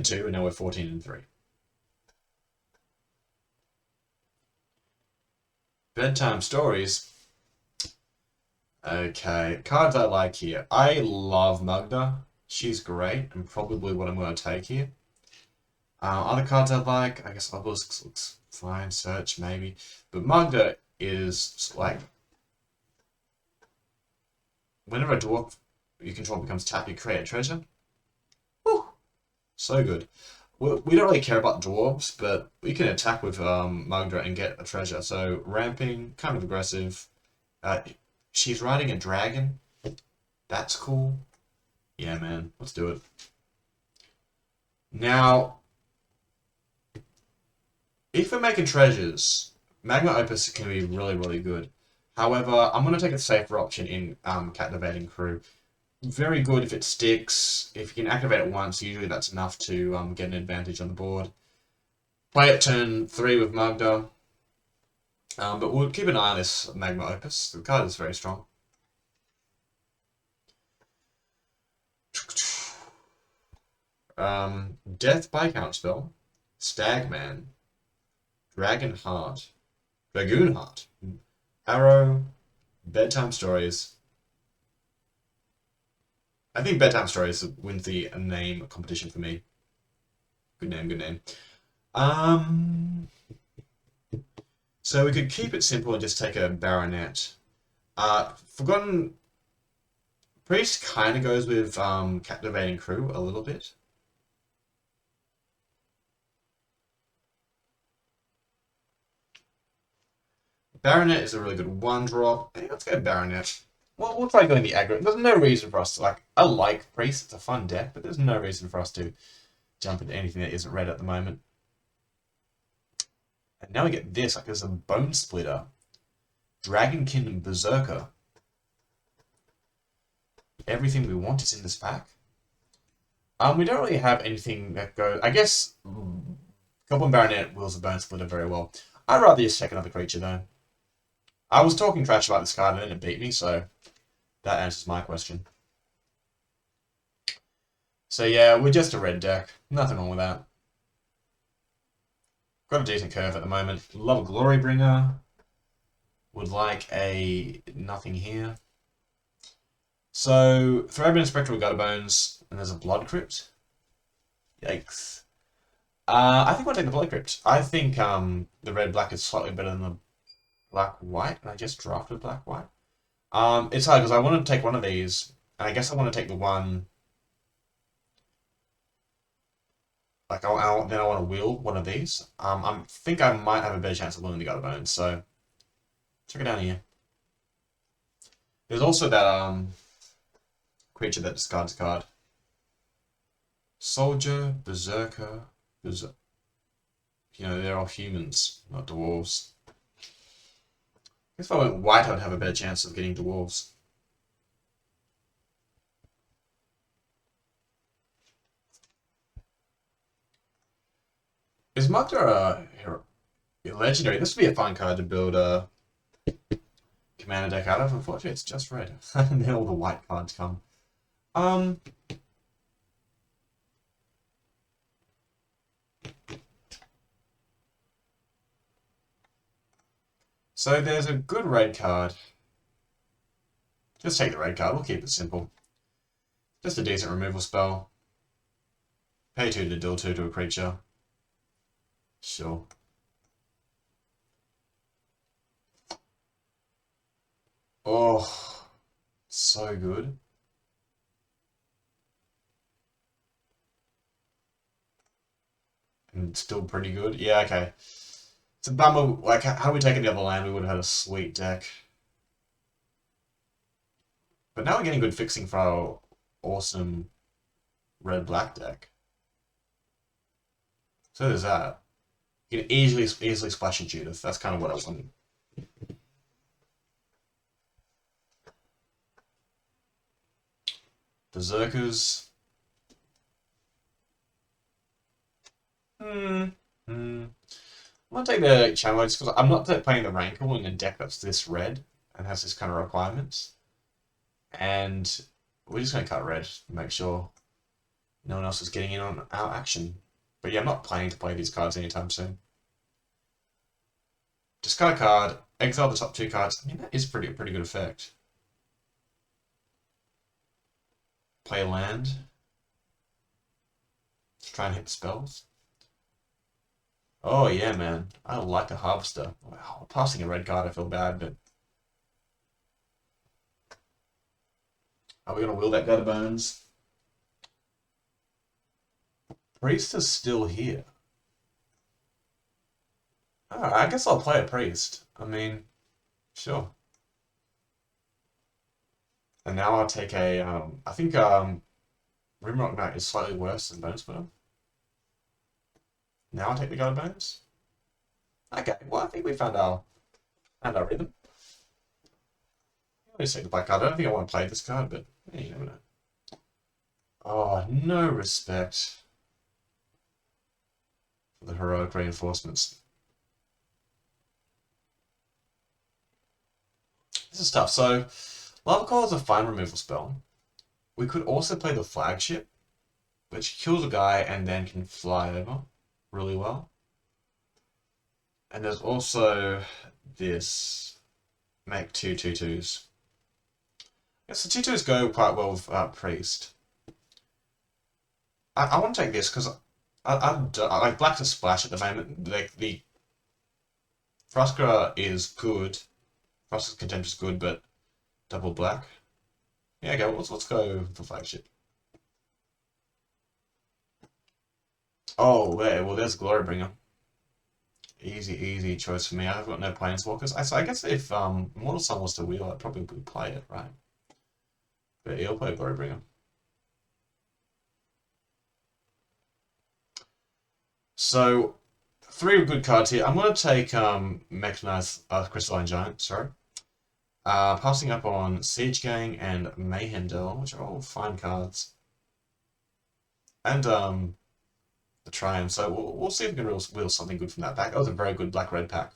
2, and now we're 14 and 3. Bedtime stories. Okay, cards I like here. I love Magda. She's great, and probably what I'm going to take here. Other cards I like, I guess Obelisk looks fine. Search, maybe. But Magda is like... Whenever a dwarf you control becomes tapped, you create a treasure. Woo! So good. We don't really care about dwarves, but we can attack with Magda and get a treasure. So, ramping, kind of aggressive. She's riding a dragon. That's cool. Yeah, man. Let's do it. Now, if we're making treasures, Magma Opus can be really, really good. However, I'm going to take a safer option in Captivating Crew. Very good if it sticks. If you can activate it once, usually that's enough to get an advantage on the board. Play it turn 3 with Magda. But we'll keep an eye on this Magma Opus. The card is very strong. Death by Counterspell. Stagman. Dragon Heart. Dragoon Heart. Arrow. Bedtime Stories. I think Bedtime Stories wins the name competition for me. Good name, good name. So we could keep it simple and just take a Baronet. Forgotten Priest kind of goes with Captivating Crew a little bit. Baronet is a really good 1-drop. Hey, let's go Baronet. Well, we'll try going the aggro. There's no reason for us to, like, I like Priest, it's a fun deck, but there's no reason for us to jump into anything that isn't red at the moment. And now we get this, like there's a Bone Splitter. Dragonkin and Berserker. Everything we want is in this pack. We don't really have anything that goes... I guess Goblin Baronet wills a Bone Splitter very well. I'd rather just check another creature though. I was talking trash about this card and then it beat me, so that answers my question. So yeah, we're just a red deck. Nothing wrong with that. Got a decent curve at the moment. Love a Glorybringer. Would like a nothing here. So, Thraben Spectral Gutterbones, and there's a Blood Crypt. Yikes. I think I'll take the Blood Crypt. I think the red-black is slightly better than the black-white, and I just drafted black-white. It's hard because I want to take one of these, and I guess I want to take the one... Like, then I want to will one of these. I think I might have a better chance of winning the Gutterbones, so check it down here. There's also that creature that discards a card. Soldier, Berserker, You know, they're all humans, not dwarves. If I went white, I'd have a better chance of getting dwarves. Is Magda a legendary? This would be a fun card to build a commander deck out of. Unfortunately, it's just red. And then all the white cards come. So there's a good red card. Just take the red card. We'll keep it simple. Just a decent removal spell. Pay 2 to deal 2 to a creature. Sure. Oh, so good. And still pretty good. Yeah, okay. It's a bummer. Like, had we taken the other land, we would have had a sweet deck. But now we're getting good fixing for our awesome red-black deck. So there's that. You can easily splash a Judith. That's kind of what I wanted. Berserkers. I'm gonna take the channel because I'm not playing the Rankle in a deck that's this red and has this kind of requirements. And we're just gonna cut red to make sure No one else is getting in on our action. But yeah, I'm not planning to play these cards anytime soon. Discard a card, exile the top 2 cards. I mean, that is pretty good effect. Play a land. Let's try and hit the spells. Oh yeah, man. I like a harvester. Wow, passing a red card, I feel bad, but are we gonna will that gutter bones? Priest is still here. Oh, I guess I'll play a priest. I mean, sure. And now I'll take a. I think Rimrock Knight is slightly worse than Bone Splitter. Now I'll take the gutter bones. Okay, well I think we found our rhythm. Let's take the black card. I don't think I want to play this card, but yeah, you never know. Oh, no respect for the heroic reinforcements. This is tough. So, Lava Coil is a fine removal spell. We could also play the flagship, which kills a guy and then can fly over really well. And there's also this make 2/2/2s. Yes, the 2/2s go quite well with Priest. I want to take this because I like Black's a splash at the moment. Like the Fruskra is good. Frustra's Contempt is good, but double black. Yeah, okay, let's go for flagship. Oh, there. Well, there's Glorybringer. Easy choice for me. I've got no Planeswalkers. So I guess if Mortal Sun was to wheel, I'd probably play it, right? But he'll play Glorybringer. So, 3 good cards here. I'm going to take Mechanized Crystalline Giant, sorry. Passing up on Siege Gang and Mayhem Dell, which are all fine cards. And the Triumph. So we'll see if we can wheel something good from that pack. That was a very good black-red pack.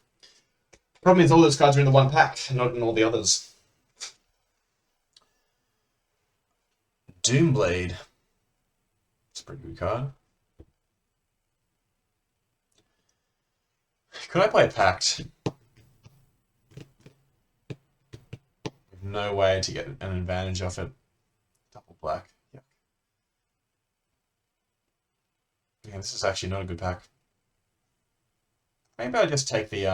Problem is all those cards are in the one pack, not in all the others. Doomblade. It's a pretty good card. Could I play Pact? No way to get an advantage off it. Double black. Yuck. Yeah, this is actually not a good pack. Maybe I just take the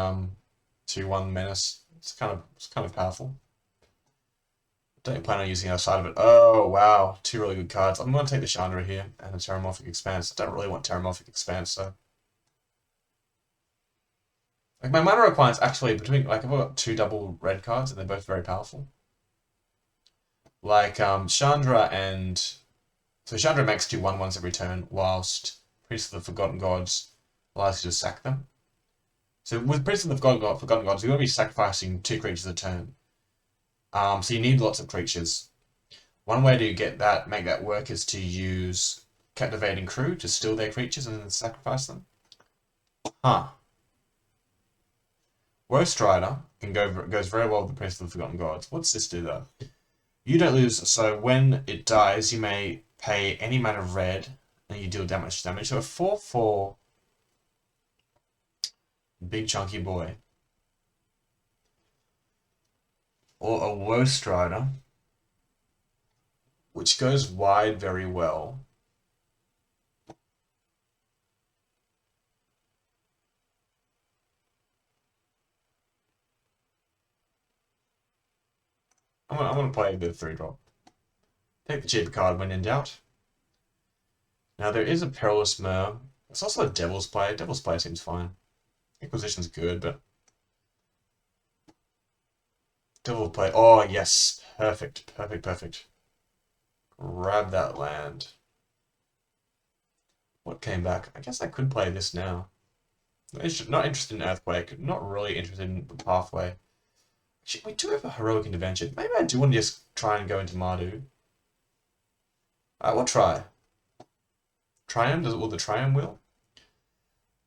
2/1 Menace. It's kind of powerful. Don't plan on using outside of it. Oh wow, 2 really good cards. I'm gonna take the Chandra here and the Terramorphic Expanse. I don't really want Terramorphic Expanse, so. Like my mana requirements actually between like I've got 2 double red cards and they're both very powerful. Like Chandra and so Chandra makes 2 1/1s every turn, whilst Priest of the Forgotten Gods allows you to sack them. So with Priest of the Forgotten Gods, you're going to be sacrificing 2 creatures a turn. So you need lots of creatures. One way to make that work is to use Captivating Crew to steal their creatures and then sacrifice them. Huh. Worst Rider goes very well with the Priest of the Forgotten Gods. What's this do though? You don't lose, so when it dies, you may pay any amount of red and you deal damage. So a 4/4 big chunky boy. Or a Worst Rider, which goes wide very well. I'm gonna play a bit of 3-drop. Take the cheaper card when in doubt. Now there is a Perilous Mer. It's also a Devil's Play. Devil's Play seems fine. Inquisition's good, but Devil Play. Oh yes, perfect. Grab that land. What came back? I guess I could play this now. Not interested in Earthquake. Not really interested in Pathway. Actually, we do have a Heroic Intervention. Maybe I do want to just try and go into Mardu. Alright, we'll try. Triumph? Will the Triumph wheel?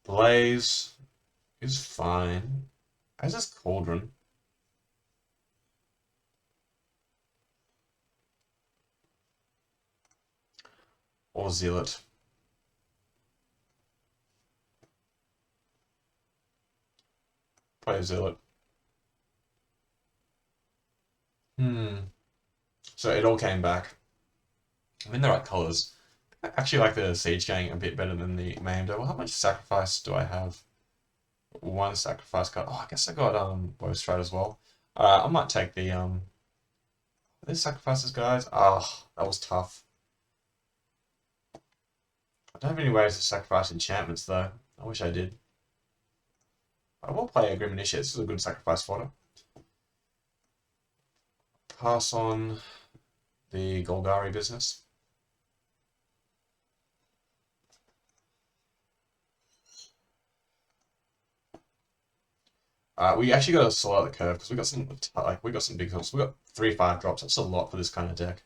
Blaze is fine. As is Cauldron. Or Zealot. Play a Zealot. So it all came back. I'm in the right colours. I actually like the Siege Gang a bit better than the Mayhem. Well, how much sacrifice do I have? One sacrifice card. Oh, I guess I got Bowstride as well. I might take the these sacrifices, guys. Ah, that was tough. I don't have any ways to sacrifice enchantments though. I wish I did. I will play a Grim Initiate. This is a good sacrifice fodder. Pass on the Golgari business. We actually got to sort out the curve because we got some big drops. We got 3/5 drops. That's a lot for this kind of deck.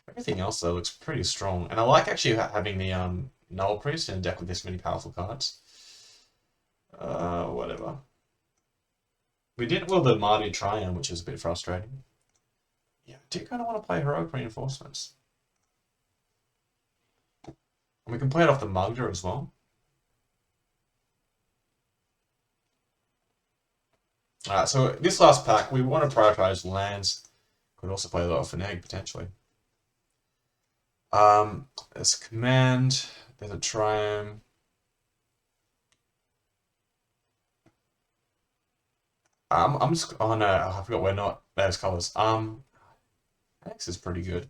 Everything else though looks pretty strong, and I like actually having the Null Priest in a deck with this many powerful cards. Whatever. We did well the mardu Triumph, which is a bit frustrating. Yeah, I do kind of want to play Heroic Reinforcements. And we can play it off the Mugder as well. Alright, so this last pack, we want to prioritize lands. Could also play a lot of Finag, potentially. There's a Command, there's a Triumph. I'm just, oh no, I forgot we're not, there's colours. X is pretty good.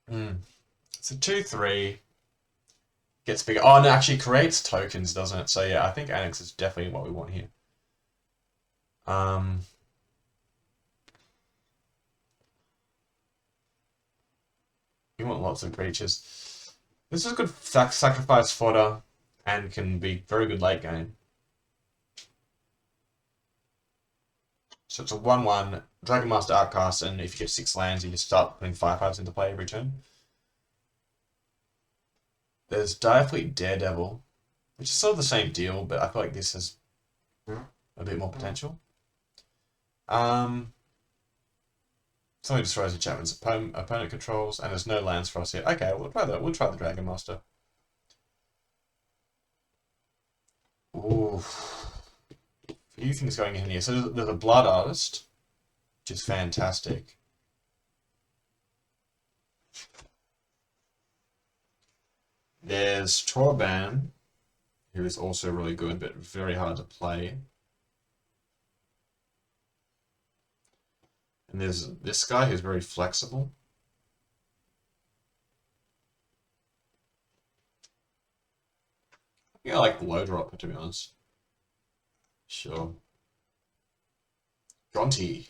It's a 2/3. Gets bigger. Oh, no, actually creates tokens, doesn't it? So yeah, I think Annex is definitely what we want here. You want lots of creatures. This is a good sacrifice fodder and can be very good late game. So it's a 1/1 Dragon Master Outcast, and if you get 6 lands, you just start putting 5/5s into play every turn. There's Direfleet Daredevil, which is sort of the same deal, but I feel like this has a bit more potential. Something destroys enchantments opponent controls, and there's no lands for us here. Okay, we'll try that. We'll try the Dragon Master. Ooh, a few things going in here. So there's a Blood Artist, which is fantastic. There's Torban, who is also really good, but very hard to play. And there's this guy who's very flexible. I think I like the low drop, to be honest. Sure. Gonti.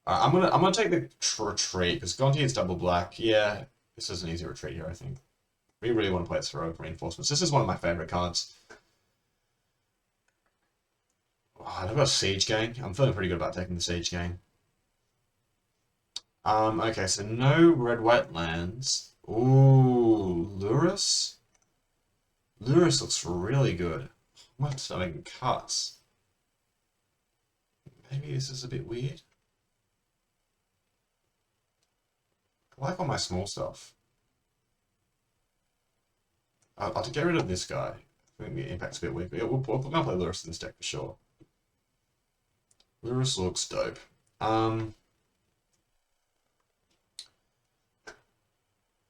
I'm gonna take the retreat because Gonti is double black. Yeah, this is an easy retreat here, I think. We really want to play Heroic Reinforcements. This is one of my favorite cards. Oh, I've got Siege Gang. I'm feeling pretty good about taking the Siege Gang. Okay, so no red-white lands. Ooh, Lurus? Lurus looks really good. I might start making cuts. Maybe this is a bit weird. I like all my small stuff. I'll have to get rid of this guy. I think the impact's a bit weak. But yeah, we're going to play Lurus in this deck for sure. Lurus looks dope.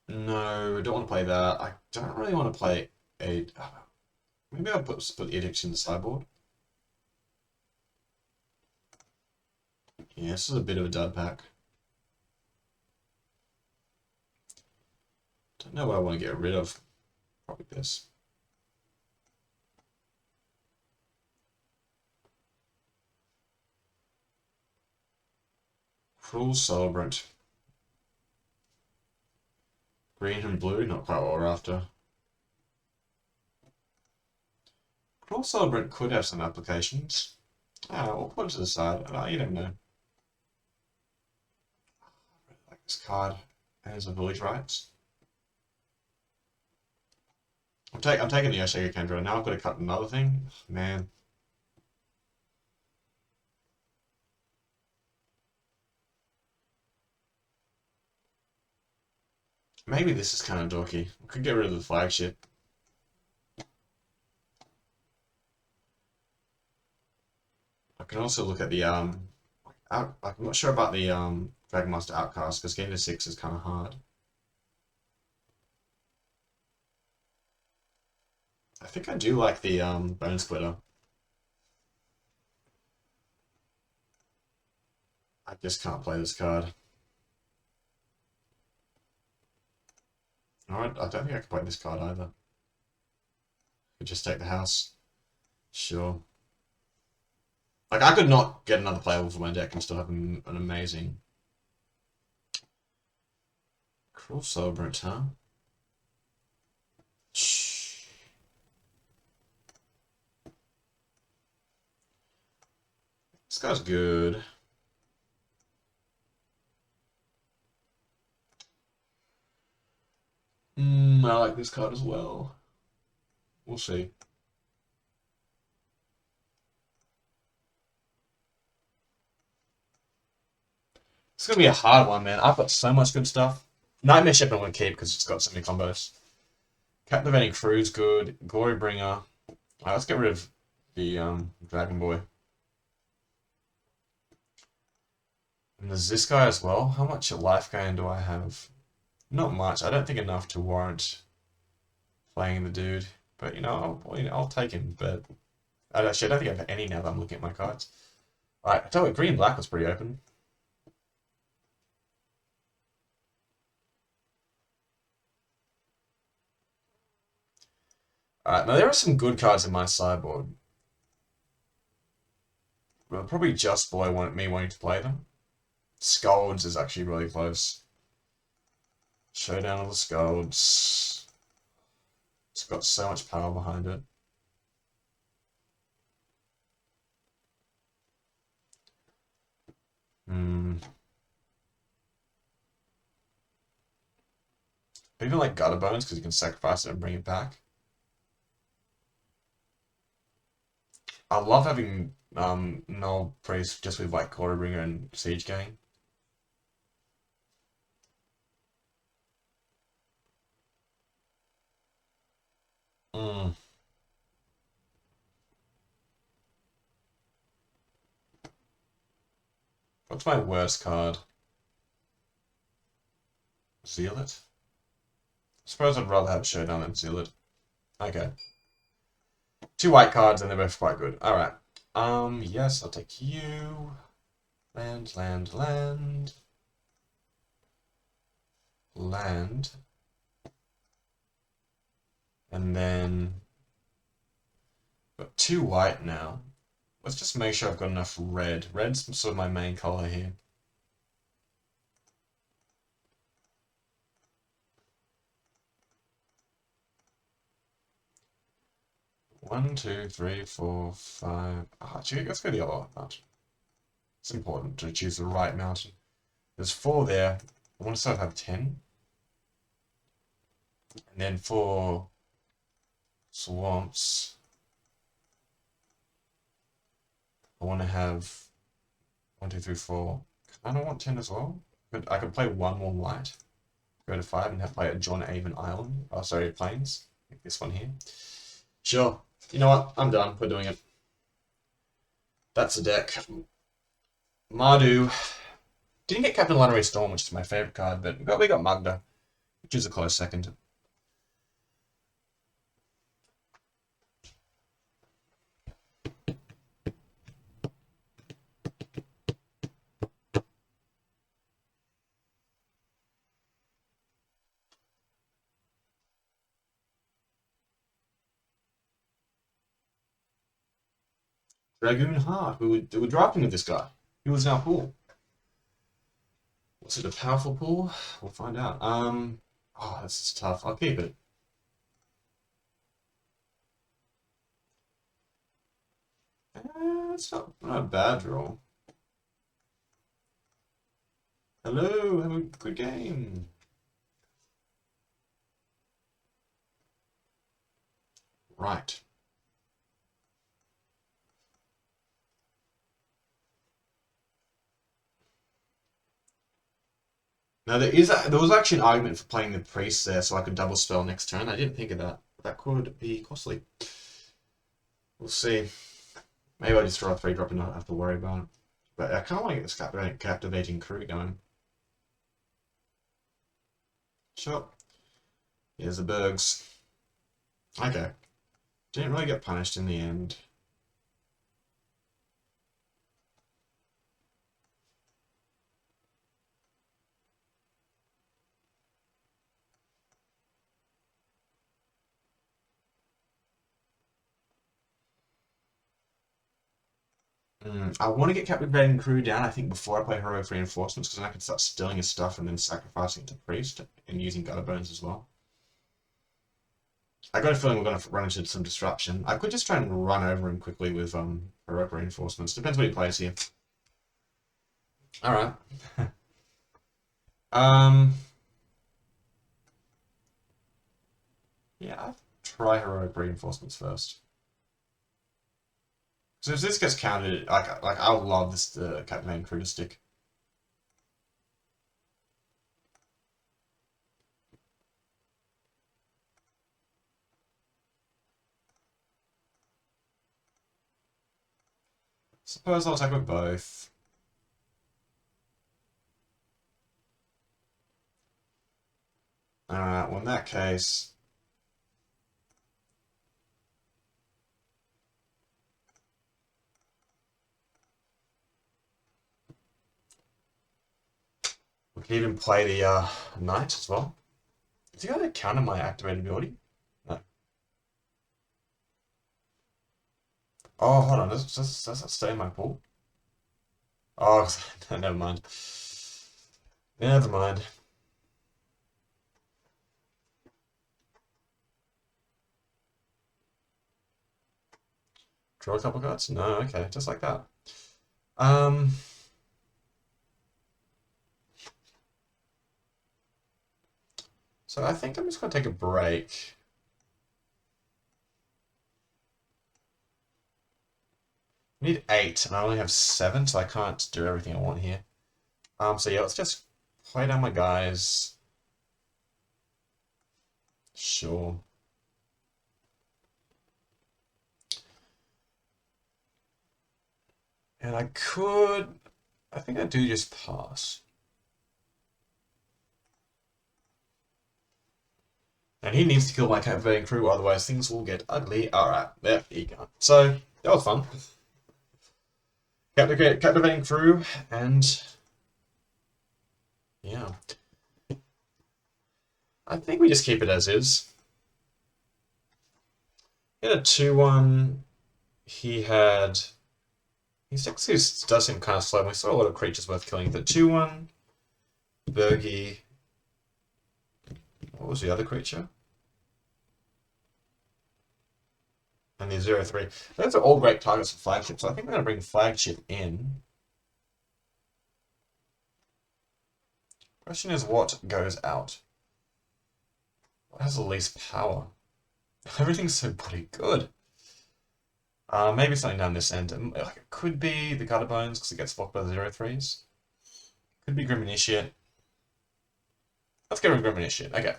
No, I don't want to play that. I don't really want to play a... Maybe I'll put Edict in the sideboard. Yeah, this is a bit of a dud pack. Don't know what I want to get rid of. Probably this. Cruel Celebrant. Green and blue, not quite what we're after. Cruel Celebrant could have some applications. We'll put it to the side. You never know. I really like this card. And there's a Village Rights. I'm taking the Oshega Kendra. Now I've got to cut another thing. Man. Maybe this is kind of dorky. We could get rid of the flagship. I can also look at the I'm not sure about the Dragon Master Outcast because getting to 6 is kind of hard. I think I do like the Bone Splitter. I just can't play this card. Alright, I don't think I can play this card either. Could just take the house. Sure. Like, I could not get another playable for my deck and still have an amazing... Cruel Celebrant, huh? Shh. This guy's good. I like this card as well. We'll see. It's gonna be a hard one, man. I've got so much good stuff. Nightmare Ship I'm gonna keep because it's got so many combos. Captivating Crew's good. Glory Bringer. Alright, let's get rid of the Dragon Boy. And there's this guy as well. How much life gain do I have? Not much. I don't think enough to warrant playing the dude. But I'll take him. But I don't think I have any now that I'm looking at my cards. Alright, I tell you what, green and black was pretty open. Alright, now there are some good cards in my sideboard. Well, probably just below me wanting to play them. Scolds is actually really close. Showdown of the Scolds. It's got so much power behind it. Even like Gutter Bones because you can sacrifice it and bring it back. I love having Null Priest just with like Quarterbringer and Siege Gang. What's my worst card? Zealot? I suppose I'd rather have Showdown than Zealot. Okay. 2 white cards and they're both quite good. Alright. Yes, I'll take you. Land, land, land. Land. And then... got 2 white now. Let's just make sure I've got enough red. Red's sort of my main color here. One, two, three, four, five. Gee, let's go the other mountain. It's important to choose the right mountain. There's 4 there. I want to sort of have 10. And then 4 swamps. I want to have 1, 2, 3, 4. I don't want 10 as well. But I could play 1 more white. Go to 5 and have play a John Avon Island. Oh, sorry, Plains. Like this one here. Sure. You know what? I'm done. We're doing it. That's the deck. Mardu. Didn't get Captain Lannery Storm, which is my favorite card, but we got Magda, which is a close second. Dragoon Heart. We were drafting with this guy. He was in our pool. Was it a powerful pool? We'll find out. Oh, this is tough. I'll keep it. It's not a bad draw. Hello, have a good game. Right. Now there was actually an argument for playing the priest there, so I could double spell next turn. I didn't think of that. That could be costly. We'll see. Maybe I'll just draw a 3-drop and not have to worry about it. But I kind of want to get this captivating crew going. Sure. Here's the Bergs. Okay. Didn't really get punished in the end. I want to get Captivating Crew down, I think, before I play Heroic Reinforcements, because then I can start stealing his stuff and then sacrificing it to Priest and using Gutter Bones as well. I got a feeling we're going to run into some disruption. I could just try and run over him quickly with Heroic Reinforcements. Depends what he plays here. Alright. Yeah, I'll try Heroic Reinforcements first. So if this gets counted, like I would love this Captivating Crew to stick. Suppose I'll attack with both. Alright, well in that case... we can even play the Knight as well. Is he going to counter my activated ability? No. Oh, hold on. Does that stay in my pool? Oh, never mind. Never mind. Draw a couple cards? No, okay, just like that. So I think I'm just going to take a break. I need 8, and I only have 7, so I can't do everything I want here. So yeah, let's just play down my guys. Sure. And I think I do just pass. And he needs to kill my Captivating Crew, otherwise things will get ugly. Alright, there you go. So, that was fun. Captivating Crew, and... yeah. I think we just keep it as is. He had a 2-1. He had... His Exodus does seem kind of slow. We saw a lot of creatures worth killing. The 2-1, Bergie. What was the other creature? And the 0-3. Those are all great targets for Flagship, so I think I'm going to bring Flagship in. Question is, what goes out? What has the least power? Everything's so bloody good. Maybe something down this end. Like, it could be the Gutter Bones, because it gets blocked by the 0-3s. Could be Grim Initiate. Let's go with Grim Initiate. Okay.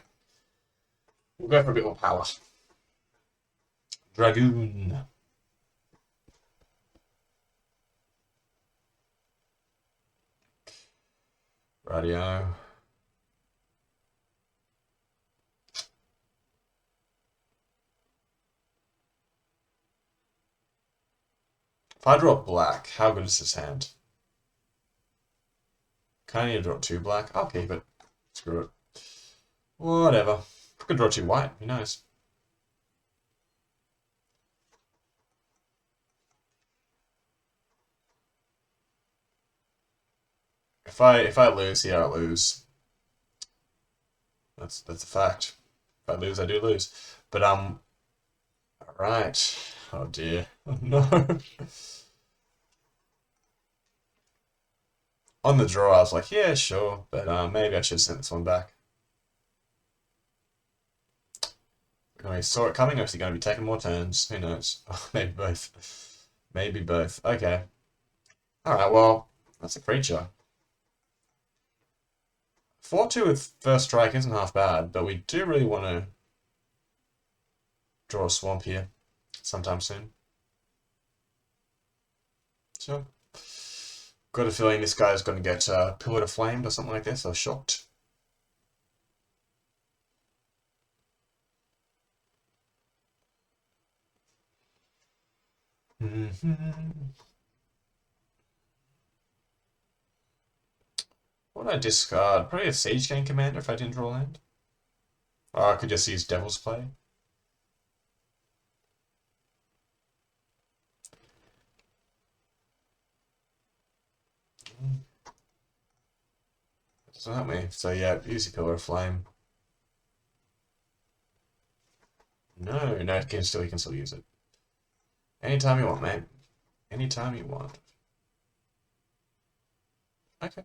We'll go for a bit more power. Dragoon. Radio. If I draw black, how good is this hand? Can I need to draw 2 black? I'll keep it. Screw it. Whatever. I could draw 2 white, who knows? If I lose here, I lose. That's a fact. If I lose, I do lose. But alright. Oh dear. Oh no. On the draw, I was like, yeah, sure, but maybe I should send this one back. I saw it coming, or is he going to be taking more turns? Who knows? Oh, maybe both. Maybe both. Okay. Alright, well, that's a creature. 4-2 with first strike isn't half bad, but we do really want to draw a swamp here sometime soon. So, got a feeling this guy's going to get Pillar to Flamed or something like this, or Shocked. What would I discard? Probably a Siege Gang Commander if I didn't draw land. Or I could just use Devil's Play. Doesn't help me. So yeah, use the Pillar of Flame. No, you can still use it. Anytime you want, mate. Anytime you want. Okay.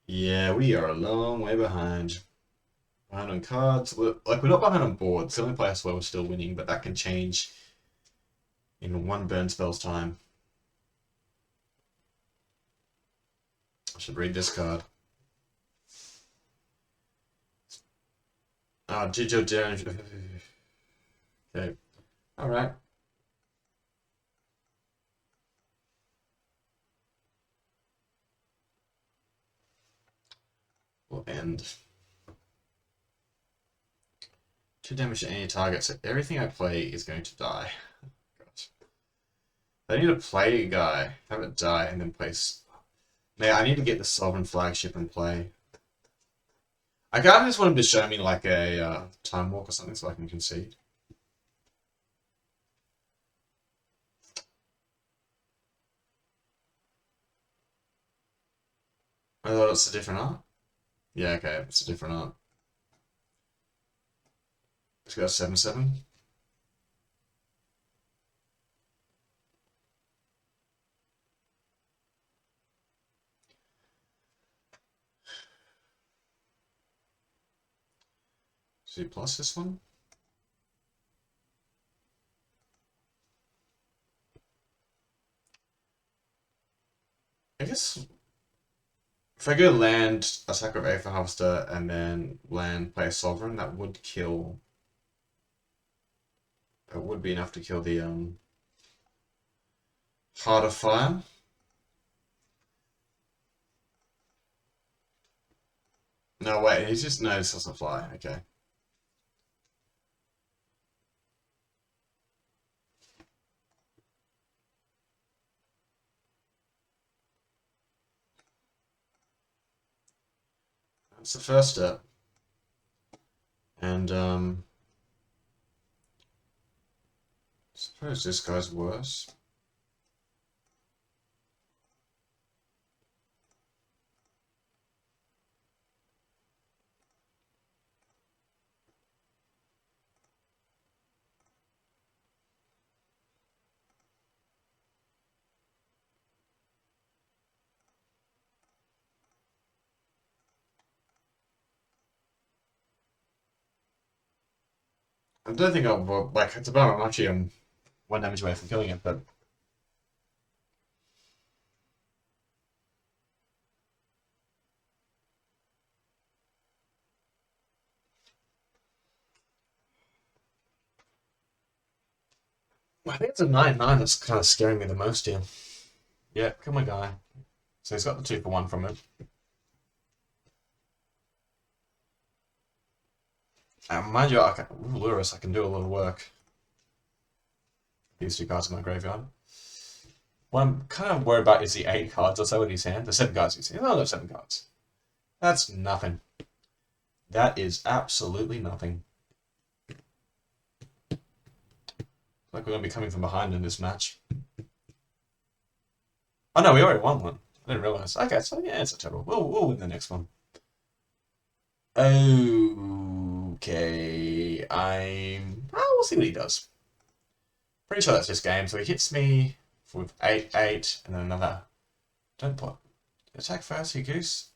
Yeah, we are a long way behind. Behind on cards. We're not behind on boards. It's the only place where we're still winning, but that can change in one burn spell's time. I should read this card. Ah, did your damage. Okay. Alright. We'll end. 2 damage to any target, so everything I play is going to die. Gosh. I need to play a guy, have it die, and then place. Man, I need to get the Sovereign Flagship and play. I kind of just want him to show me like a Time Walk or something so I can concede. I thought it's a different art. Yeah, okay, it's a different art. Let's go 7/7. So plus this one. I guess if I go land, attack with Aether Harvester, and then land, play a Sovereign, that would kill. It would be enough to kill the Heart of Fire. No, wait, he's just no, this doesn't fly. Okay. That's the first step. And I suppose this guy's worse. I don't think I'll like it's about I'm actually 1 damage away from killing it, but I think it's a 9/9 that's kind of scaring me the most here. Yeah, kill my guy. So he's got the 2-for-1 from it. Mind you, Lurus, I can do a little work. These 2 cards in my graveyard. What I'm kind of worried about is the 8 cards or so in his hand. The 7 cards in his hand. No, no, 7 cards. That's nothing. That is absolutely nothing. Like we're going to be coming from behind in this match. Oh no, we already won one. I didn't realize. Okay, so yeah, it's a total. We'll win the next one. Okay, we'll see what he does. Pretty sure that's just game. So he hits me with 8/8, and then another. Don't put attack first, you goose.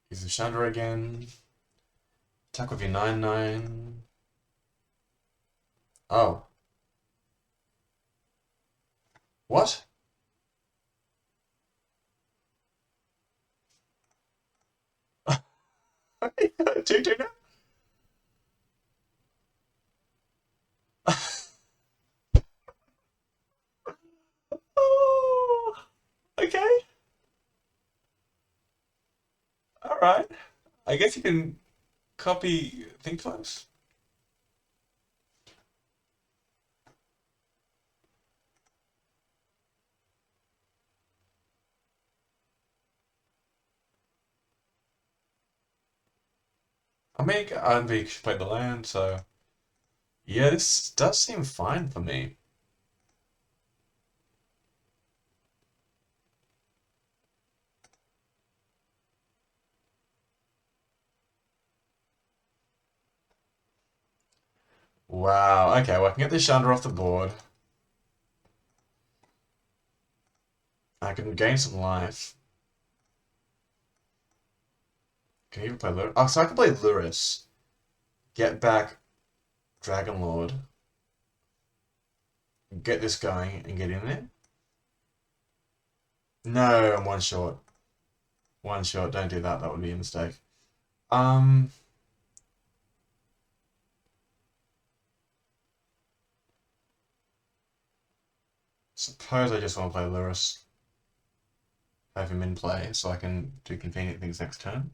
Use the Chandra again. Attack with your 9/9. Oh. What? 2/2 now? Oh, okay. Alright. I guess you can copy think twice. I mean, I've played the land, so yeah, this does seem fine for me. Wow. Okay, well, I can get this Chandra off the board. I can gain some life. Can you even play Lurus? Oh, so I can play Lurus. Get back Dragon Lord. Get this going and get in there. No, I'm one short. One short. Don't do that. That would be a mistake. Um, suppose I just want to play Lurus. Have him in play so I can do convenient things next turn.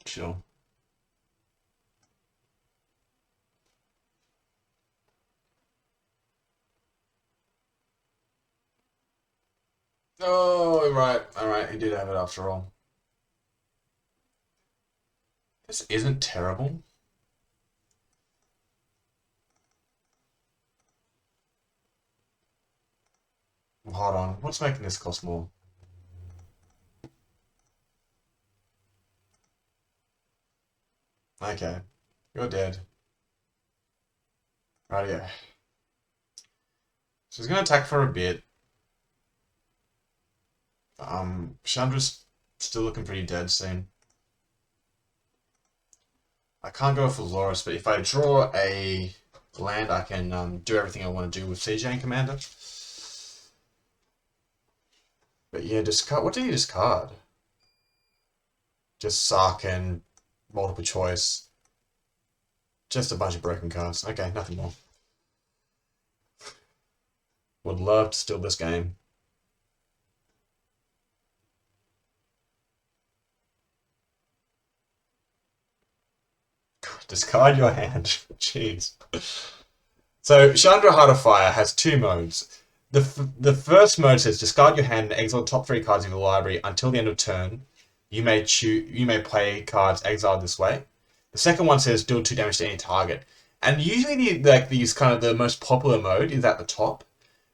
Sure. Oh, right. Alright, he did have it after all. This isn't terrible. Hold on. What's making this cost more? Okay. You're dead. Rightio. So he's gonna attack for a bit. Chandra's still looking pretty dead soon. I can't go for Loris, but if I draw a land, I can do everything I want to do with CJ and Commander. But yeah, discard. What did he discard? Just Sark and multiple choice. Just a bunch of broken cards. Okay, nothing more. Would love to steal this game. Discard your hand. Jeez. So, Chandra Heart of Fire has two modes. The first mode says discard your hand and exile the top three cards of your library until the end of turn. You may play cards exiled this way. The second one says deal 2 damage to any target. And usually these kind of the most popular mode is at the top.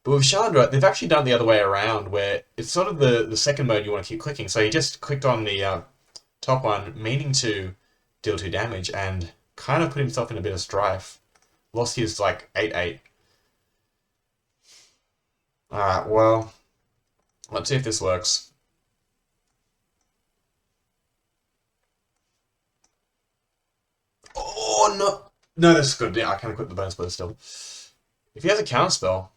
But with Chandra, they've actually done it the other way around, where it's sort of the second mode you want to keep clicking. So he just clicked on the top one, meaning to deal 2 damage, and kind of put himself in a bit of strife. Lost his, like, 8/8. Alright, well, let's see if this works. Oh, no! No, this is good. Yeah, I can equip the Bone Splitter still. If he has a counter spell,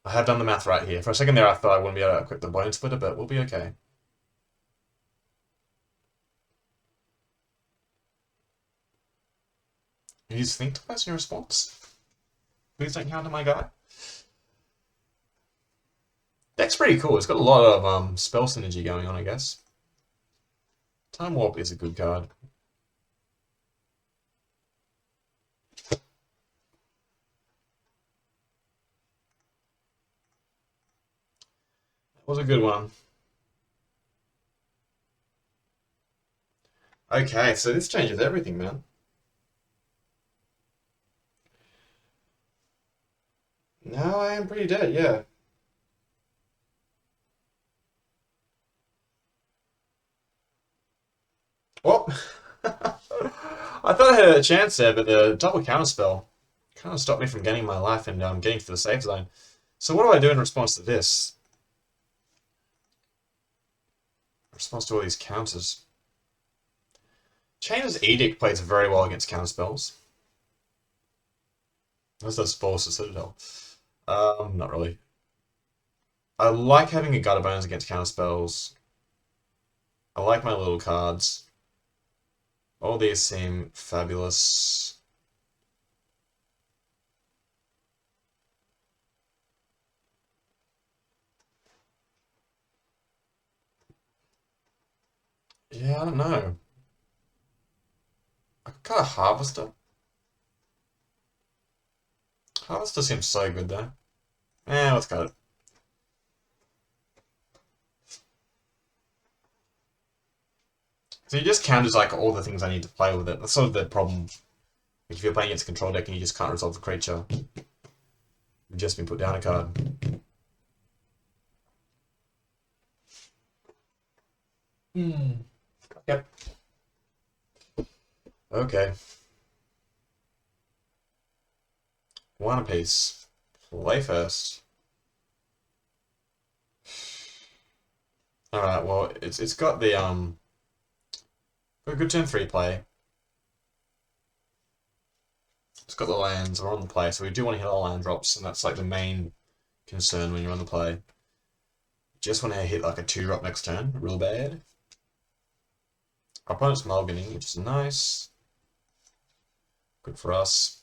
I have done the math right here. For a second there, I thought I wouldn't be able to equip the Bone Splitter, but we'll be okay. You just think twice in your response. Please don't counter my guy. Deck's pretty cool. It's got a lot of spell synergy going on, I guess. Time Warp is a good card. That was a good one. Okay, so this changes everything, man. Now I am pretty dead, yeah. Well, I thought I had a chance there, but the double counterspell Kind of stopped me from getting my life and getting to the safe zone. So what do I do in response to this? In response to all these counters. Chainer's Edict plays very well against counter spells. As does Force of Citadel. Not really. I like having a gutter bones against counter spells. I like my little cards. All these seem fabulous. Yeah, I don't know. I could cut a Harvester. Harvester seems so good though. Let's cut it. So he just counters like all the things I need to play with it. That's sort of the problem. If you're playing against a control deck and you just can't resolve the creature, you've just been put down a card. Yep. Okay. One apiece. Play first. Alright, well it's got the a good turn 3 play. It's got the lands, we're on the play, so we do want to hit our land drops, and that's like the main concern when you're on the play. Just want to hit like a 2-drop next turn, real bad. Our opponent's mulliganing, which is nice. Good for us.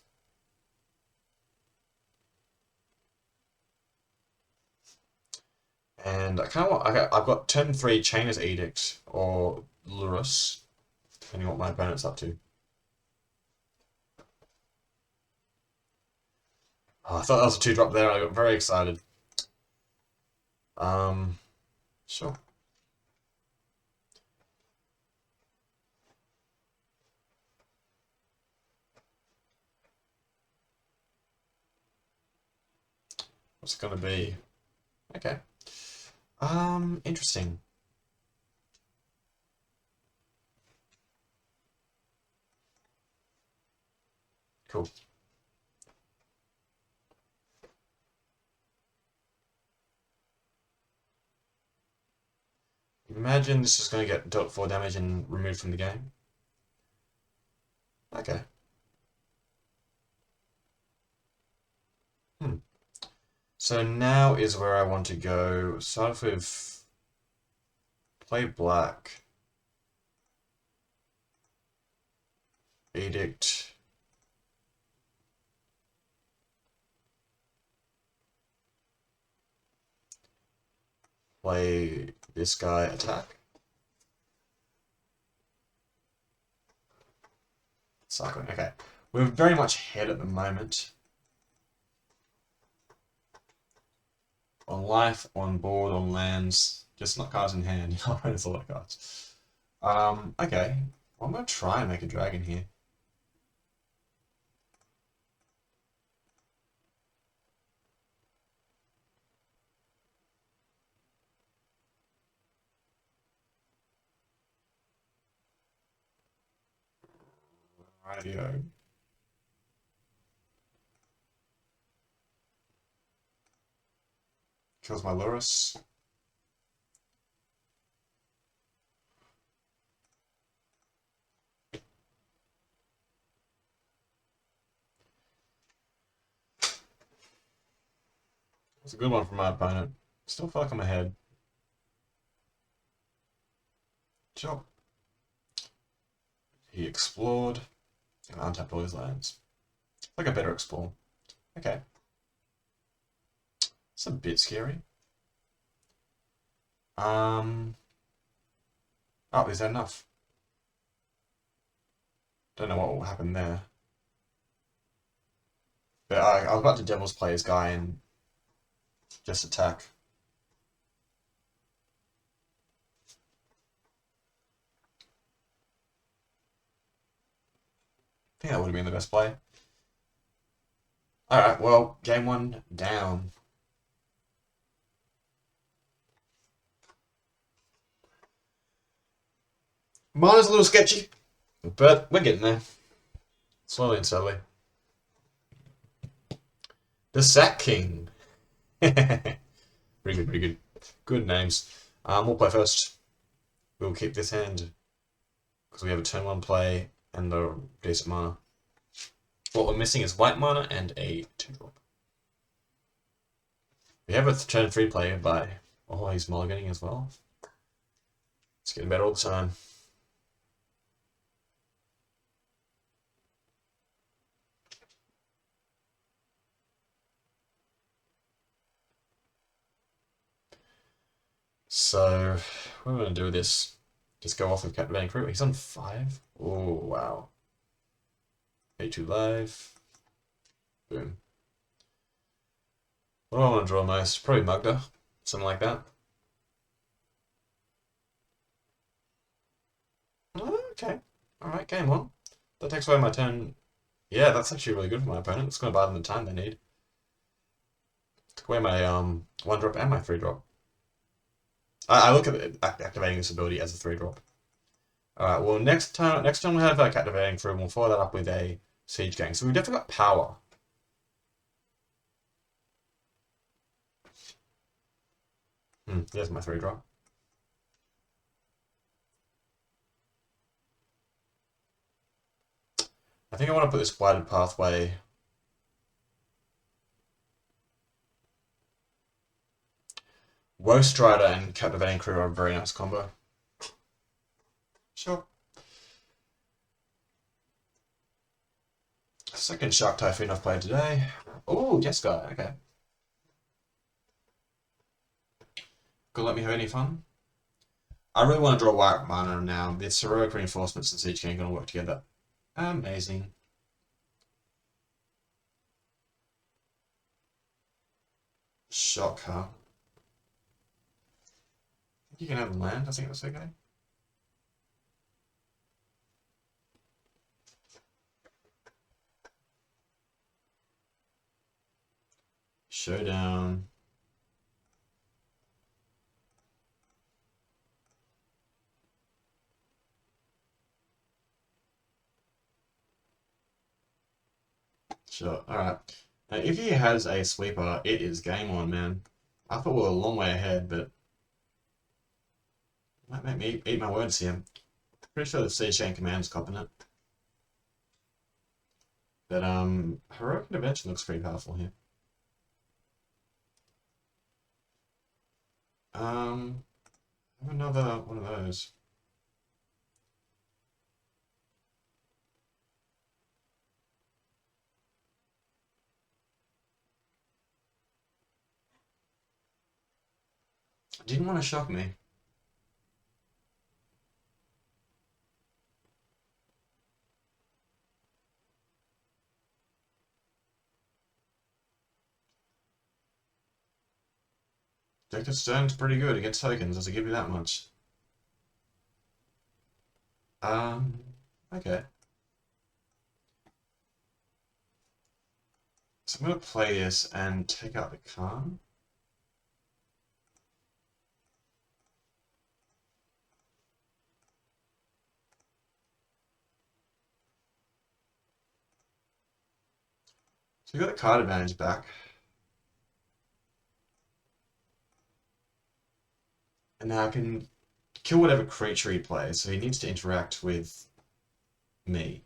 And I kind of want, I've got turn 3 Chainer's Edict or Lurus, depending on what my opponent's up to. Oh, I thought that was a 2-drop there. I got very excited. Sure. What's it gonna be? Okay. Interesting. Cool. Imagine this is going to get dealt 4 damage and removed from the game. Okay. So now is where I want to go. Start off with play black. Edict. Play this guy, attack. Cycling, okay. We're very much ahead at the moment. On life, on board, on lands, just not cards in hand. It's a lot of cards. Okay. Well, I'm gonna try and make a dragon here. Radio. Kills my Lurus. It's a good one from my opponent. Still feel like I'm ahead. Sure. He explored and untapped all his lands. Like a better explore. Okay. It's a bit scary. Oh, is that enough? Don't know what will happen there. But I was about to Devil's play his guy and just attack. I think that would have been the best play. Alright, well, game 1 down. Mine is a little sketchy, but we're getting there. Slowly and steadily. The Sack King. Pretty good, pretty good. Good names. We'll play first. We'll keep this hand because we have a turn one play and the decent mana. What we're missing is white mana and a 2-drop. We have a turn 3 play by... Oh, he's mulliganing as well. It's getting better all the time. So, what am I going to do with this? Just go off with Captivating Crew. He's on 5. Oh, wow. 8-2 live. Boom. What do I want to draw most? Probably Mugda. Something like that. Oh, okay. Alright, game on. That takes away my turn. Yeah, that's actually really good for my opponent. It's going to buy them the time they need. Took away my 1-drop and my 3-drop. I look at activating this ability as a 3-drop. Alright, well next turn we'll have Captivating Crew and we'll follow that up with a Siege Gang. So we've definitely got power. Here's my 3-drop. I think I want to put this Blighted Pathway. Woe Strider and Captivating Crew are a very nice combo. Sure. Second Shark Typhoon I've played today. Oh, yes, guy. Okay. Gonna let me have any fun? I really want to draw white mana now. This Heroic Reinforcements and Siege Gang are gonna work together. Amazing. Shock, huh? You can have land, I think that's okay. Showdown. Sure, alright. Now, if he has a sweeper, it is game on, man. I thought we were a long way ahead, but might make me eat my words here. Pretty sure the Siege Chain Command's copping it. But, Heroic Intervention looks pretty powerful here. I have another one of those. Didn't want to shock me. Deck of Stone's pretty good against tokens, does it give you that much? Okay. So I'm going to play this and take out the Khan. So we got the card advantage back. And now I can kill whatever creature he plays, so he needs to interact with me.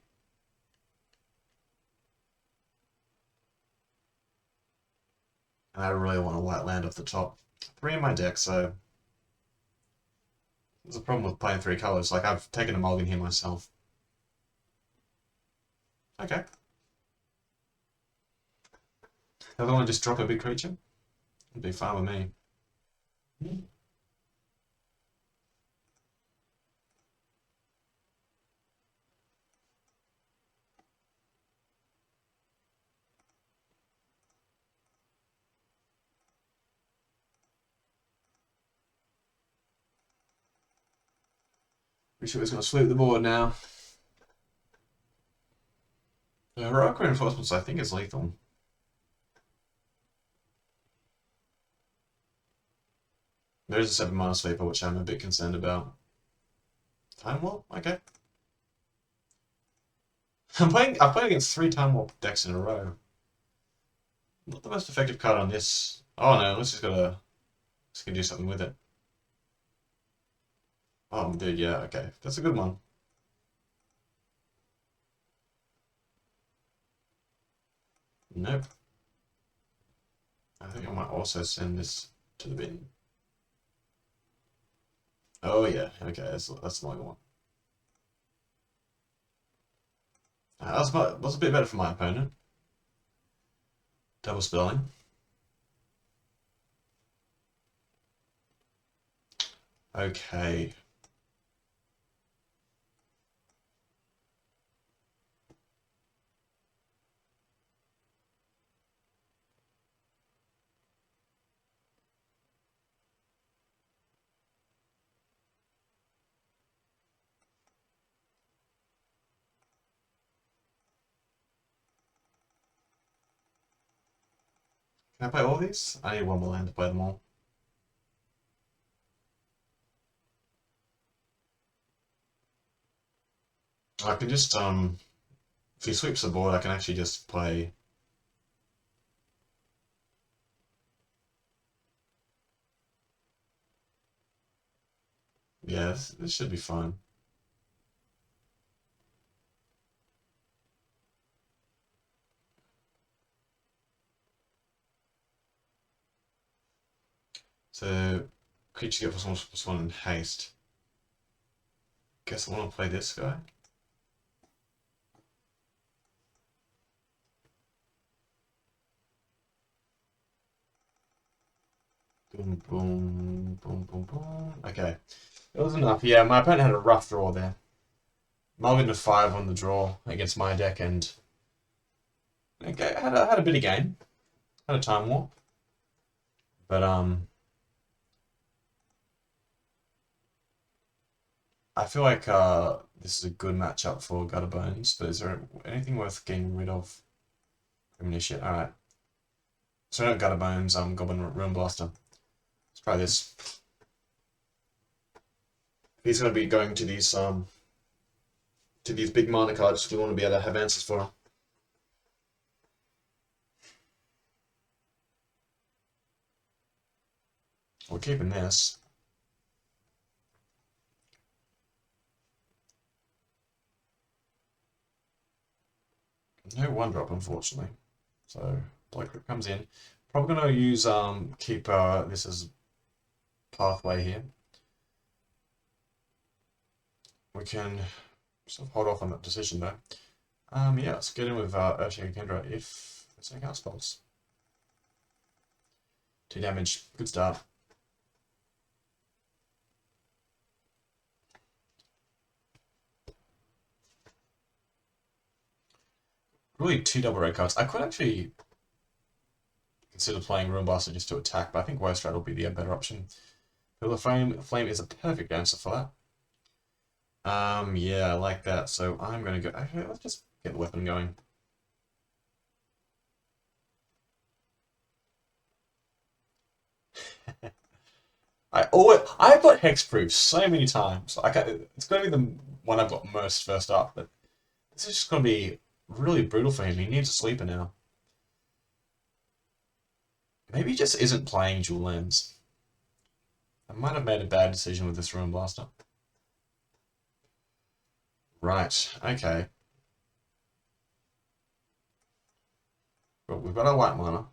And I really want a white land off the top. 3 in my deck, so there's a problem with playing 3 colors. Like, I've taken a mulligan here myself. Okay. The other one just drop a big creature? It'd be fine with me. Pretty sure it's going to sweep the board now. The Heroic Reinforcements, I think, is lethal. There's a 7 mana sweeper, which I'm a bit concerned about. Time Warp? Okay. I've played against 3 Time Warp decks in a row. Not the most effective card on this. Oh no, unless he's got a... He's gonna do something with it. Oh, dude, yeah, okay. That's a good one. Nope. I think I might also send this to the bin. Oh yeah, okay, that's the only one. That's a bit better for my opponent. Double spelling. Okay. Can I play all these? I need one more land to play them all. I can just, if he sweeps the board, I can actually just play... Yeah, this should be fine. So, creature get +1/+1 in haste. Guess I want to play this guy. Boom, boom, boom, boom, boom. Okay. It was enough. Yeah, my opponent had a rough draw there. Mulligan to 5 on the draw against my deck, and okay, had a bit of game. Had a time warp. But I feel like this is a good matchup for Gutter Bones, but is there anything worth getting rid of? Shit. Alright. So not Gutter Bones, Goblin Ruin Blaster. Let's try this. He's gonna be going to these big mana cards, we want to be able to have answers for him. We're keeping this. No one drop, unfortunately. So Black Crypt comes in. Probably gonna use keep this as pathway here. We can sort of hold off on that decision though. Yeah, let's get in with Earthshaker Kendra if there's any cast spells. 2 damage, good start. Really 2 double red cards. I could actually consider playing Ruin Blaster just to attack, but I think Woe Strat will be the better option. Pillar Flame is a perfect answer for that. Yeah, I like that. So I'm gonna go. Actually, let's just get the weapon going. I've got hexproof so many times. It's gonna be the one I've got most first up, but this is just gonna be really brutal for him. He needs a sleeper now. Maybe he just isn't playing dual lands. I might have made a bad decision with this Ruin Blaster. Right, okay. Well, we've got our white mana.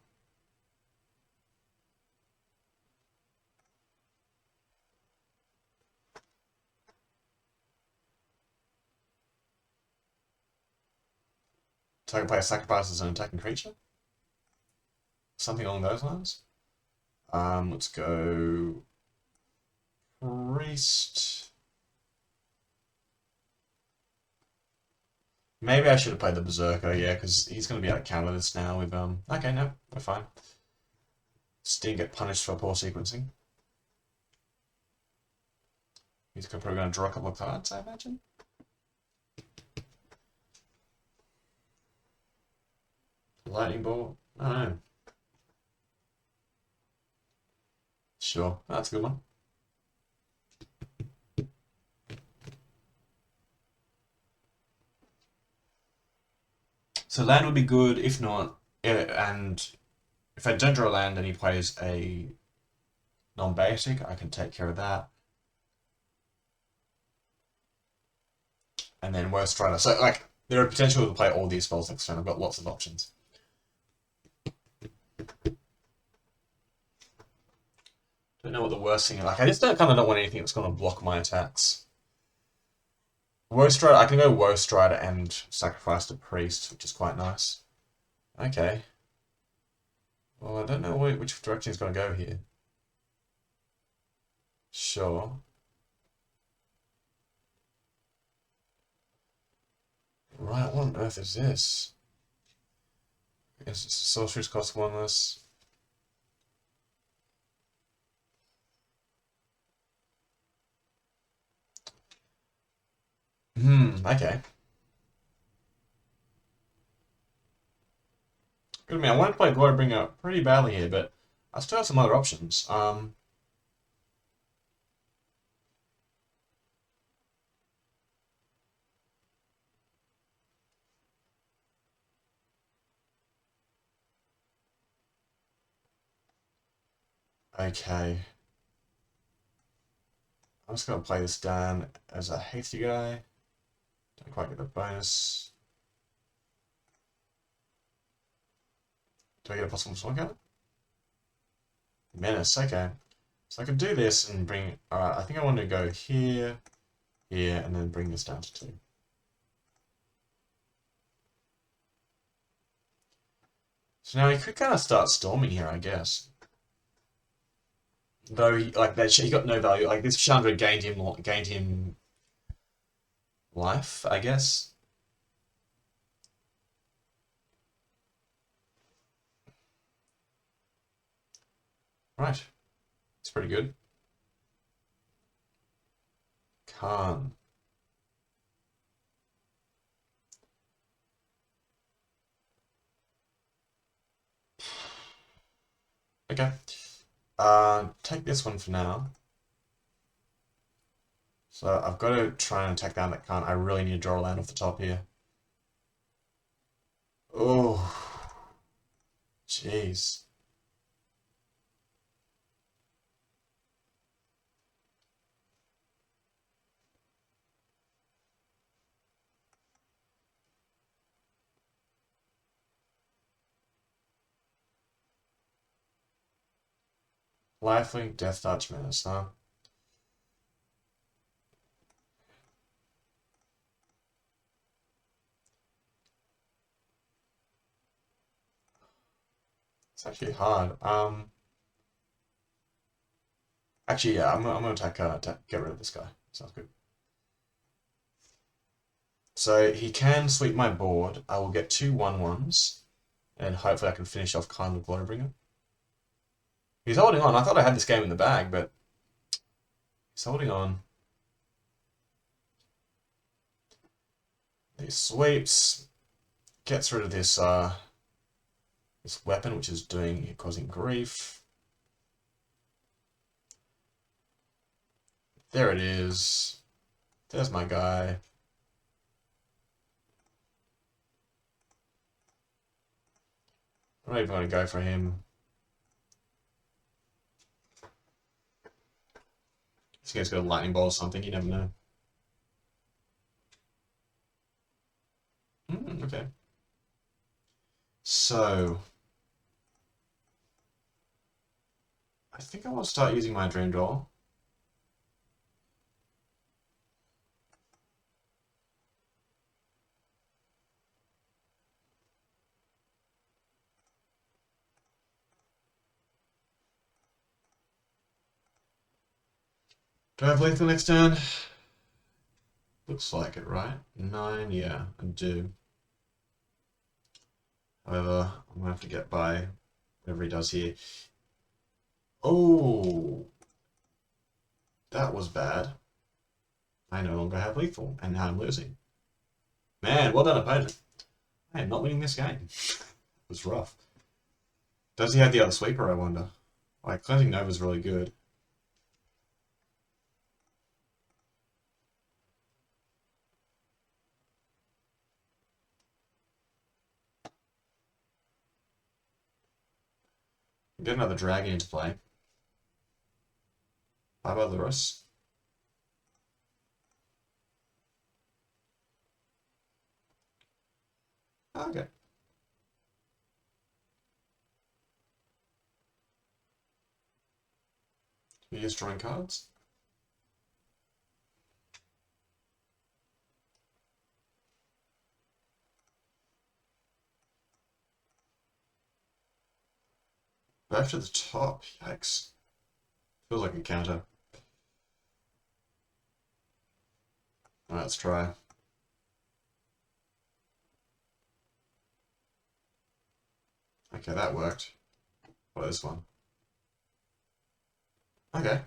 Target player sacrifices an attacking creature. Something along those lines. Let's go Priest. Maybe I should have played the Berserker, yeah, because he's going to be able to counter this now with, okay, no, we're fine. Still get punished for poor sequencing. He's probably going to draw a couple of cards, I imagine. Lightning Bolt? I don't know. Sure, that's a good one. So land would be good, if not, and If I don't draw land and he plays a non-basic, I can take care of that. And then Worst Strider. So, like, there are potential to play all these spells next turn. I've got lots of options. Don't know what the worst thing is. Like, I just kind of don't want anything that's going to block my attacks. Worst Strider, I can go Worst Strider and sacrifice the Priest, which is quite nice. Okay. Well, I don't know which direction he's going to go here. Sure. Right, what on earth is this? I guess it's sorceries cost one less. Okay. Good man. I want to play Glorybringer pretty badly here, but I still have some other options. Okay. I'm just going to play this down as a hasty guy. Don't quite get the bonus. Do I get a possible swing counter? Menace, okay. So I can do this and bring... Alright, I think I want to go here, here, and then bring this down to 2. So now he could kind of start storming here, I guess. Though he, like that, he got no value. Like this Chandra gained him life, I guess. Right, it's pretty good. Khan. Okay. Take this one for now. So I've got to try and attack down that Khan. I really need to draw a land off the top here. Oh, jeez. Lifelink, Death Touch, Menace, huh? It's actually hard. Actually, yeah, I'm gonna attack, get rid of this guy. Sounds good. So he can sweep my board. I will get 2 1/1s, and hopefully I can finish off Khan with Glorybringer. He's holding on. I thought I had this game in the bag, but he's holding on. He sweeps, gets rid of this this weapon, which is causing grief. There it is. There's my guy. I'm not even going to go for him. This guy's got a lightning bolt or something. You never know. Okay. So I think I will start using my Dream Doll. Do I have lethal next turn? Looks like it, right? 9, yeah, I do. However, I'm going to have to get by whatever he does here. Oh, that was bad. I no longer have lethal, and now I'm losing. Man, well done, opponent. I am not winning this game. It was rough. Does he have the other sweeper, I wonder? Like, Cleansing Nova's really good. Get another dragon into play. Bye bye, Lurus. Okay. You use drawing cards? Back to the top. Yikes. Feels like a counter. Alright, let's try. Okay, that worked. What is this one? Okay.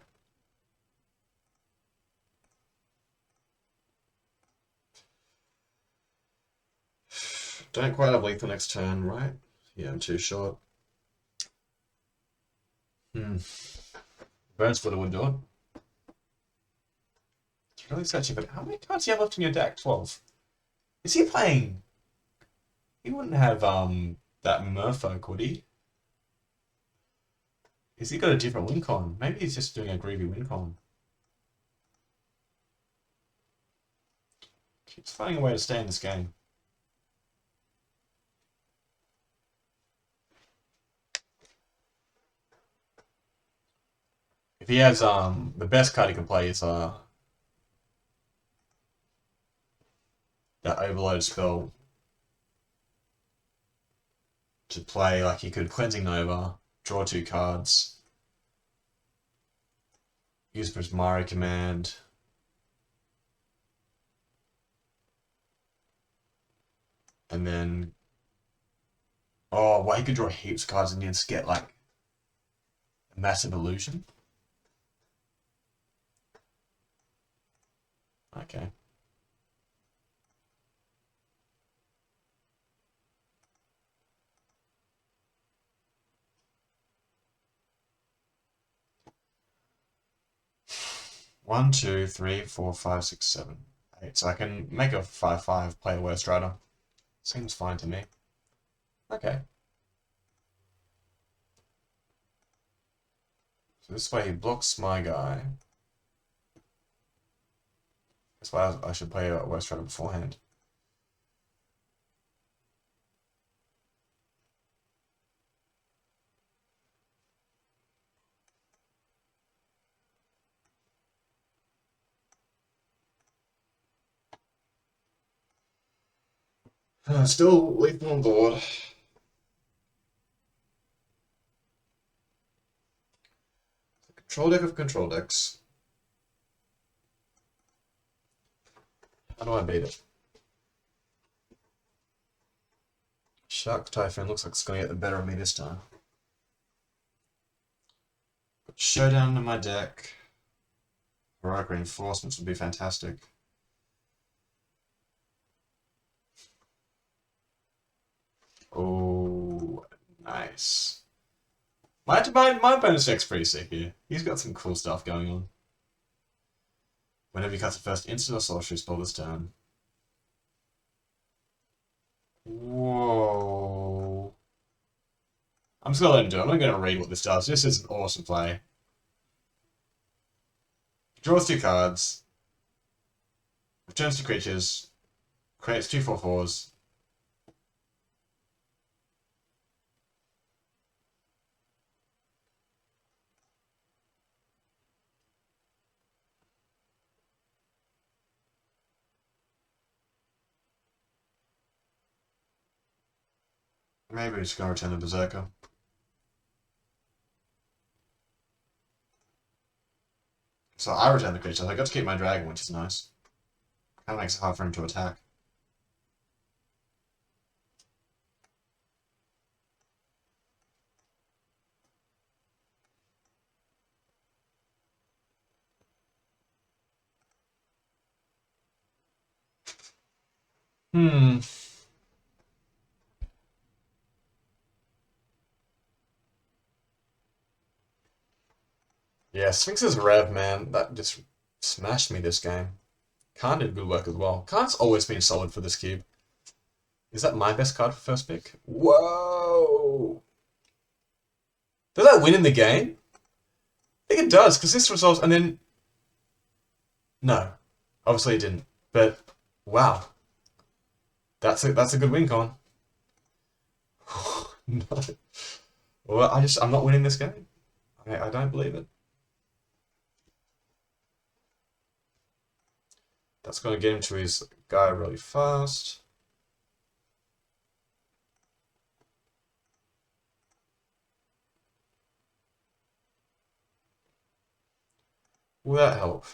Don't quite have lethal next turn, right? Yeah, I'm too short. Burns Flitter would do it. It's really searching, but how many cards do you have left in your deck? 12. Is he playing? He wouldn't have that Merfolk, would he? Has he got a different win con? Maybe he's just doing a greedy win con. Keeps finding a way to stay in this game. If he has the best card he can play is that overload spell to play, like he could Cleansing Nova, draw 2 cards, use Prismari command, and then well, he could draw heaps of cards and just get like a massive illusion. Okay. One, two, three, four, five, six, 7, 8. So I can make a 5/5, play a Worst Rider. Seems fine to me. Okay. So this way he blocks my guy. That's why I should play a Worst Rider beforehand. Still lethal on board. Control deck of control decks. How do I beat it? Shark Typhoon looks like it's going to get the better of me this time. Put Showdown in my deck. Heroic Reinforcements would be fantastic. Oh, nice. My bonus deck's pretty sick here. He's got some cool stuff going on. Whenever he casts the first instant or sorcery spell this turn. Whoa. I'm just gonna let him do it. I'm not gonna read what this does. This is an awesome play. Draws 2 cards. Returns 2 creatures. Creates 2 4/4s. Maybe we're just gonna return the Berserker. So I return the creature. I got to keep my dragon, which is nice. Kind of makes it hard for him to attack. Hmm. Yeah, Sphinx's Rev, man, that just smashed me this game. Khan did good work as well. Khan's always been solid for this cube. Is that my best card for first pick? Whoa! Does winning the game? I think it does, because this resolves, and then... No. Obviously it didn't. But, wow. That's a good win, Con. No. Well, I'm not winning this game. I don't believe it. That's going to get him to his guy really fast. Will that help?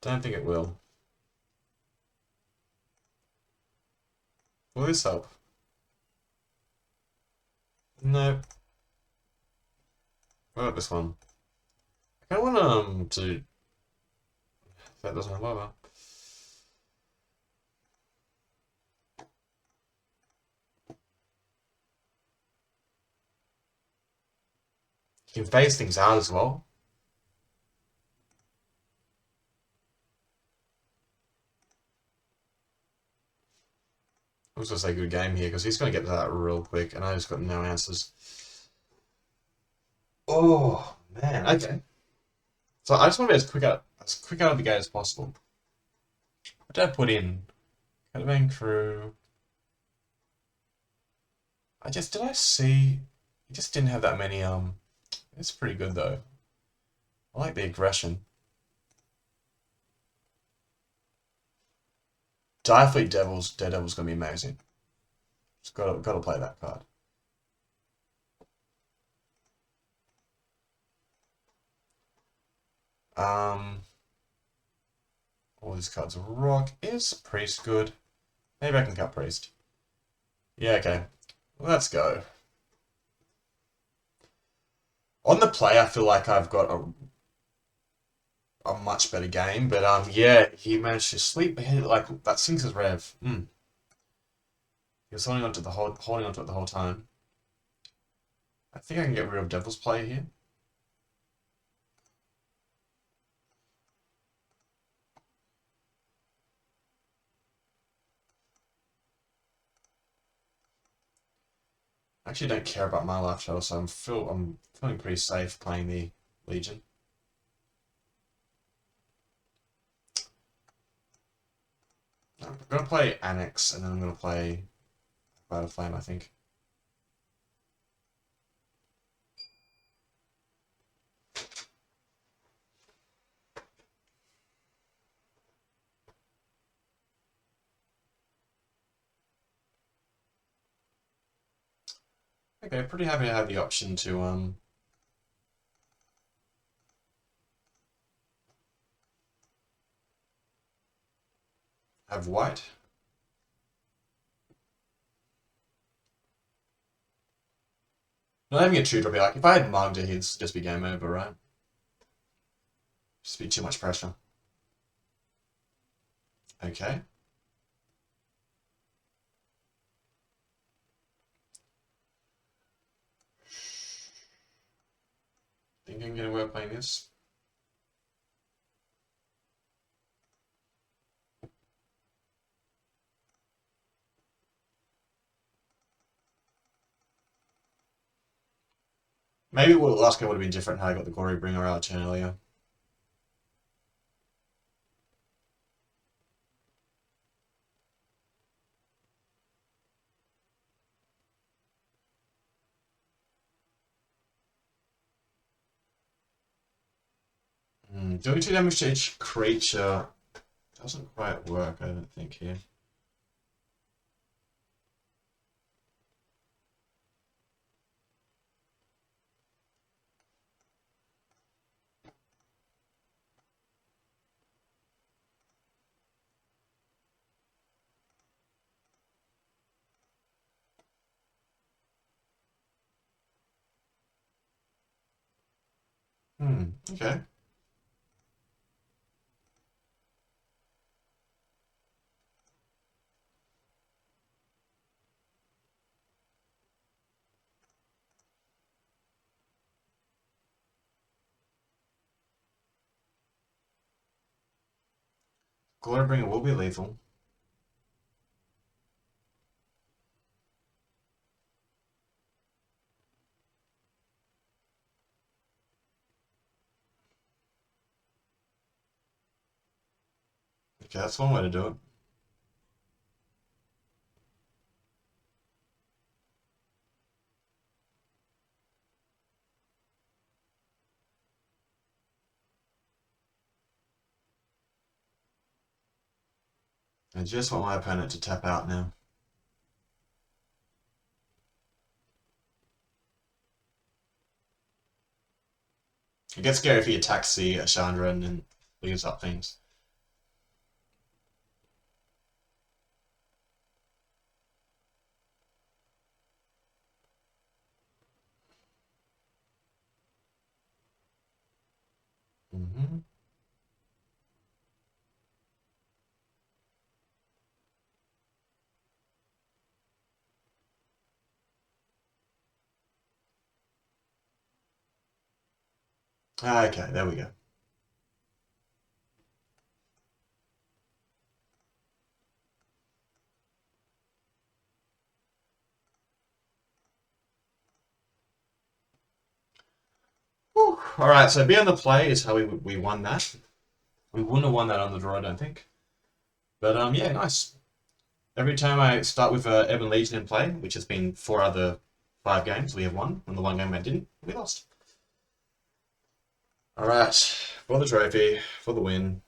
Don't think it will. Will this help? No. What about this one? I kind of want to... If that doesn't work well. You can phase things out as well. I was going to say good game here, because he's going to get to that real quick, and I just got no answers. Oh, man. Okay. So I just want to be as quick out of the gate as possible. What did I put in? Caravan crew. Did I see? He just didn't have that many, it's pretty good though. I like the aggression. Direfleet Daredevil's gonna be amazing. Just gotta play that card. All these cards are rock. Is Priest good? Maybe I can cut Priest. Yeah, okay. Let's go. On the play, I feel like I've got a much better game, but yeah, he managed to sleep ahead like that sinks his rev. He was holding on to it the whole time. I think I can get rid of Devil's Play here. I actually don't care about my life total, so I'm feeling pretty safe playing the Legion. I'm gonna play Annex, and then I'm gonna play Battle Flame, I think. Okay, pretty happy to have the option to have white. Not having a 2-drop, like if I had mardu, he'd just be game over, right? Just be too much pressure. Okay. Think I can get away with playing this? Maybe last game would have been different how I got the Gory Bringer out turn earlier. Doing 2 damage to each creature doesn't quite work, I don't think, here. Okay. Glorybringer will be lethal. Okay, that's one way to do it. I just want my opponent to tap out now. It gets scary if he attacks the Chandra and then leaves up things. Mm-hmm. Okay, there we go. Alright, so be on the play is how we won that. We wouldn't have won that on the draw, I don't think. But yeah, nice. Every time I start with Ebon Legion in play, which has been 4 other 5 games, we have won. And the one game I didn't, we lost. Alright, for the trophy, for the win.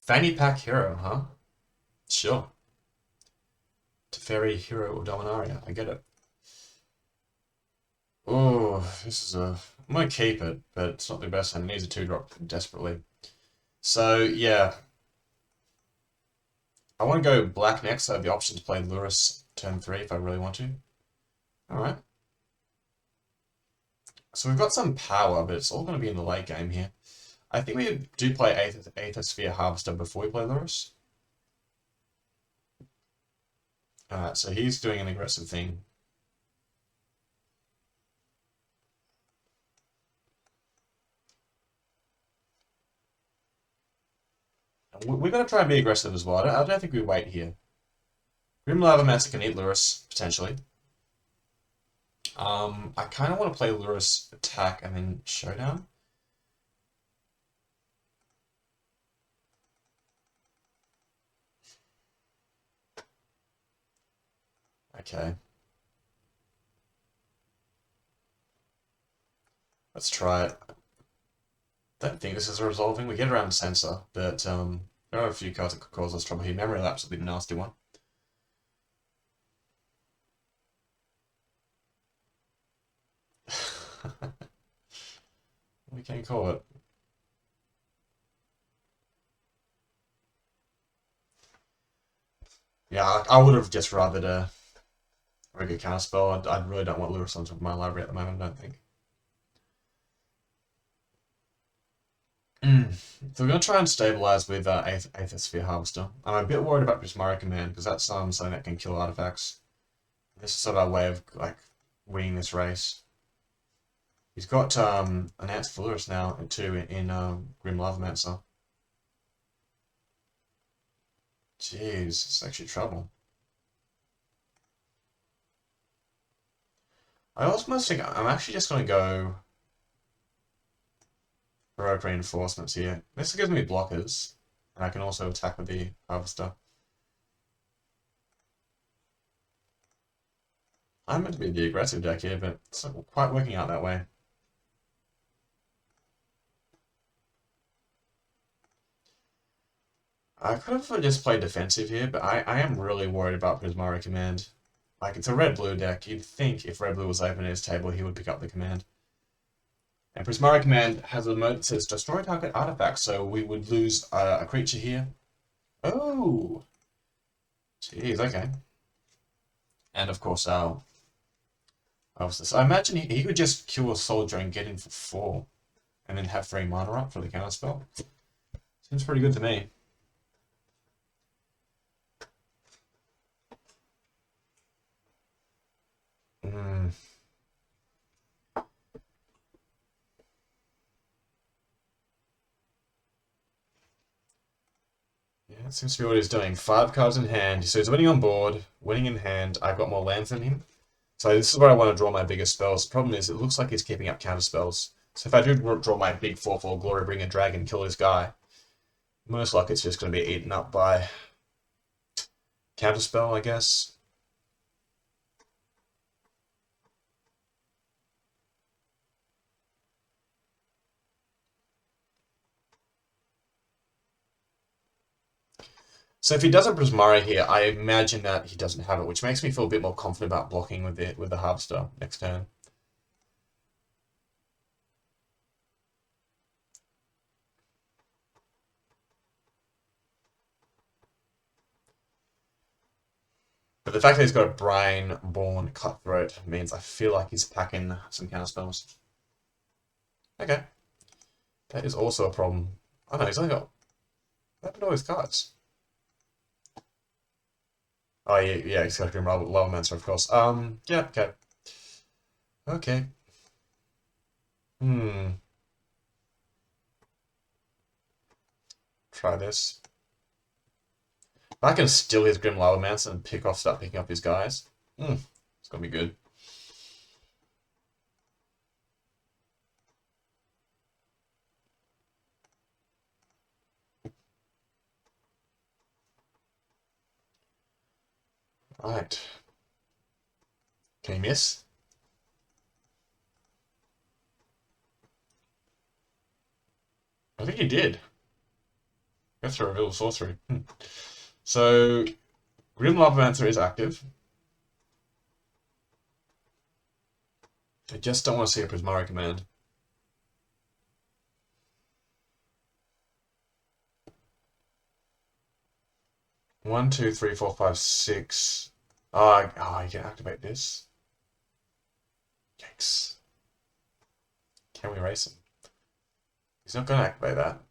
Fanny Pack Hero, huh? Sure. Teferi Hero or Dominaria, I get it. Oh, this is a... I'm gonna keep it, but it's not the best and it needs a 2-drop desperately. So, yeah. I want to go black next, so I have the option to play Lurrus turn 3 if I really want to. Alright. So we've got some power, but it's all going to be in the late game here. I think we do play Aethersphere Harvester before we play Lurrus. Alright, so he's doing an aggressive thing. We're going to try and be aggressive as well. I don't think we wait here. Grim Lavamancer can eat Lurrus, potentially. I kind of want to play Lurrus attack and then Showdown. Okay. Let's try it. Don't think this is resolving. We get around Sensor, but there are a few cards that could cause us trouble here. Memory Lapse would be the nasty one. We can call it. Yeah, I would have just rathered a regular counterspell. I really don't want Lurrus on top of my library at the moment, I don't think. So we're going to try and stabilize with Aethersphere Harvester. I'm a bit worried about Prismari Command, because that's something that can kill artifacts. This is sort of our way of, like, winning this race. He's got an Answer for Lurrus now, too, in Grim Lavamancer. Jeez, it's actually trouble. I almost think I'm actually just going to go Heroic Reinforcements here. This gives me blockers, and I can also attack with the Harvester. I'm meant to be the aggressive deck here, but it's not quite working out that way. I could have just played defensive here, but I am really worried about Prismari Command. Like, it's a red-blue deck. You'd think if red-blue was open at his table, he would pick up the command. And Prismari Command has a mode that says destroy target artifact, so we would lose a creature here. Oh! Jeez, okay. And of course, our... So I imagine he could just kill a soldier and get in for 4. And then have 3 mana up for the counterspell. Seems pretty good to me. Hmm. Yeah, That seems to be what he's doing. 5 cards in hand. So he's winning on board, winning in hand. I've got more lands than him. So this is where I want to draw my biggest spells. The problem is it looks like he's keeping up counter spells. So if I do draw my big 4/4 Glory Bringer Dragon, kill this guy, most likely it's just going to be eaten up by counterspell, I guess. So if he doesn't Prismari here, I imagine that he doesn't have it, which makes me feel a bit more confident about blocking with the Harvester next turn. But the fact that he's got a Brain-born Cutthroat means I feel like he's packing some counterspells. Okay. That is also a problem. Oh no, he's only got... What happened to all his cards? Oh yeah, he's got Grim Lavamancer, of course. Yeah, okay. Okay. Try this. If I can steal his Grim Lavamancer and start picking up his guys, it's gonna be good. Right. Can he miss? I think he did. That's a reveal sorcery. So, Grim Lavamancer is active. I just don't want to see a Prismari command. One, two, three, four, five, six. Oh, you can activate this. Yikes. Can we race him? He's not going to activate that.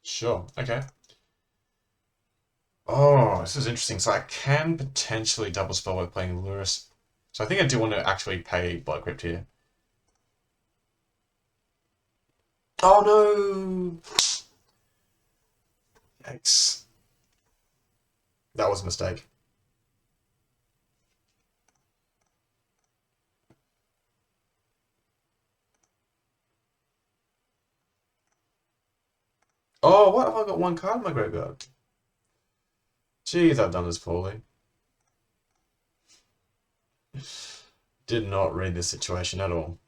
Sure, okay. Oh, this is interesting. So I can potentially double spell by playing Lurrus. So I think I do want to actually pay Blood Crypt here. Oh no! Yikes. That was a mistake. Oh, what have I got one card in my graveyard? Jeez, I've done this poorly. Did not read this situation at all.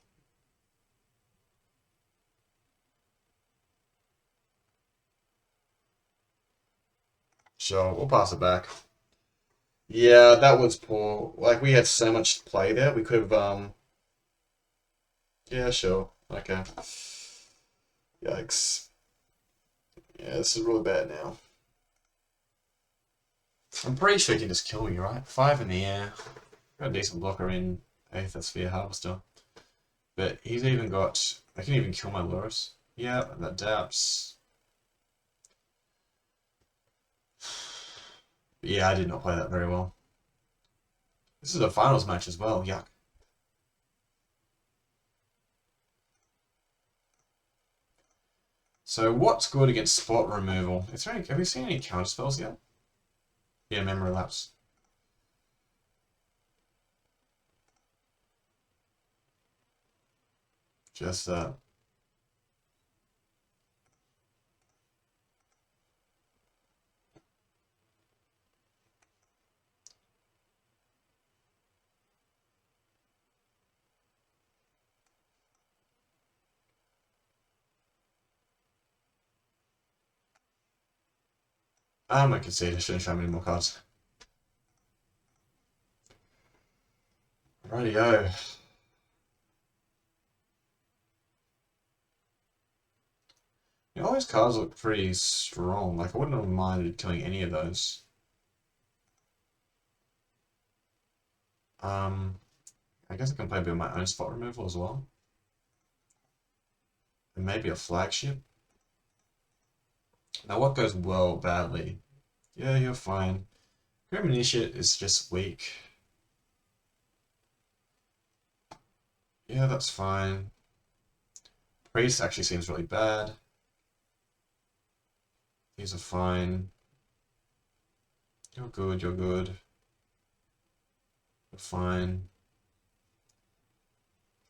Sure, we'll pass it back. Yeah, that was poor. Like, we had so much play there. We could have, Yeah, sure. Okay. Yikes. Yeah, this is really bad now. I'm pretty sure he can just kill me, right? 5 in the air. Got a decent blocker in Aether Sphere Harvester. But he's even got... I can even kill my Lurrus. Yeah, that daps. Yeah, I did not play that very well. This is a finals match as well. Yuck. So what's good against spot removal? Have you seen any counter spells yet? Yeah, memory lapse. Just that. I concede. I shouldn't show me any more cards. Rightio. All those cards look pretty strong. Like, I wouldn't have minded killing any of those. I guess I can play a bit of my own spot removal as well. And maybe a flagship. Now, what goes well badly? Yeah, you're fine. Premonition is just weak. Yeah, that's fine. Priest actually seems really bad. These are fine. You're good, you're good. You're fine.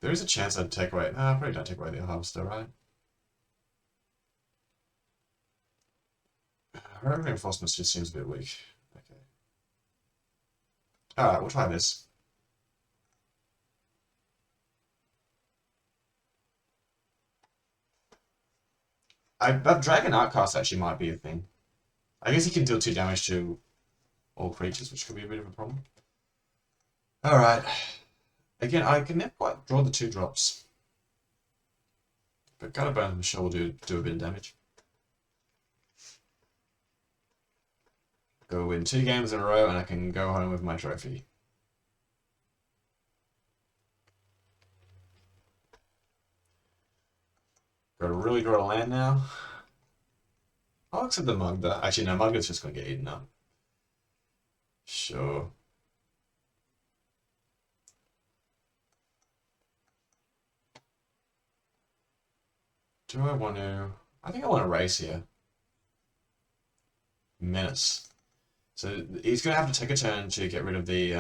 There is a chance I'd take away... Nah, I probably don't take away the harvester, right? Heroic Reinforcements just seems a bit weak. Okay. Alright, we'll try this. That Dragon Outcast actually might be a thing. I guess he can deal 2 damage to all creatures, which could be a bit of a problem. Alright. Again, I can never quite draw the 2 drops. But Gutterbone, I'm sure will do a bit of damage. Go win 2 games in a row and I can go home with my trophy. Gotta really draw a land now. I'll accept the Mugda. Actually, no, Mugda's just gonna get eaten up. Sure. Do I want to... I think I want to race here. Menace. So he's going to have to take a turn to get rid of the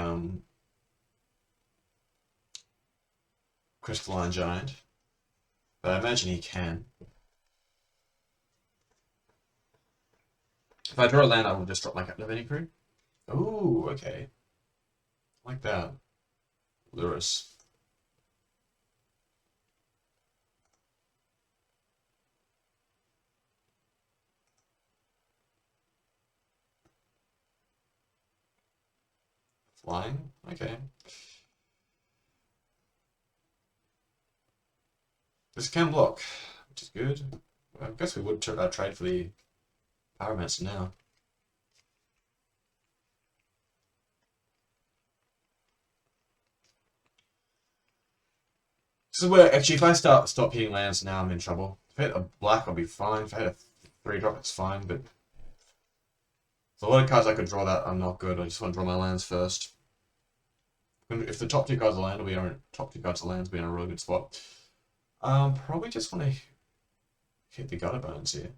Crystalline Giant. But I imagine he can. If I draw a land, I will just drop my Captivating Crew. Ooh, okay. Like that. Lurus. Flying? Okay. This can block, which is good. I guess we would trade for the Pyromancer now. This is where, actually, if I stop hitting lands now, I'm in trouble. If I hit a black, I'll be fine. If I hit a 3-drop, it's fine, but... There's a lot of cards I could draw that are not good. I just want to draw my lands first. If the top 2 cards are land, top 2 cards are lands, we'll be in a really good spot. Probably just want to hit the Gutter Bones here.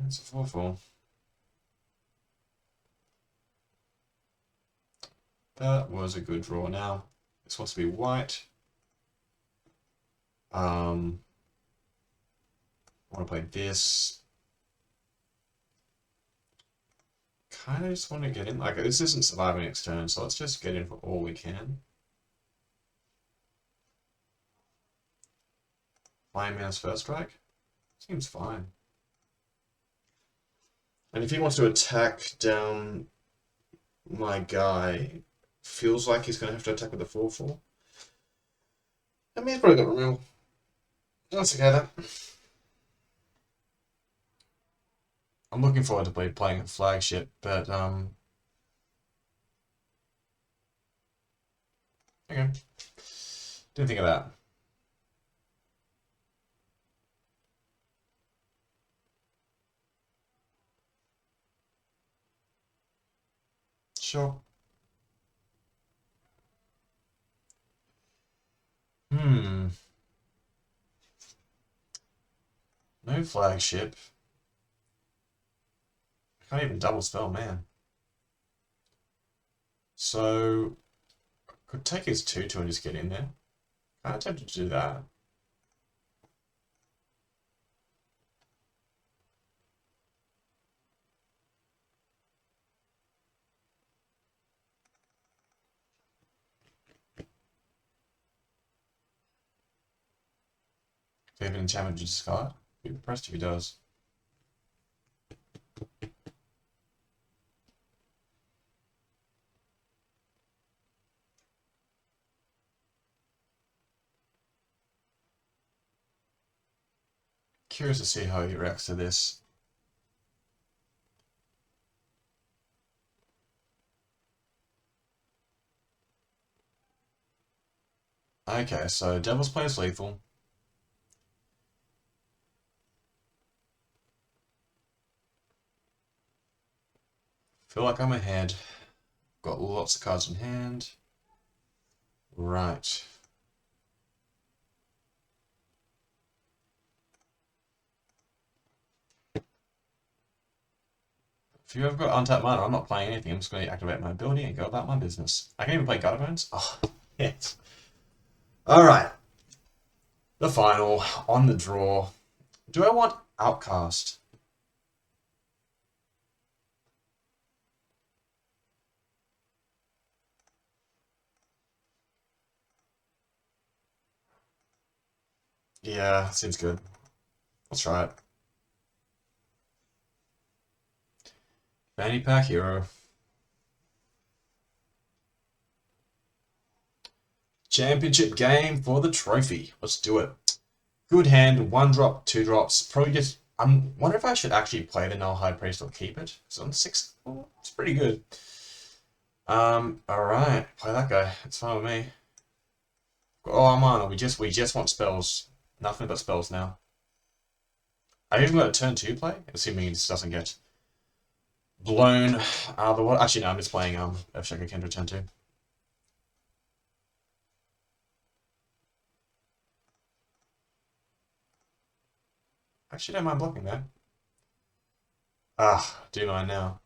It's a 4/4. That was a good draw. Now, this wants to be white. I want to play this. Kind of just want to get in. Like, this isn't surviving next turn, so let's just get in for all we can. Flying Man's first strike? Seems fine. And if he wants to attack down my guy, feels like he's going to have to attack with the 4/4. I mean, he's probably got removal. That's okay, then. I'm looking forward to playing a flagship, but, okay. Didn't think of that. Sure. No flagship. I can't even double spell, man. So, I could take his 2/2 and just get in there. Kind of tempted to do that. If he have an enchantment to discard, be impressed if he does. Curious to see how he reacts to this. Okay, so Devil's plays lethal. Feel like I'm ahead. Got lots of cards in hand. Right. If you have got untapped mana, I'm not playing anything. I'm just going to activate my ability and go about my business. I can even play Gutter Bones. Oh, yes. Alright. The final. On the draw. Do I want Outcast? Yeah, seems good. Let's try it. Fanny Pack Hero. Championship game for the trophy. Let's do it. Good hand, 1 drop, 2 drops. Probably just. I wonder if I should actually play the Null High Priest or keep it. It's on 6. Oh, it's pretty good. Alright. Play that guy. It's fine with me. Oh, I'm on. We just want spells. Nothing but spells now. I even got a turn 2 play, assuming he just doesn't get blown out of the water. Actually, no, I'm just playing Earthshaker Kendra turn 2. Actually, don't mind blocking that. Ah, do mind now.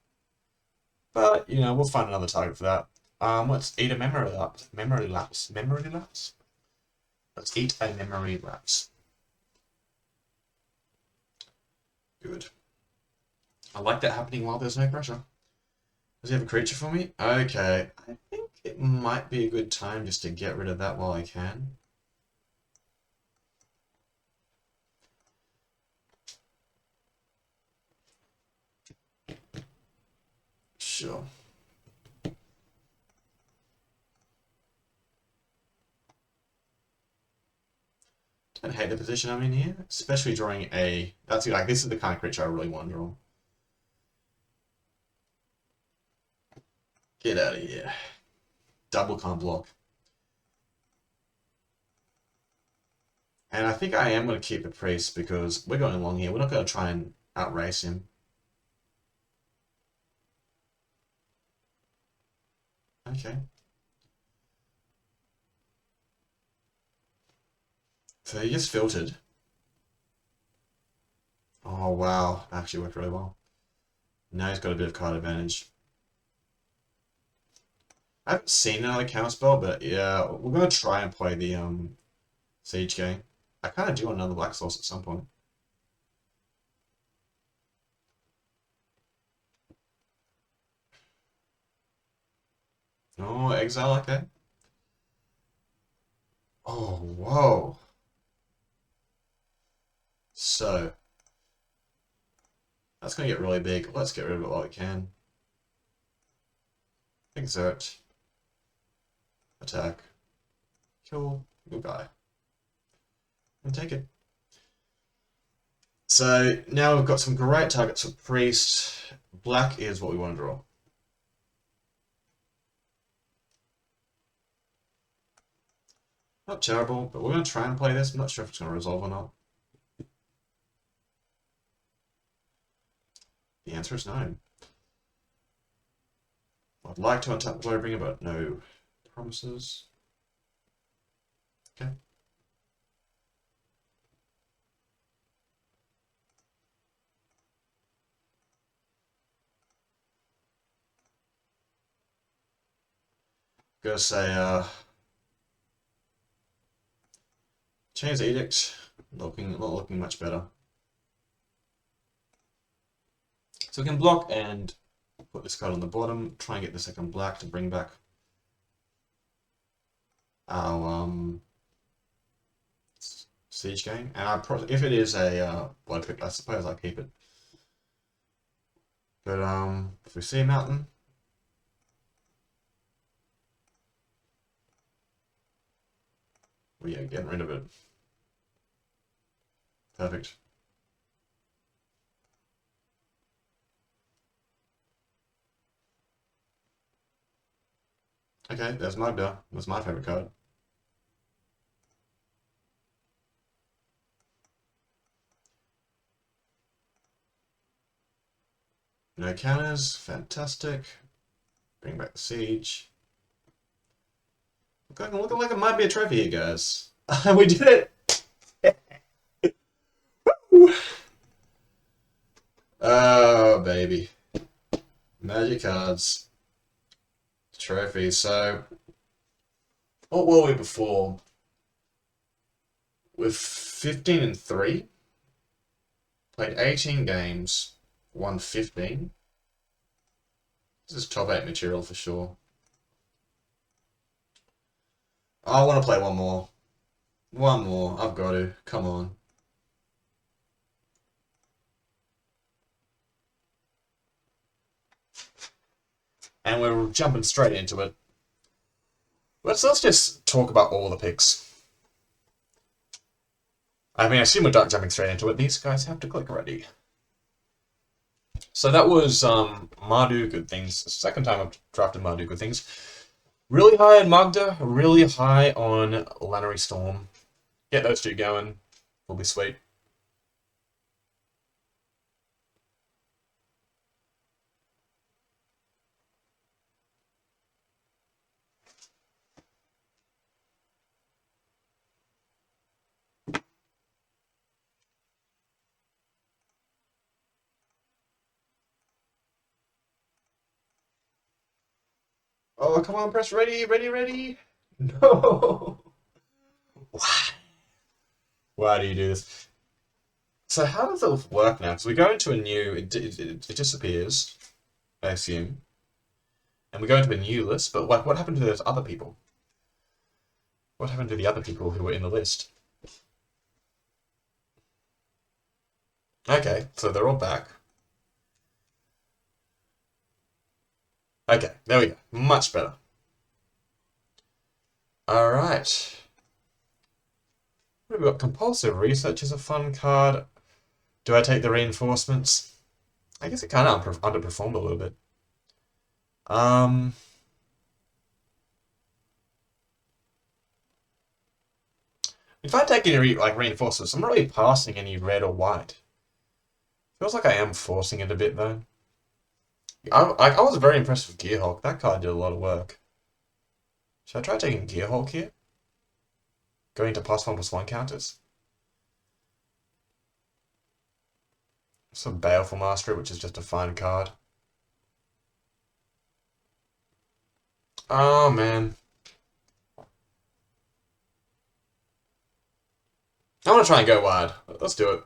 But, we'll find another target for that. Let's eat a memory lapse. Memory lapse. Memory lapse? Let's eat a memory lapse. Good. I like that happening while there's no pressure. Does he have a creature for me? Okay. I think it might be a good time just to get rid of that while I can. Sure. Don't hate the position I'm in here, especially drawing a. That's like this is the kind of creature I really want to draw. Get out of here. Double can't block. And I think I am going to keep the priest because we're going along here. We're not going to try and outrace him. Okay. So he just filtered. Oh wow, actually worked really well. Now he's got a bit of card advantage. I haven't seen another counter spell, but yeah, we're gonna try and play the siege game. I kind of do want another black source at some point. Oh, exile, okay. Oh, whoa. So, that's gonna get really big. Let's get rid of it while we can. Exert. Attack. Kill. Good guy. And take it. So, now we've got some great targets for priest. Black is what we want to draw. Not terrible, but we're going to try and play this. I'm not sure if it's going to resolve or not. The answer is no. I'd like to untap the Glowbringer, but no promises. Okay. Gonna say, Chain's Edict. Not looking much better. So we can block and put this card on the bottom, try and get the second black to bring back our siege game. And if it is a blood pick, I suppose I'll keep it. But if we see a mountain, we are getting rid of it. Perfect. Okay, there's Magda. That's my favorite card. No counters, fantastic. Bring back the siege. Looking like it might be a trophy here, guys. We did it! Oh, baby. Magic cards. Trophy. So, what were we before? With 15 and 3. Played 18 games. Won 15. This is top 8 material for sure. I want to play one more. One more. I've got to. Come on. And we're jumping straight into it. Let's just talk about all the picks. I mean, I assume we're jumping straight into it. These guys have to click ready. So that was Mardu Good Things. Second time I've drafted Mardu Good Things. Really high on Magda, really high on Lannery Storm. Get those two going. Will be sweet. Oh, come on, press ready, ready, ready. No. Why? Why do you do this? So how does it work now? Because we go into a new, it disappears, I assume. And we go into a new list, but like, what happened to those other people? What happened to the other people who were in the list? Okay, so they're all back. Okay, there we go. Much better. Alright. What have we got? Compulsive Research is a fun card. Do I take the reinforcements? I guess it kind of underperformed a little bit. If I take any reinforcements, I'm not really passing any red or white. Feels like I am forcing it a bit though. I was very impressed with Gearhulk. That card did a lot of work. Should I try taking Gearhulk here? Going to +1/+1 counters. Some Baleful Mastery, which is just a fine card. Oh man. I want to try and go wide. Let's do it.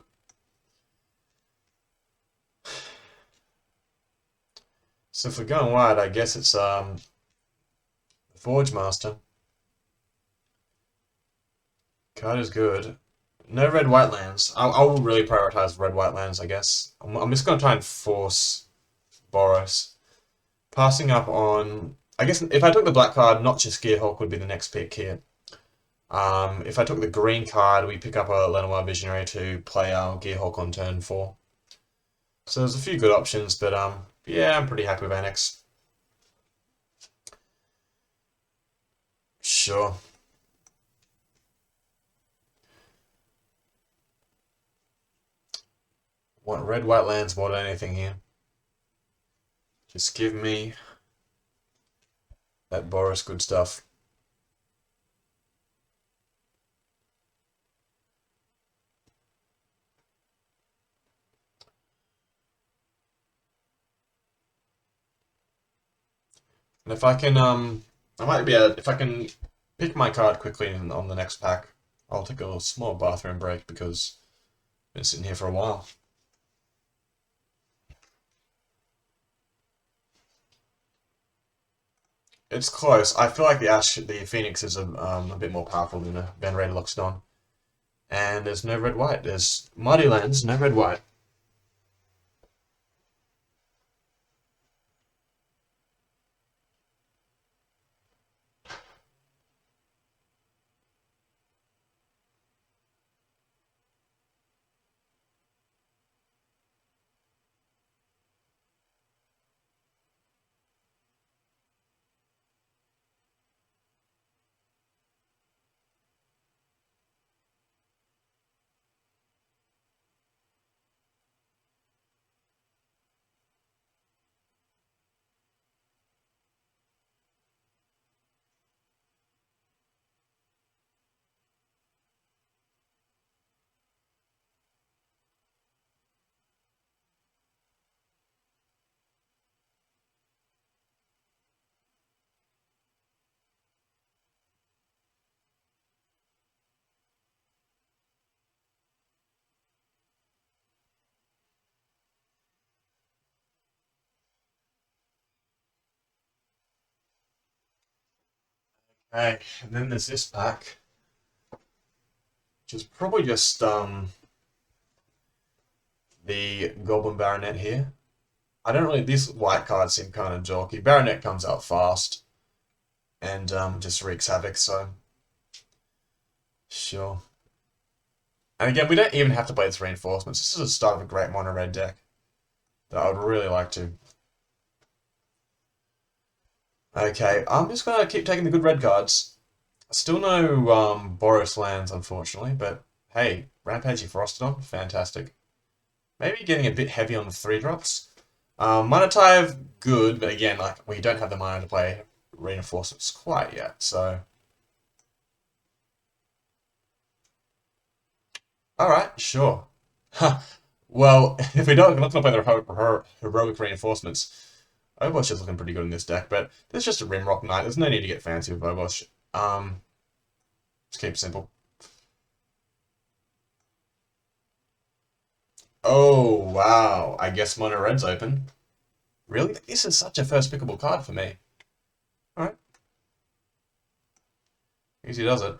So if we're going wide, I guess it's Forge Master. Card is good. No red white lands. I will really prioritize red white lands, I guess. I'm just gonna try and force Boros. Passing up on, I guess if I took the black card, not just Gearhulk would be the next pick here. If I took the green card, we pick up a Lenoir Visionary to play our Gearhulk on turn 4. So there's a few good options, but yeah, I'm pretty happy with Annex. Sure. Want red white lands more than anything here. Just give me that Boros good stuff. And if I can, I might be able, if I can pick my card quickly on the next pack, I'll take a small bathroom break because I've been sitting here for a while. It's close. I feel like the Phoenix is a bit more powerful than a Van Raid Lockstone. And there's no red white. There's Muddy Lands, no red white. Okay, and then there's this pack, which is probably just the Goblin Baronet here. I don't really. These white cards seem kind of jorky. Baronet comes out fast and just wreaks havoc. So sure. And again, we don't even have to play its reinforcements. This is the start of a great mono red deck that I would really like to. Okay, I'm just gonna keep taking the good red cards. Still no Boros lands, unfortunately, but hey, Rampaging Frostodon, fantastic. Maybe getting a bit heavy on the 3-drops. Monotype, good, but again, like, we don't have the mana to play reinforcements quite yet, so. Alright, sure. Well, if we're not going to play the heroic reinforcements, Overwatch is looking pretty good in this deck, but there's just a Rimrock Knight. There's no need to get fancy with Overwatch. Just keep it simple. Oh, wow. I guess Mono Red's open. Really? This is such a first pickable card for me. Alright. Easy does it.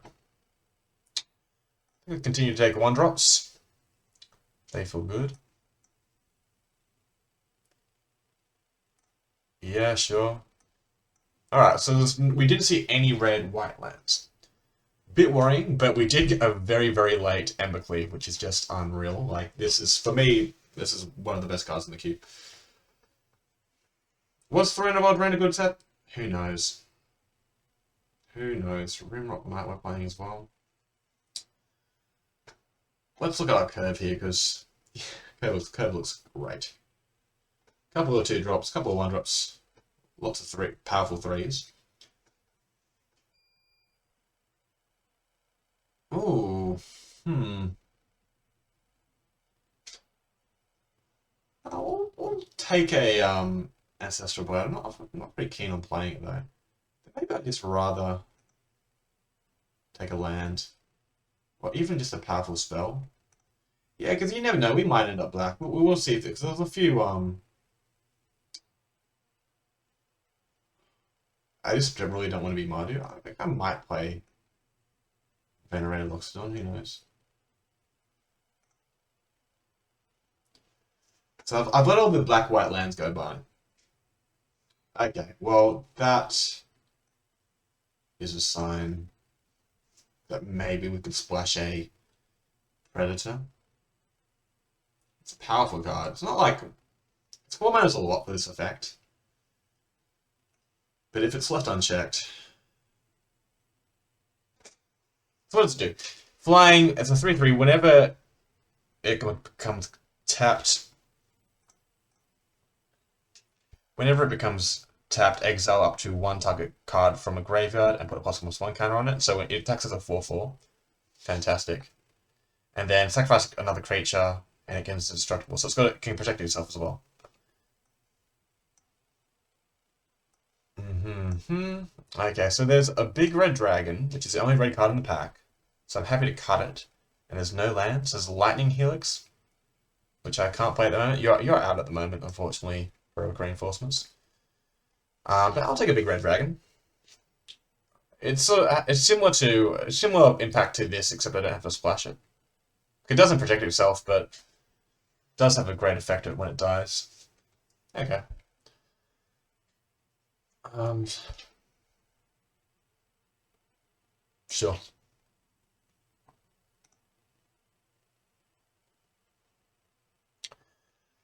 We'll continue to take 1-drops. They feel good. Yeah, sure. Alright, so we didn't see any red-white lands. Bit worrying, but we did get a very, very late Embercleave, which is just unreal. Like, this is, for me, this is one of the best cards in the queue. Was Threnodon Rain a good set? Who knows? Who knows? Rimrock Knight we're playing as well. Let's look at our curve here, because curve looks great. Couple of 2-drops, couple of 1-drops, lots of powerful 3s. Ooh, I'll take a Ancestral Blade. I'm not pretty keen on playing it though. Maybe I'd just rather take a land, or even just a powerful spell. Yeah, because you never know. We might end up black. We will see. Because there's a few I just really don't want to be mardu. I think I might play Venerated Loxodon. Who knows? So I've let all the black-white lands go by. Okay, well, that is a sign that maybe we could splash a Predator. It's a powerful card. It's not like... It's 4 mana is a lot for this effect. But if it's left unchecked... So what does it do? Flying, it's a 3/3. Whenever it becomes tapped... Whenever it becomes tapped, exile up to 1 target card from a graveyard and put a +1/+1 counter on it. So when it attacks as a 4/4. Fantastic. And then sacrifice another creature, and it gets indestructible. So it can protect itself as well. Okay, so there's a big red dragon, which is the only red card in the pack. So I'm happy to cut it. And there's no lands. There's Lightning Helix, which I can't play at the moment. You're out at the moment, unfortunately, for reinforcements. But I'll take a big red dragon. It's similar impact to this, except I don't have to splash it. It doesn't protect itself, but it does have a great effect when it dies. Okay. Sure.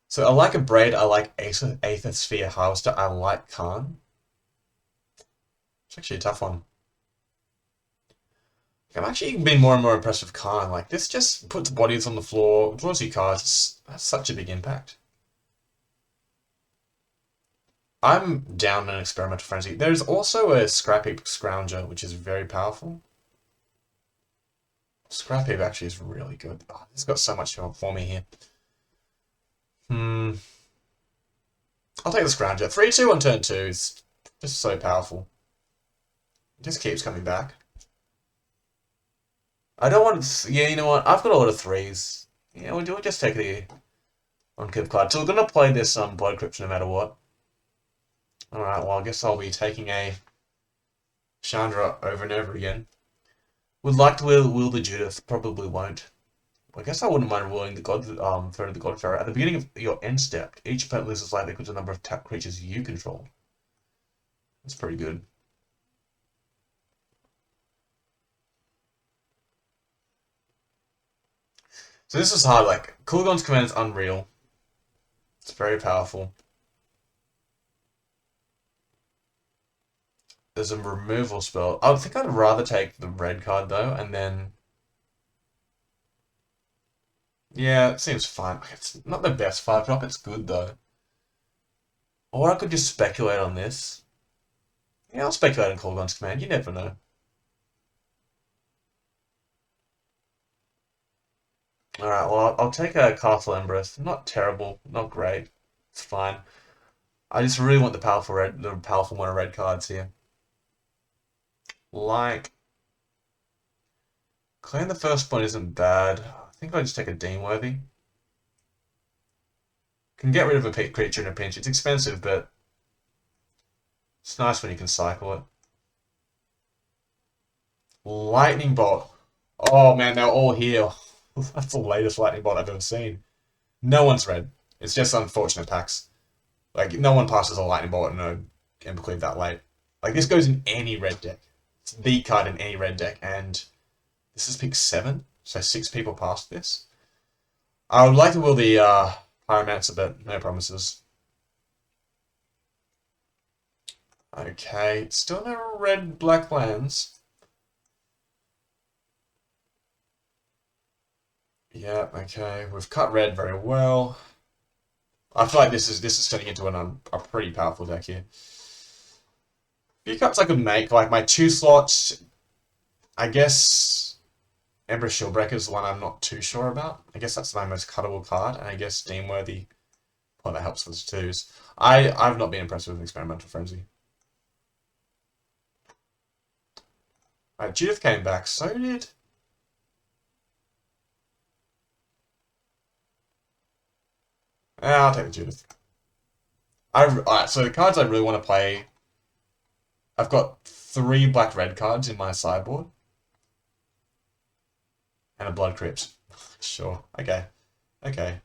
So I like a Braid, I like Aether Sphere Harvester, I like Khan. It's actually a tough one. I'm actually being more and more impressed with Khan. Like, this just puts bodies on the floor, draws you cards. That's such a big impact. I'm down an Experimental Frenzy. There's also a Scrap Heap Scrounger, which is very powerful. Scrap Heap actually is really good. Oh, it's got so much for me here. I'll take the Scrounger. 3/2 on turn 2 is just so powerful. It just keeps coming back. I don't want to... Yeah, you know what? I've got a lot of 3s. Yeah, we'll just take the on-curve card. So we're going to play this Blood Crypt no matter what. Alright, well, I guess I'll be taking a Chandra over and over again. Would like to will the Judith, probably won't. I guess I wouldn't mind ruling the God Throne of the God Pharaoh. At the beginning of your end step, each opponent loses life equal to the number of tapped creatures you control. That's pretty good. So this is hard, like, Kulgon's command is unreal. It's very powerful. There's a removal spell. I think I'd rather take the red card though, and then yeah, it seems fine. It's not the best 5-drop, it's good though. Or I could just speculate on this. Yeah, I'll speculate on Kulgon's command, you never know. Alright, well, I'll take a Castle Empress. Not terrible, not great. It's fine. I just really want the powerful mono red cards here. Like, clearing the first point isn't bad. I think I'll just take a Deanworthy. Can get rid of a creature in a pinch. It's expensive, but it's nice when you can cycle it. Lightning Bolt. Oh man, they're all here. That's the latest Lightning Bolt I've ever seen. No one's red. It's just unfortunate packs. Like, no one passes a Lightning Bolt and a Embercleave that late. Like, this goes in any red deck. It's the card in any red deck, and this is pick 7, so 6 people passed this. I would like to will the Pyromancer, but no promises. Okay, still no red-black lands. Yeah, okay, we've cut red very well. I feel like this is turning into a pretty powerful deck here. Few cuts I could make, like my 2 slots, I guess Emperor Shieldbreaker is the one I'm not too sure about. I guess that's my most cuttable card, and I guess Deanworthy, well, that helps with the 2s. I've not been impressed with Experimental Frenzy. Alright, Judith came back, so did... I'll take the Judith. Alright, so the cards I really want to play... I've got 3 black-red cards in my sideboard. And a Blood Crypt. Sure, okay. Okay.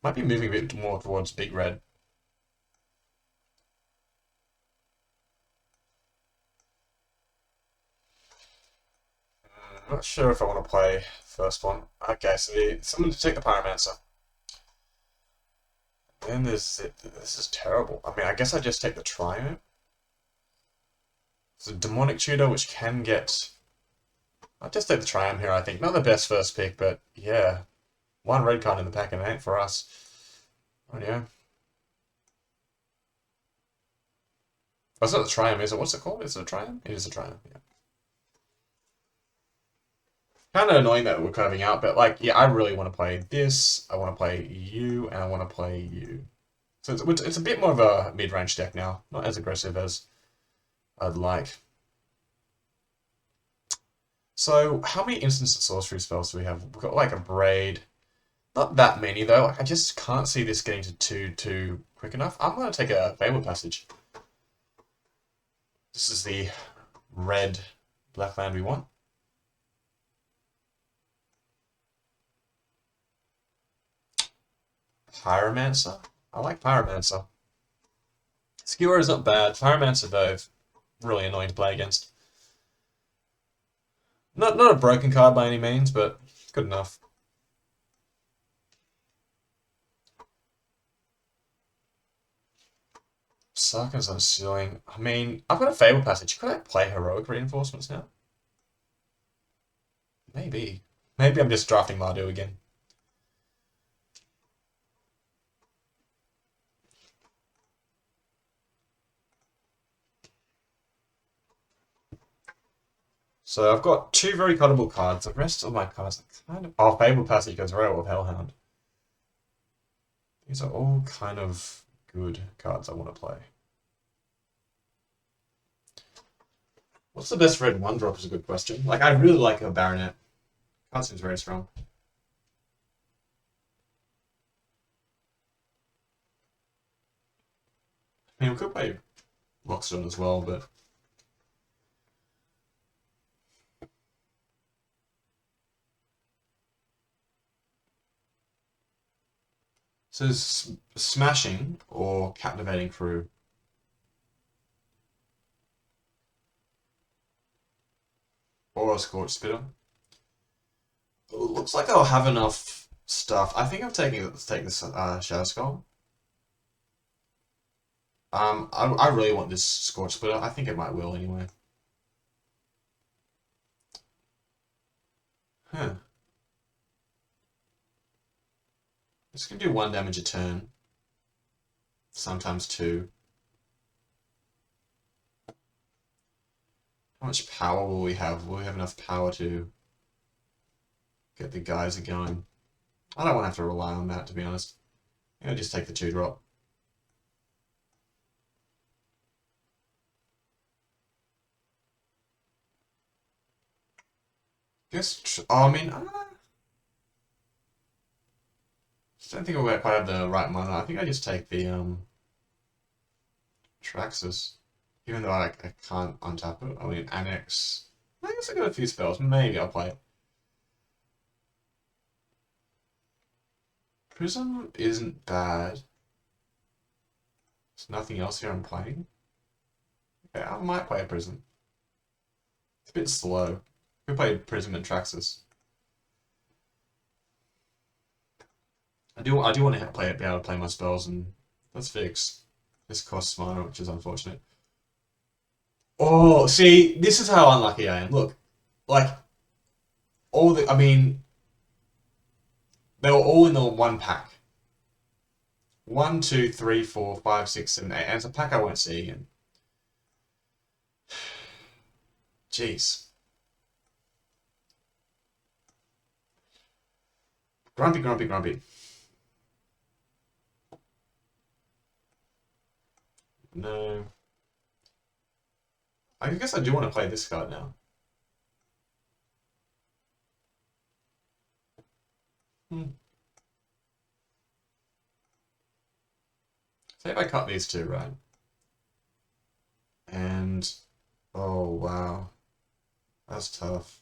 Might be moving a bit more towards big red. I'm not sure if I want to play first one. Okay, so someone to take the Pyromancer. Then this is terrible. I mean, I guess I just take the Triumph. It's a Demonic Tutor, which can get... I'll just take the Triumph here, I think. Not the best first pick, but yeah. 1 red card in the pack and it ain't for us. Oh yeah. Oh, it's not the Triumph, is it? What's it called? Is it a Triumph? It is a Triumph, yeah. Kind of annoying that we're curving out, but like, yeah, I really want to play this. I want to play you, and I want to play you. So it's a bit more of a mid-range deck now. Not as aggressive as I'd like. So, how many instant sorcery spells do we have? We've got like a Braid. Not that many though. Like, I just can't see this getting to 2 quick enough. I'm going to take a Fabled Passage. This is the red black land we want. Pyromancer. I like Pyromancer. Skewer is not bad. Pyromancer though, really annoying to play against. Not a broken card by any means, but good enough. Sarkhan's Unsealing. I mean, I've got a Fabled Passage. Could I play Heroic Reinforcements now? Maybe. Maybe I'm just drafting Mardu again. So I've got 2 very cuttable cards. The rest of my cards are kind of... Oh, Fabled Passage goes very well with Hellhound. These are all kind of good cards I want to play. What's the best red 1-drop is a good question. Like, I really like a Baronet. Card seems very strong. I mean, we could play Loxodon as well, but... So smashing or captivating crew. Or a scorch spitter. It looks like I'll have enough stuff. I think I'm taking let's take this Shadow Skull. I really want this Scorch Splitter. I think it might will anyway. Huh. This can do 1 damage a turn. Sometimes 2. How much power will we have? Will we have enough power to get the geyser going? I don't want to have to rely on that, to be honest. I'll just take the 2-drop. Guess, oh, I mean, I don't think we'll quite have the right mana. I think I just take the Traxxas. Even though I can't untap it. I mean, Annex. I guess I got a few spells. Maybe I'll play it. Prism isn't bad. There's nothing else here I'm playing. Okay, I might play a Prism. It's a bit slow. We played Prism and Traxxas. I do want to be able to play my spells, and let's fix. This costs mana, which is unfortunate. Oh, see, this is how unlucky I am. Look, like I mean, they were all in the one pack. 1, 2, 3, 4, 5, 6, 7, 8, and it's a pack I won't see again. Jeez. Grumpy, grumpy, grumpy. No. I guess I do want to play this card now. Say if I cut these two, right? And oh wow, that's tough.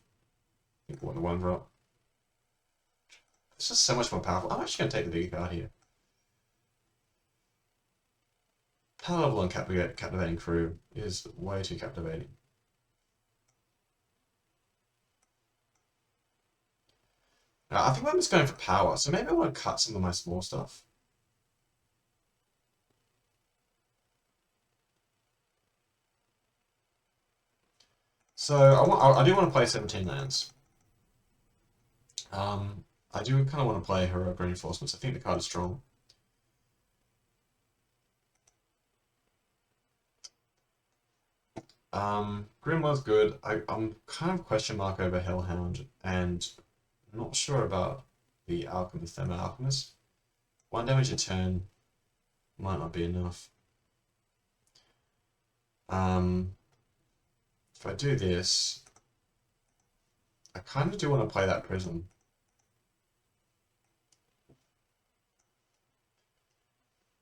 I think I want the 1-drop. It's just so much more powerful. I'm actually gonna take the bigger card here. Palatable and captivating crew is way too captivating. Now, I think I'm just going for power, so maybe I want to cut some of my small stuff. So I do want to play 17 lands. I do kind of want to play Heroic Reinforcements. I think the card is strong. Grimoire's good. I'm kind of question mark over Hellhound, and not sure about the Alchemist, Thermo Alchemist. 1 damage a turn might not be enough. If I do this, I kind of do want to play that Prism.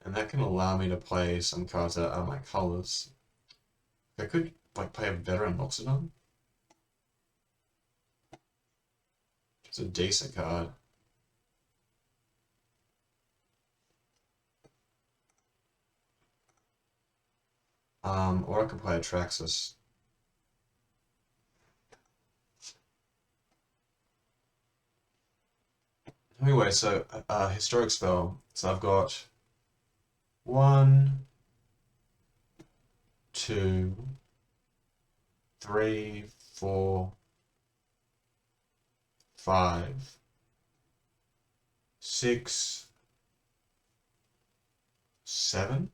And that can allow me to play some cards that are my colors. I could like play a Veteran Loxodon. It's a decent card. Or I could play a Traxxas. Anyway, so historic spell. So I've got 1, 2, 3, 4, 5, 6, 7.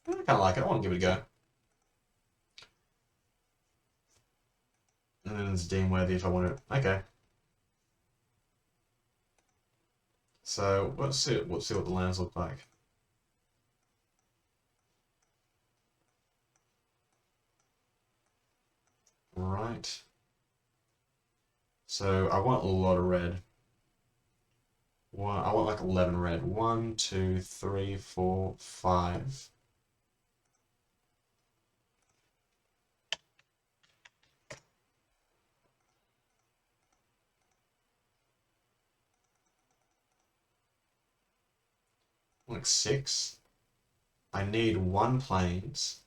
I kind of like it. I want to give it a go. And then it's Dean Worthy if I want it. Okay. So let's see what the lands look like. Right. So I want a lot of red. I want like 11 red. 1, 2, 3, 4, 5. Like 6. I need 1 plains.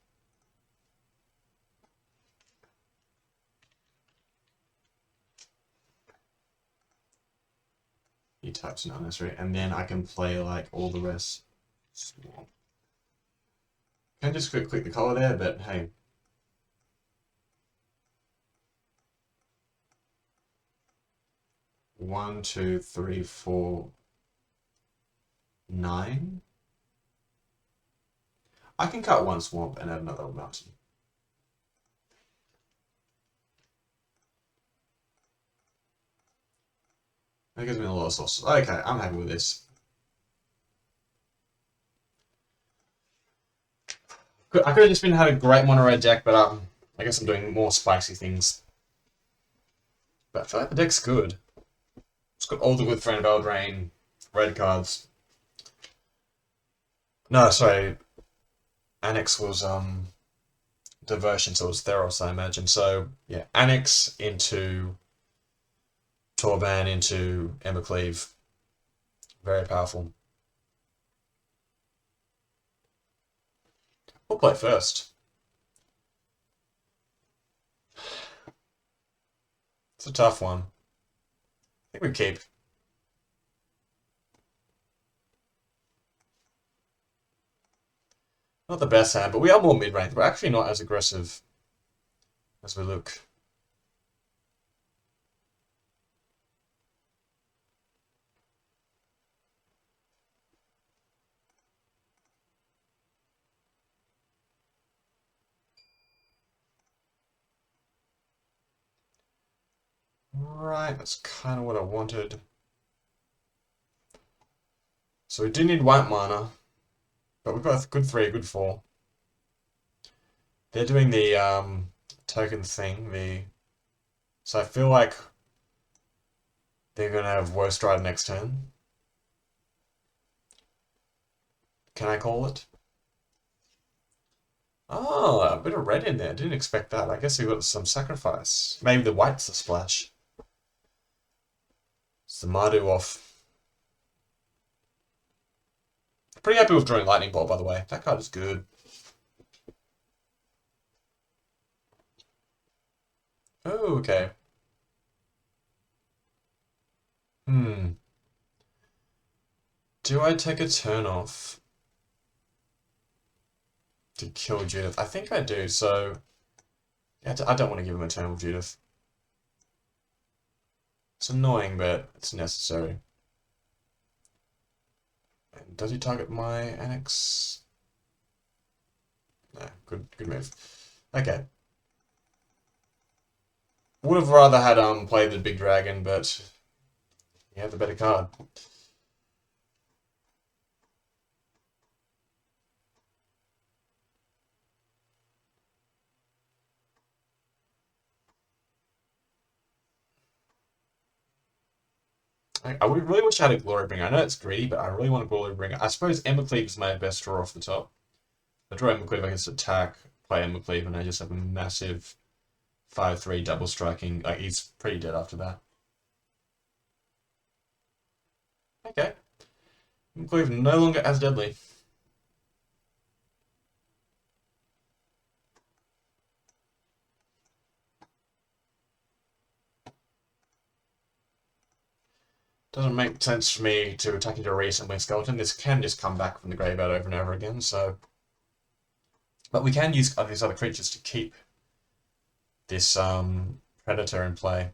He types not necessary, and then I can play like all the rest. Swamp. Can just click the color there, but hey. One, two, three, 4, 9. I can cut 1 swamp and add another mountain. That gives me a lot of sources. Okay, I'm happy with this. I could have just had a great mono red deck, but I guess I'm doing more spicy things. But I feel like the deck's good. It's got all the good Friend of Eldraine red cards. No, sorry. Annex was Diversion, so it was Theros, I imagine. So yeah, Annex into Torban into Embercleave. Very powerful. We'll play first. It's a tough one. I think we keep. Not the best hand, but we are more mid-range. We're actually not as aggressive as we look. Right, that's kind of what I wanted. So we do need white mana, but we've got a good 3, a good 4. They're doing the token thing, so I feel like they're gonna have Worst Rider next turn. Can I call it? Oh, a bit of red in there. Didn't expect that. I guess we got some sacrifice. Maybe the white's the splash. It's the mardu off. Pretty happy with drawing Lightning Bolt, by the way. That card is good. Oh, okay. Do I take a turn off to kill Judith? I think I do, so yeah, I don't want to give him a turn with Judith. It's annoying, but it's necessary. And does he target my Annex? No, good move. Okay. Would have rather had played the big dragon, but he had the better card. I would really wish I had a Glorybringer. I know it's greedy, but I really want a Glorybringer. I suppose Embercleave is my best draw off the top. I draw Embercleave, I just attack, play Embercleave, and I just have a massive 5/3 double striking. Like, he's pretty dead after that. Okay. Embercleave no longer as deadly. Doesn't make sense for me to attack into a recently skeleton. This can just come back from the graveyard over and over again, so... But we can use these other creatures to keep this predator in play.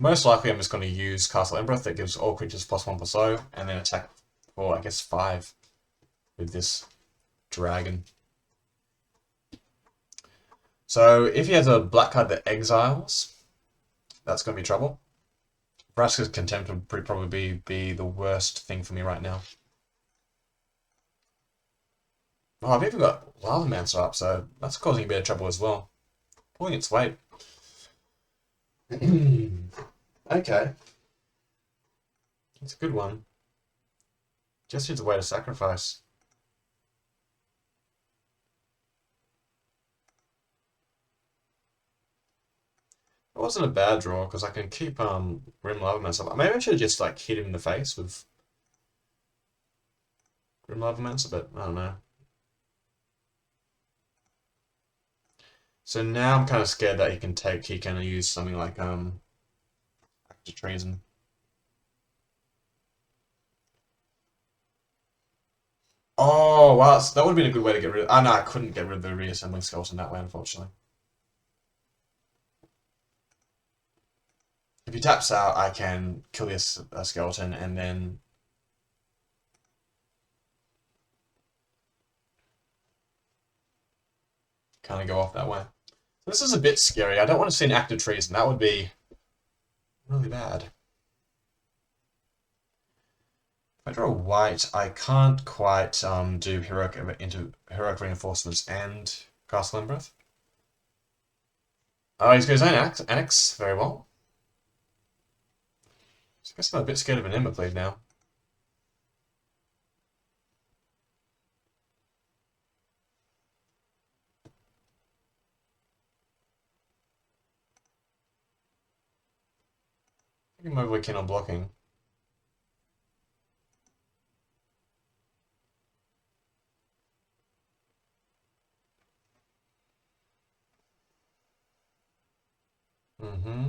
Most likely I'm just going to use Castle Embereth that gives all creatures +1/+0, and then attack for, I guess, 5 with this dragon. So if he has a black card that exiles, that's going to be trouble. Vraska's Contempt would probably be the worst thing for me right now. Oh, I've even got Lavamancer up, so that's causing a bit of trouble as well. Pulling its weight. Okay. It's a good one. Just needs a way to sacrifice. It wasn't a bad draw because I can keep Grim Lava myself. Maybe I should have just like hit him in the face with Grim Lava Mancer, but I don't know. So now I'm kind of scared that he can use something like Act of Treason. Oh wow, that would have been a good way to get rid of. Oh no, I couldn't get rid of the reassembling skeleton that way, unfortunately. If he taps out, I can kill this skeleton and then kind of go off that way. This is a bit scary. I don't want to see an Act of Treason. That would be really bad. If I draw white, I can't quite do heroic reinforcements and Castle and Breath. Oh, he's got his own annex. Very well. So I guess I'm a bit scared of an Embercleave now. I think I'm overly keen on blocking. Mm-hmm.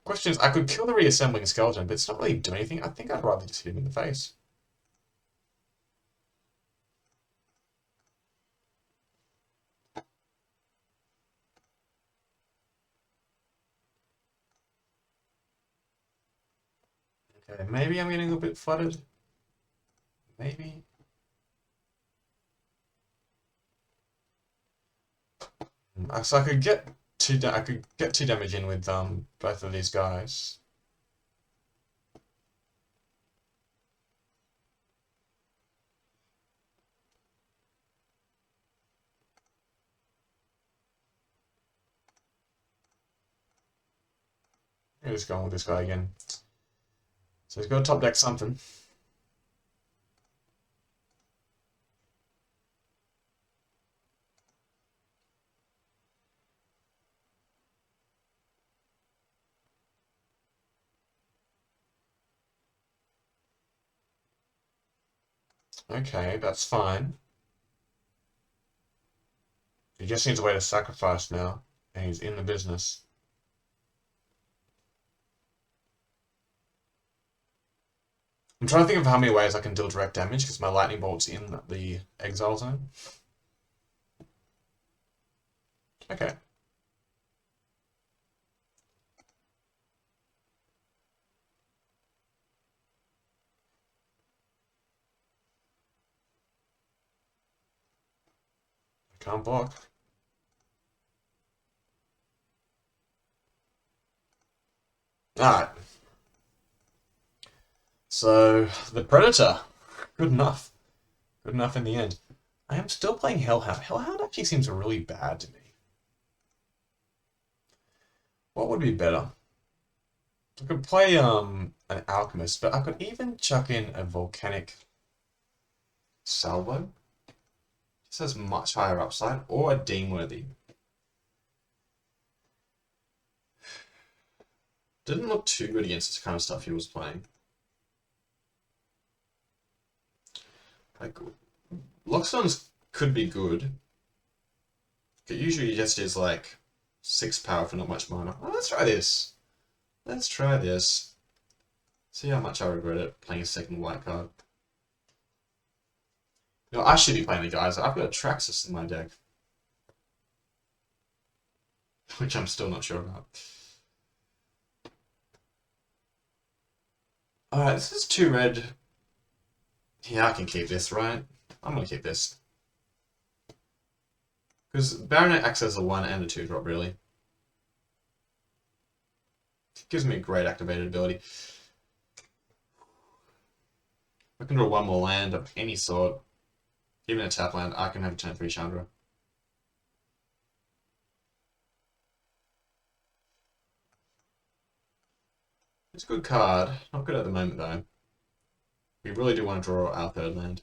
Question is, I could kill the reassembling skeleton, but it's not really doing anything. I think I'd rather just hit him in the face. Okay, maybe I'm getting a bit flooded. Maybe. So I could get two damage in with both of these guys. I'm just going with this guy again. So he's got to top deck something. Okay, that's fine. He just needs a way to sacrifice now, and he's in the business. I'm trying to think of how many ways I can deal direct damage because my lightning bolt's in the exile zone. Okay. I can't block. Alright. So, the Predator. Good enough. Good enough in the end. I am still playing Hellhound. Hellhound actually seems really bad to me. What would be better? I could play an Alchemist, but I could even chuck in a Volcanic Salvo. This has much higher upside, or a Deanworthy. Didn't look too good against this kind of stuff he was playing. Like, Lockstones could be good. It usually just is like 6 power for not much mana. Oh, let's try this. Let's try this. See how much I regret it playing a second white card. You know, I should be playing the guys. I've got a Traxxas in my deck. Which I'm still not sure about. Alright, this is 2 red. Yeah, I can keep this, right? I'm gonna keep this. Because Baronet acts as a 1 and a 2 drop, really. It gives me a great activated ability. I can draw 1 more land of any sort. Even a tap land, I can have a turn 3 Chandra. It's a good card. Not good at the moment, though. We really do want to draw our 3rd land.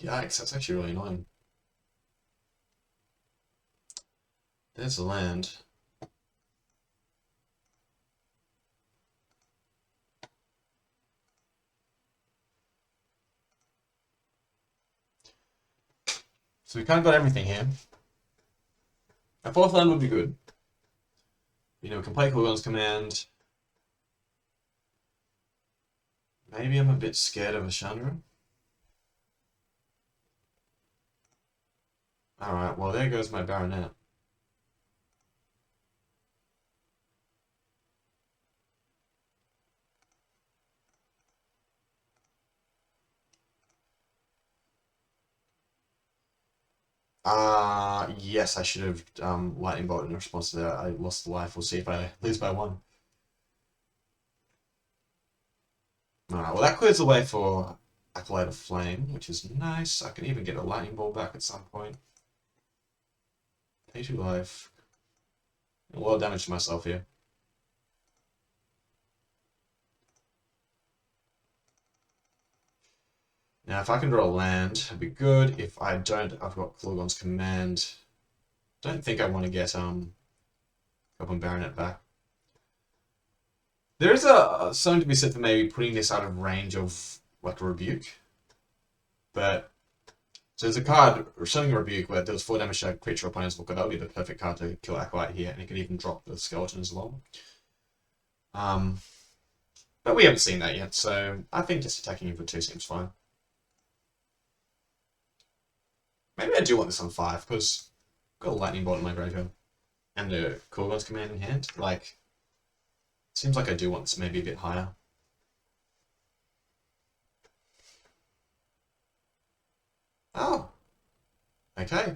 Yikes, that's actually really annoying. There's the land. So we kind of got everything here. A fourth land would be good. You know, we can play Kulgon's Command. Maybe I'm a bit scared of a Chandra. Alright, well there goes my Baronet. Yes, I should have Lightning Bolt in response to that. I lost the life. We'll see if I lose by one. Alright, well that clears the way for Acolyte of Flame, which is nice. I can even get a Lightning Bolt back at some point. Pay 2 life. A lot of damage to myself here. Now, if I can draw a land, it'd be good. If I don't, I've got Kulgon's Command. Don't think I want to get Goblin Baronet back. There is something to be said for maybe putting this out of range of like a Rebuke, but so there's a card showing a Rebuke where deals 4 damage to a creature opponents look at. That would be the perfect card to kill Acolyte here, and it can even drop the skeleton as well. But we haven't seen that yet, so I think just attacking him for 2 seems fine. Maybe I do want this on 5, because I've got a Lightning Bolt in my graveyard. And the Kulgon's Command in hand. Like, seems like I do want this maybe a bit higher. Oh. Okay.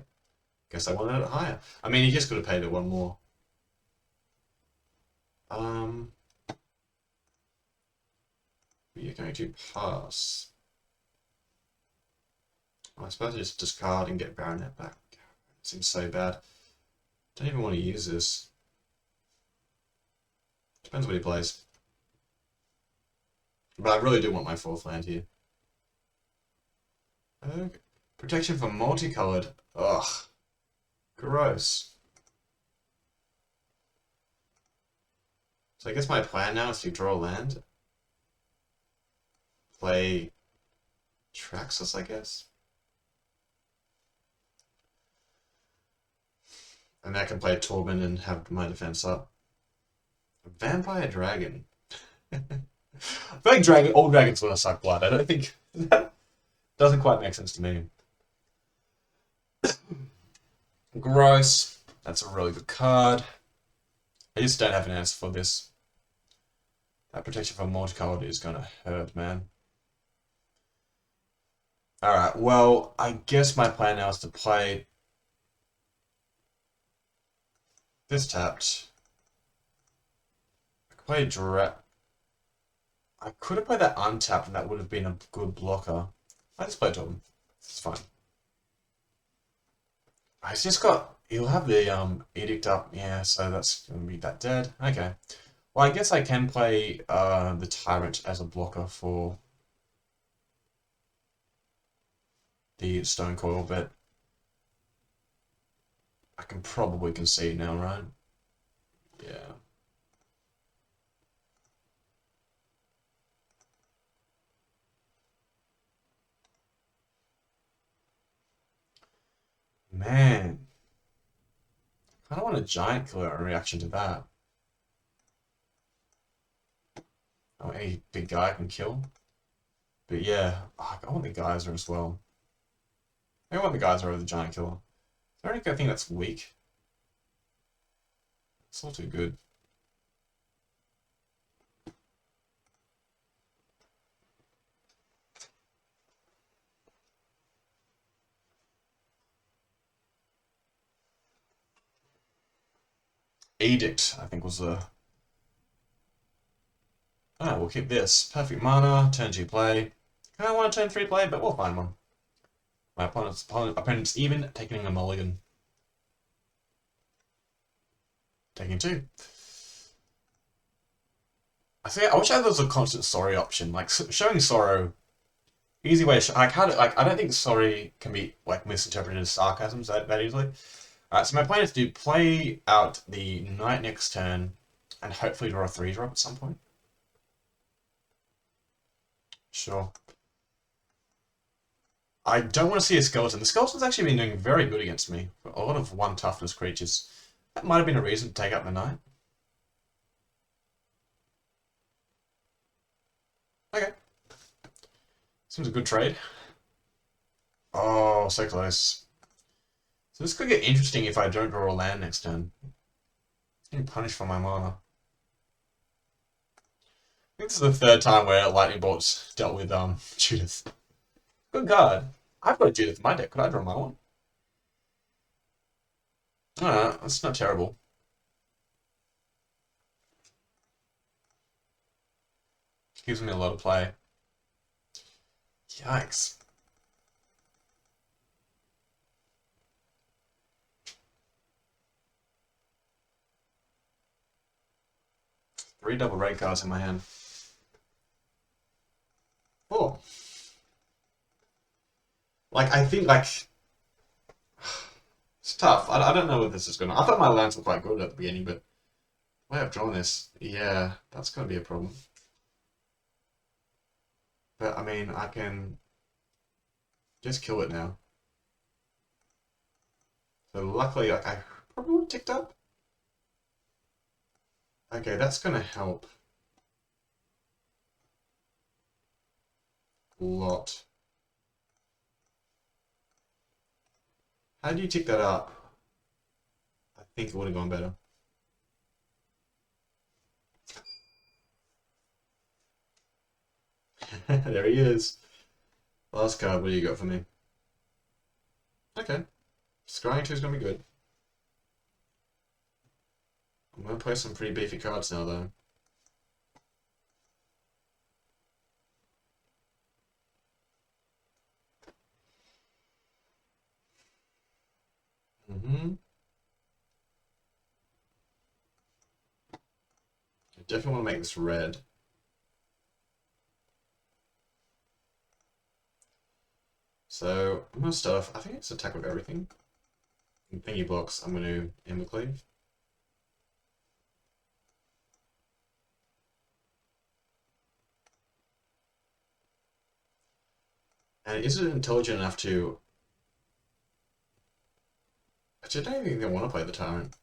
Guess I wanted it higher. I mean, he just could have paid it one more. We are going to pass. I suppose I just discard and get Baronet back. It seems so bad. Don't even want to use this. Depends what he plays. But I really do want my 4th land here. Okay. Protection for multicolored. Ugh. Gross. So I guess my plan now is to draw land. Play Traxxas, I guess. And I can play Torben and have my defense up. Vampire Dragon. I feel like old dragons want to suck blood. I don't think that doesn't quite make sense to me. Gross. That's a really good card. I just don't have an answer for this. That protection from multicolored is gonna hurt, man. Alright, well, I guess my plan now is to play this tapped. I could play I could have played that untapped and that would have been a good blocker. I just played Torben. It's fine. He's just got... He'll have the edict up. Yeah, so that's going to be that dead. Okay. Well, I guess I can play the Tyrant as a blocker for the Stone Coil, but I can probably concede now, right? Yeah. Man. I don't want a Giant Killer in reaction to that. Oh, any big guy can kill. But yeah, I want the Geyser as well. I want the Geyser over the Giant Killer. Is there anything that's weak? It's not too good. Edict, I think was the... Alright, we'll keep this. Perfect mana, turn 2 play. Kind of want a turn 3 play, but we'll find one. My opponent's even, taking a mulligan. Taking 2. I wish there was a constant sorry option. Like, showing sorrow Easy way to like how to, like I don't think sorry can be like misinterpreted as sarcasm that easily. Alright, so my plan is to play out the knight next turn and hopefully draw a 3-drop at some point. Sure. I don't want to see a skeleton. The skeleton's actually been doing very good against me. A lot of 1 toughness creatures. That might have been a reason to take out the knight. Okay. Seems a good trade. Oh, so close. So this could get interesting if I don't draw a land next turn. Getting punished for my mana. I think this is the 3rd time where Lightning Bolt's dealt with Judith. Good card. I've got a Judith in my deck. Could I draw my one? Alright, that's not terrible. Gives me a lot of play. Yikes. Three double red cards in my hand. Oh. Like, I think, like... It's tough. I don't know what this is going to... I thought my lands were quite good at the beginning, but... The way I've drawn this, yeah, that's going to be a problem. But, I mean, I can... just kill it now. So, luckily, like, I probably ticked up. Okay, that's going to help. A lot. How do you tick that up? I think it would have gone better. There he is. Last card, what do you got for me? Okay. Scrying 2 is going to be good. I'm going to play some pretty beefy cards now, though. I definitely want to make this red. So, I'm going to start off, I think it's attack with everything. In thingy blocks, I'm going to Embercleave. And is it intelligent enough to... Actually, I don't think they want to play the Tyrant.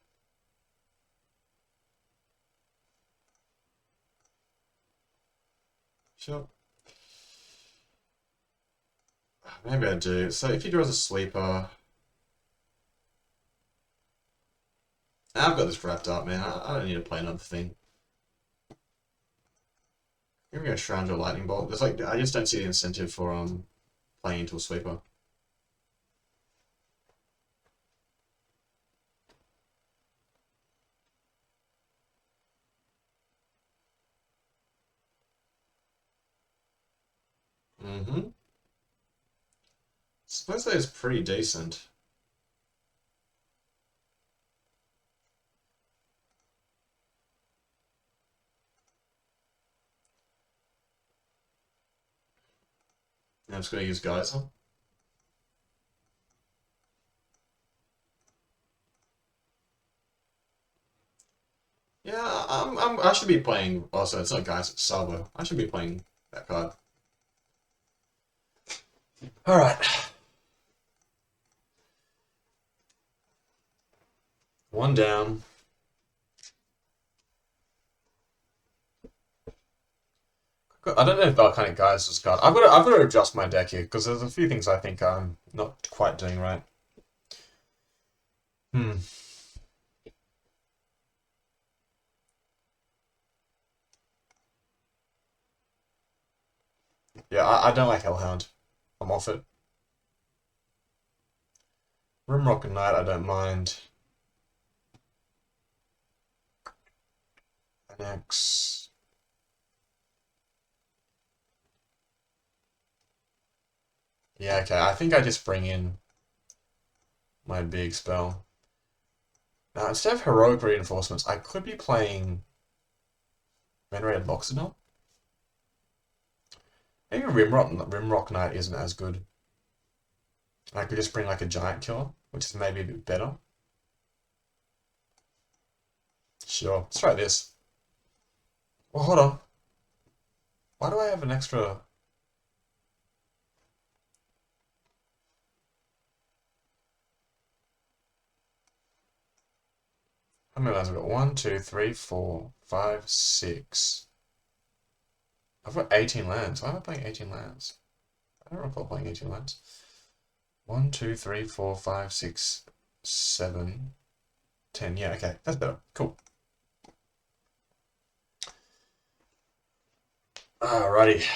Sure. Maybe I do. So if he draws a sleeper... I've got this wrapped up, man. I don't need to play another thing. Here we go, Shrine or Lightning Bolt. There's like, I just don't see the incentive for playing into a sweeper. Suppose that is pretty decent. Now I'm just going to use Geyser. Yeah, I should be playing. Also, it's not Geyser, it's Salvo. I should be playing that card. All right. One down. I don't know if Volcanic Geyser's card. I've got to adjust my deck here because there's a few things I think I'm not quite doing right. Yeah, I don't like Hellhound. I'm off it. Rimrock and Knight, I don't mind. Annex. Yeah, okay. I think I just bring in my big spell. Now, instead of Heroic Reinforcements, I could be playing Venerated Loxodon. Maybe Rimrock Knight isn't as good. I could just bring like a giant killer, which is maybe a bit better. Sure, let's try this. Well, hold on. Why do I have an extra? How many lands have I got? 1, 2, 3, 4, 5, 6. I've got 18 lands. Why am I playing 18 lands? I don't recall playing 18 lands. 1, 2, 3, 4, 5, 6, 7, 10. Yeah, okay. That's better. Cool. Alrighty.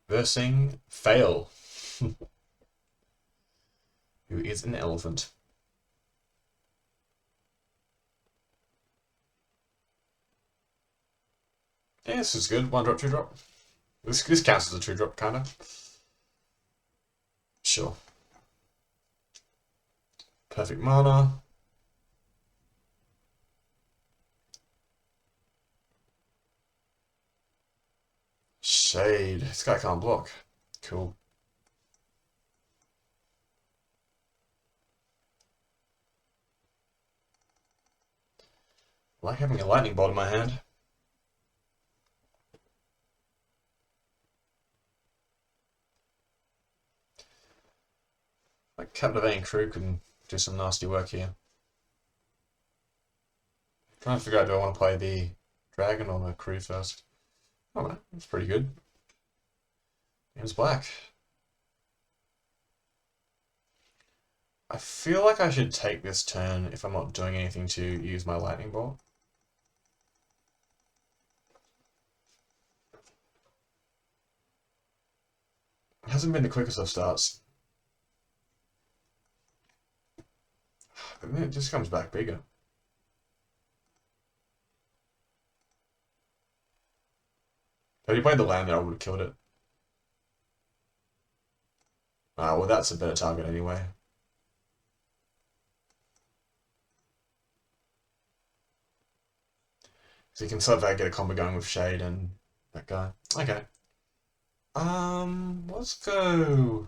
Versing Fail, who is an elephant. Yeah, this is good. 1 drop, 2 drop. This counts as a 2 drop, kind of. Sure. Perfect mana. Shade. This guy can't block. Cool. I like having a lightning bolt in my hand. Like Captivating Crew can do some nasty work here. Trying to figure out, do I want to play the dragon or the crew first? Oh, man, that's pretty good. Game's black. I feel like I should take this turn if I'm not doing anything to use my lightning bolt. It hasn't been the quickest of starts. But then it just comes back bigger. Had you played the land there, I would have killed it. Ah, well, that's a better target anyway. So you can sort of get a combo going with Shade and that guy. Okay. Let's go.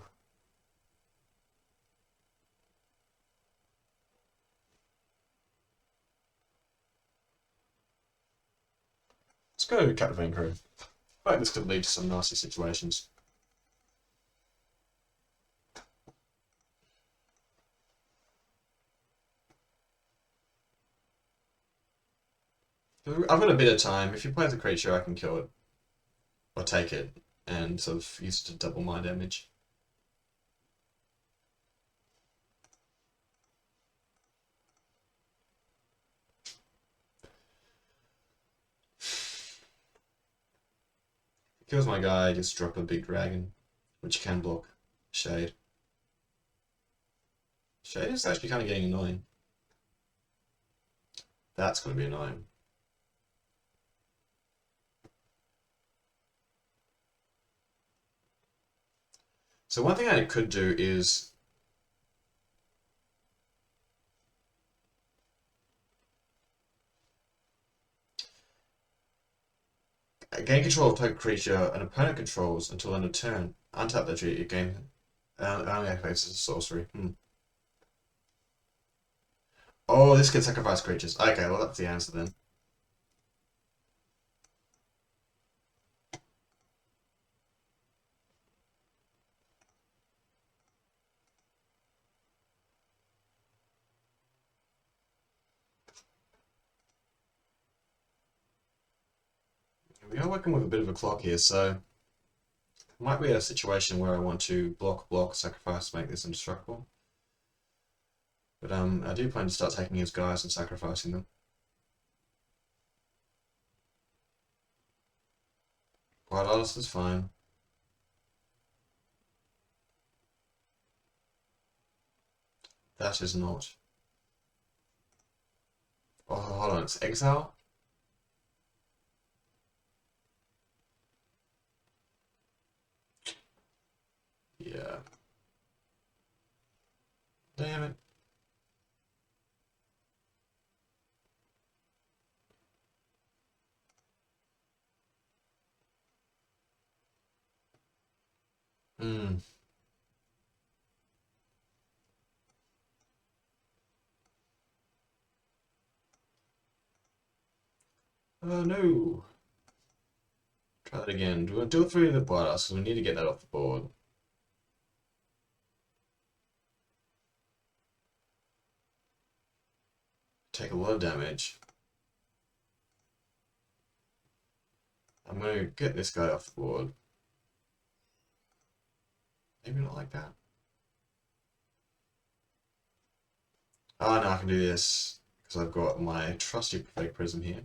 Let's go Captivating Crew. I think this could lead to some nasty situations. I've got a bit of time. If you play the creature, I can kill it. Or take it and sort of use it to double my damage. Kills my guy, just drop a big dragon, which can block Shade. Shade is actually kind of getting annoying. That's going to be annoying. So one thing I could do is gain control of target creature an opponent controls until end of turn. Untap the tree, gain only activates as a sorcery. Oh, this can sacrifice creatures. Okay, well that's the answer then. We are working with a bit of a clock here, so it might be a situation where I want to block, sacrifice, make this indestructible. But I do plan to start taking his guys and sacrificing them. White Artist is fine. That is not. Oh, hold on, it's Exile? Yeah. Damn it. Hmm. Oh no. Try that again. Do it through the bladder, so we need to get that off the board. Take a lot of damage. I'm gonna get this guy off the board. Maybe not like that. Oh no, I can do this because I've got my trusty prophetic prism here.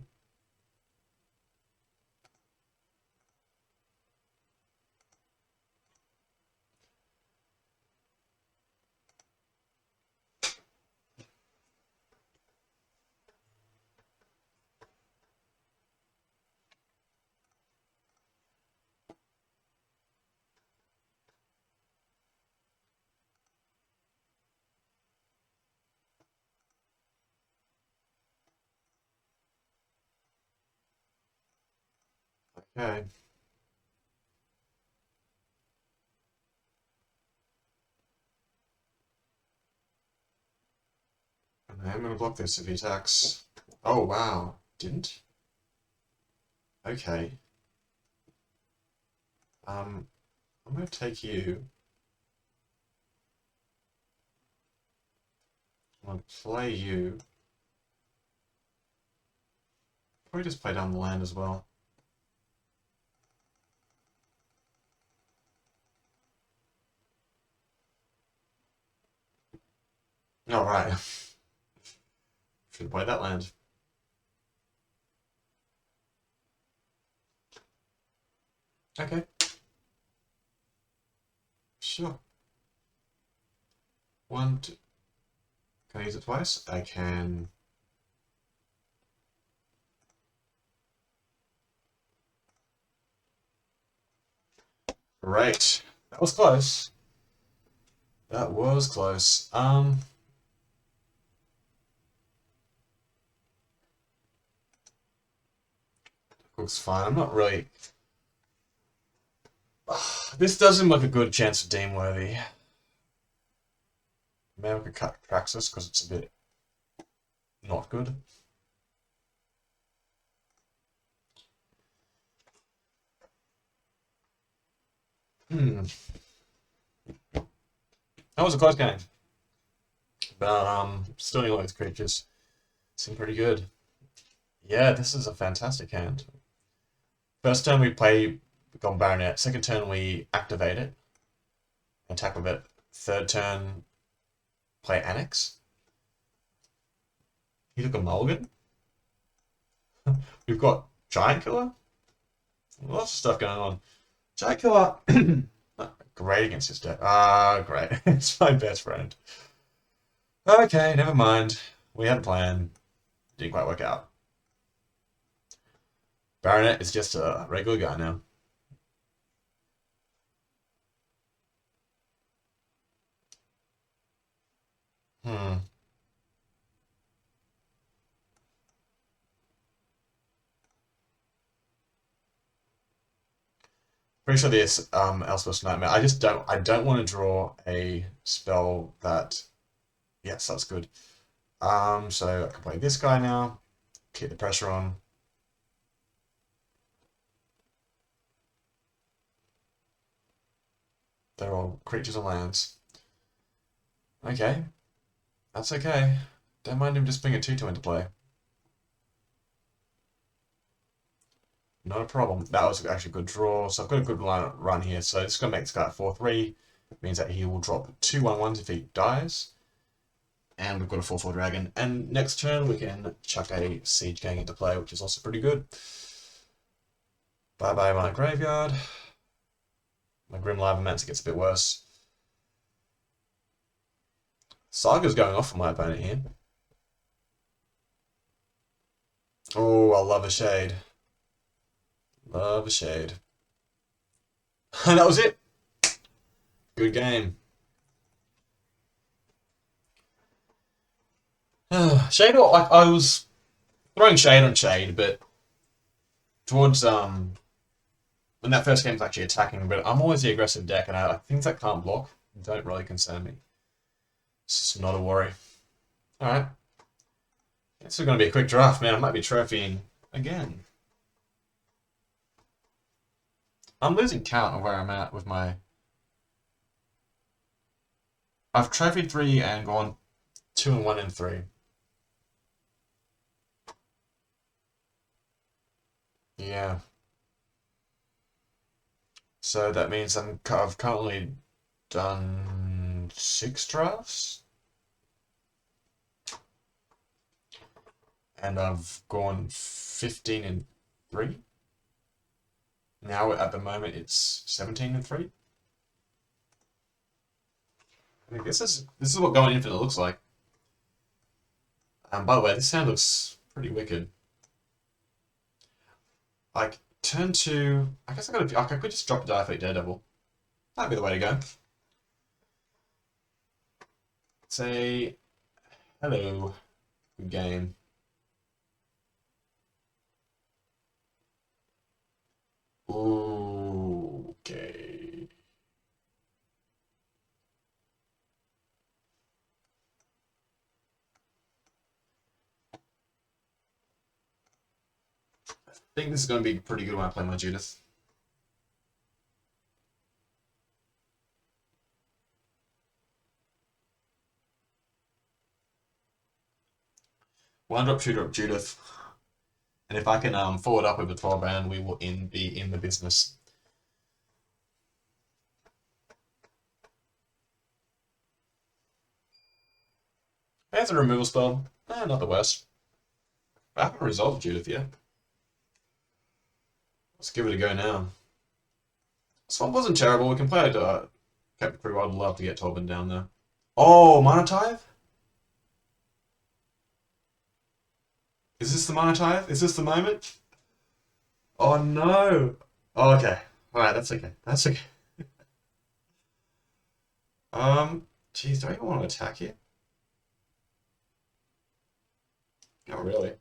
Okay. And I'm gonna block this if he attacks. Oh wow, didn't? Okay. I'm gonna take you. I'm gonna play you. Probably just play down the land as well. All right. Should have played that land. Okay. Sure. One, two. Can I use it twice? I can. Right. That was close. That was close. Looks fine. I'm not really. This does seem like a good chance of Dean Worthy. Maybe I could cut Praxis because it's a bit not good. Hmm. That was a close game. But still like these creatures seem pretty good. Yeah, this is a fantastic hand. First turn we play Gone Baronet. Second turn we activate it, attack with it. Third turn play Annex. He took a mulligan. We've got Giant Killer. Lots of stuff going on. Giant Killer, great against this deck. Ah, great. It's my best friend. Okay, never mind. We had a plan. Didn't quite work out. Baronet is just a regular guy now. Hmm. Pretty sure this Elspeth's Nightmare. I don't want to draw a spell that. Yes, that's good. So I can play this guy now. Keep the pressure on. They're all creatures and lands. Okay, that's okay. Don't mind him just bringing a 2/2 into play. Not a problem. That was actually a good draw. So I've got a good run here. So this is going to make this guy 4/3. Means that he will drop 2/1/1s if he dies. And we've got a 4/4 dragon. And next turn we can chuck a Siege Gang into play, which is also pretty good. Bye bye my graveyard. My Grim Lavamancer gets a bit worse. Saga's going off for my opponent here. Oh, I love a shade. Love a shade. And that was it. Good game. Shade, I was throwing shade on shade, but towards when that first game's actually attacking, but I'm always the aggressive deck, and things that can't block don't really concern me. It's just not a worry. Alright. This is going to be a quick draft, man. I might be trophying again. I'm losing count of where I'm at with my... I've trophied 3 and gone 2 and 1 and 3. Yeah. So that means I've currently done 6 drafts. And I've gone 15 and 3. Now at the moment it's 17 and 3. I guess this is what going infinite looks like. By the way, this sound looks pretty wicked. Like turn 2. I guess I could just drop a Diafleet Daredevil. That'd be the way to go. Say hello. Good game. Okay. I think this is going to be pretty good when I play my Judith. One drop, 2 drop Judith. And if I can forward up with a 12 band, we will be in the business. There's a removal spell. Not the worst. I haven't resolved Judith yet. Let's give it a go now. This one wasn't terrible. We can play it. Captain Crew, I'd love to get Tobin down there. Oh, Mana Tithe? Is this the Mana Tithe? Is this the moment? Oh no! Oh, okay. Alright, that's okay. That's okay. Jeez, do I even want to attack here? Not really.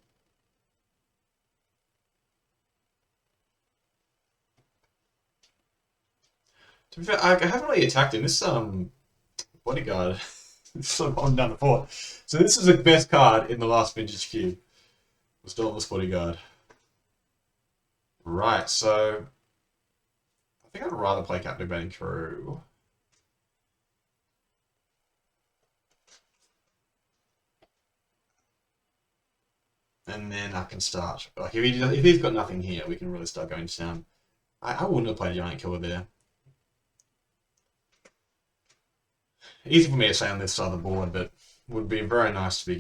To be fair, I haven't really attacked him. This bodyguard is so on down the board. So this is the best card in the last vintage cube. Was Dauntless Bodyguard. Right, so I think I'd rather play Captivating Crew. And then I can start. Like if he's got nothing here, we can really start going to town. I wouldn't have played Giant Killer there. Easy for me to say on this side of the board, but would be very nice to be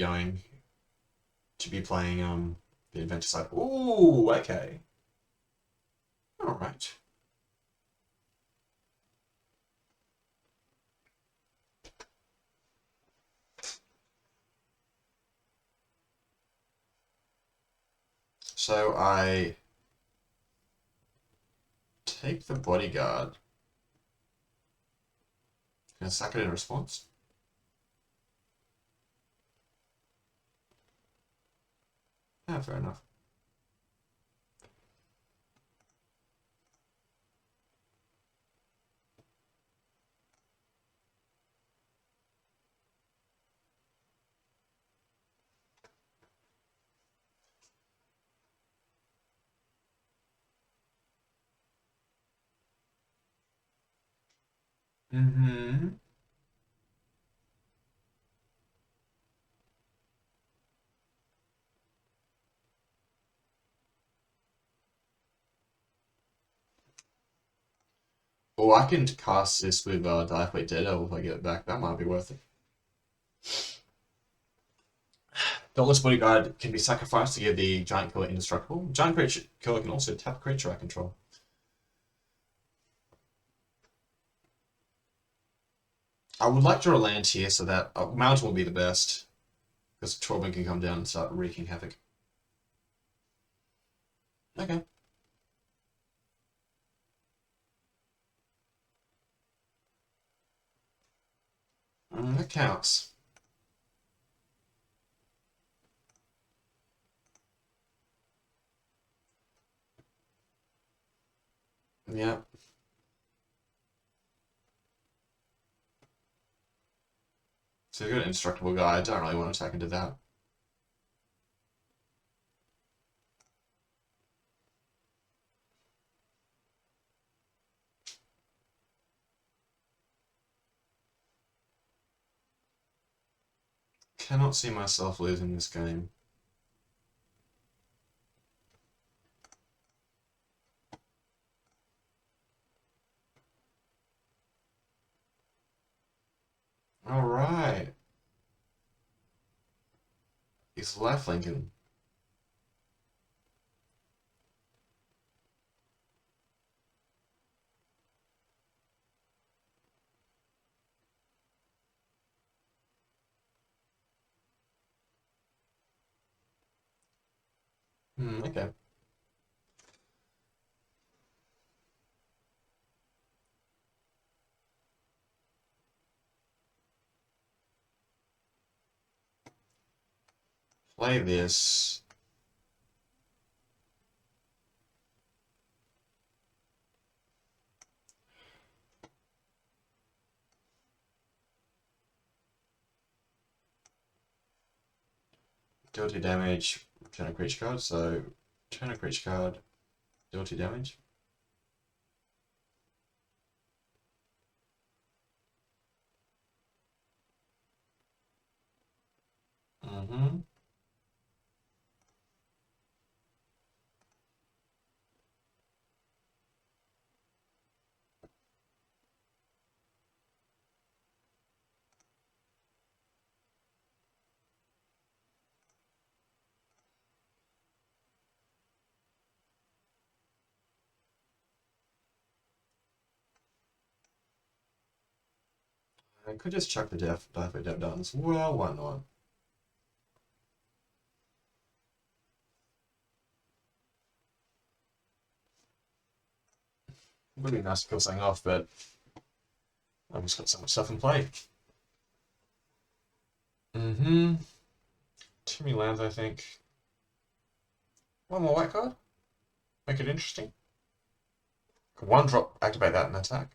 playing the adventure side. Ooh, okay. Alright. So I take the bodyguard. Gonna sack it in response. Yeah, fair enough. Mm-hmm. Oh, I can cast this with Diaplate Daredevil if I get it back. That might be worth it. Dauntless Bodyguard can be sacrificed to give the Giant Killer indestructible. Giant Killer can also tap a creature I control. I would like to draw a land here so that Mountain will be the best. Because Torben can come down and start wreaking havoc. Okay. That counts. Yeah. So you've got an indestructible guy. I don't really want to attack into that. Cannot see myself losing this game. Alright. He's life linking. Okay. Play this. Deal 2 damage, return a creature card, so return a creature card, deal 2 damage. Mm-hmm. I could just chuck the die for Death Dance. Well, why not? It would be nice to kill something off, but I've just got so much stuff in play. Mm-hmm. Too many lands, I think. One more white card. Make it interesting. Could one drop activate that and attack.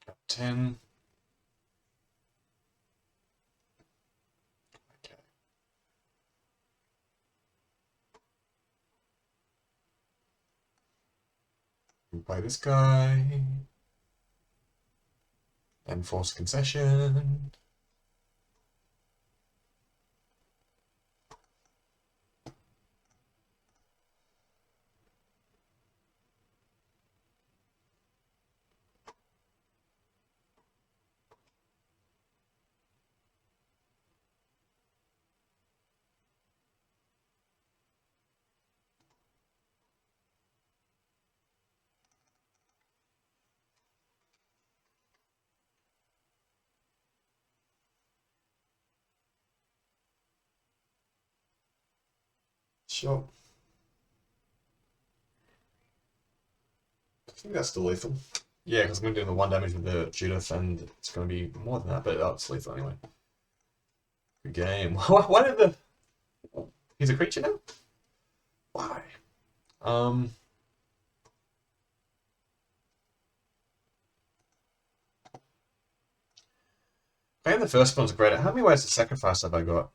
Got 10. Okay. We play this guy. And force concession. Sure. I think that's still lethal. Yeah, because I'm going to do the 1 damage with the Judith, and it's going to be more than that, but it's lethal anyway. Good game. Why did the... He's a creature now? Why? I think the first one's great. How many ways to sacrifice have I got?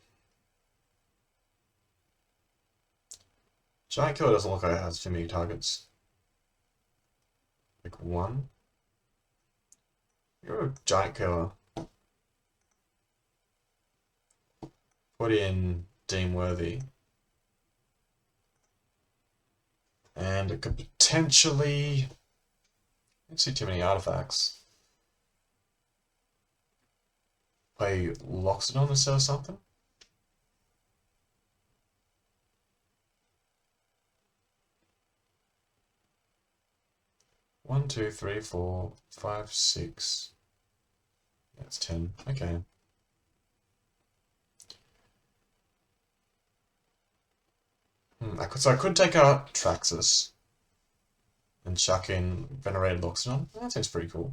Giant Killer doesn't look like it has too many targets. Like 1. You're a Giant Killer. Put in Deem Worthy. And it could potentially... I don't see too many artifacts. Play Loxodon instead of something? One, two, three, 4, 5, 6. That's 10. Okay. So I could take out Traxxas and chuck in Venerated Loxodon. That seems pretty cool.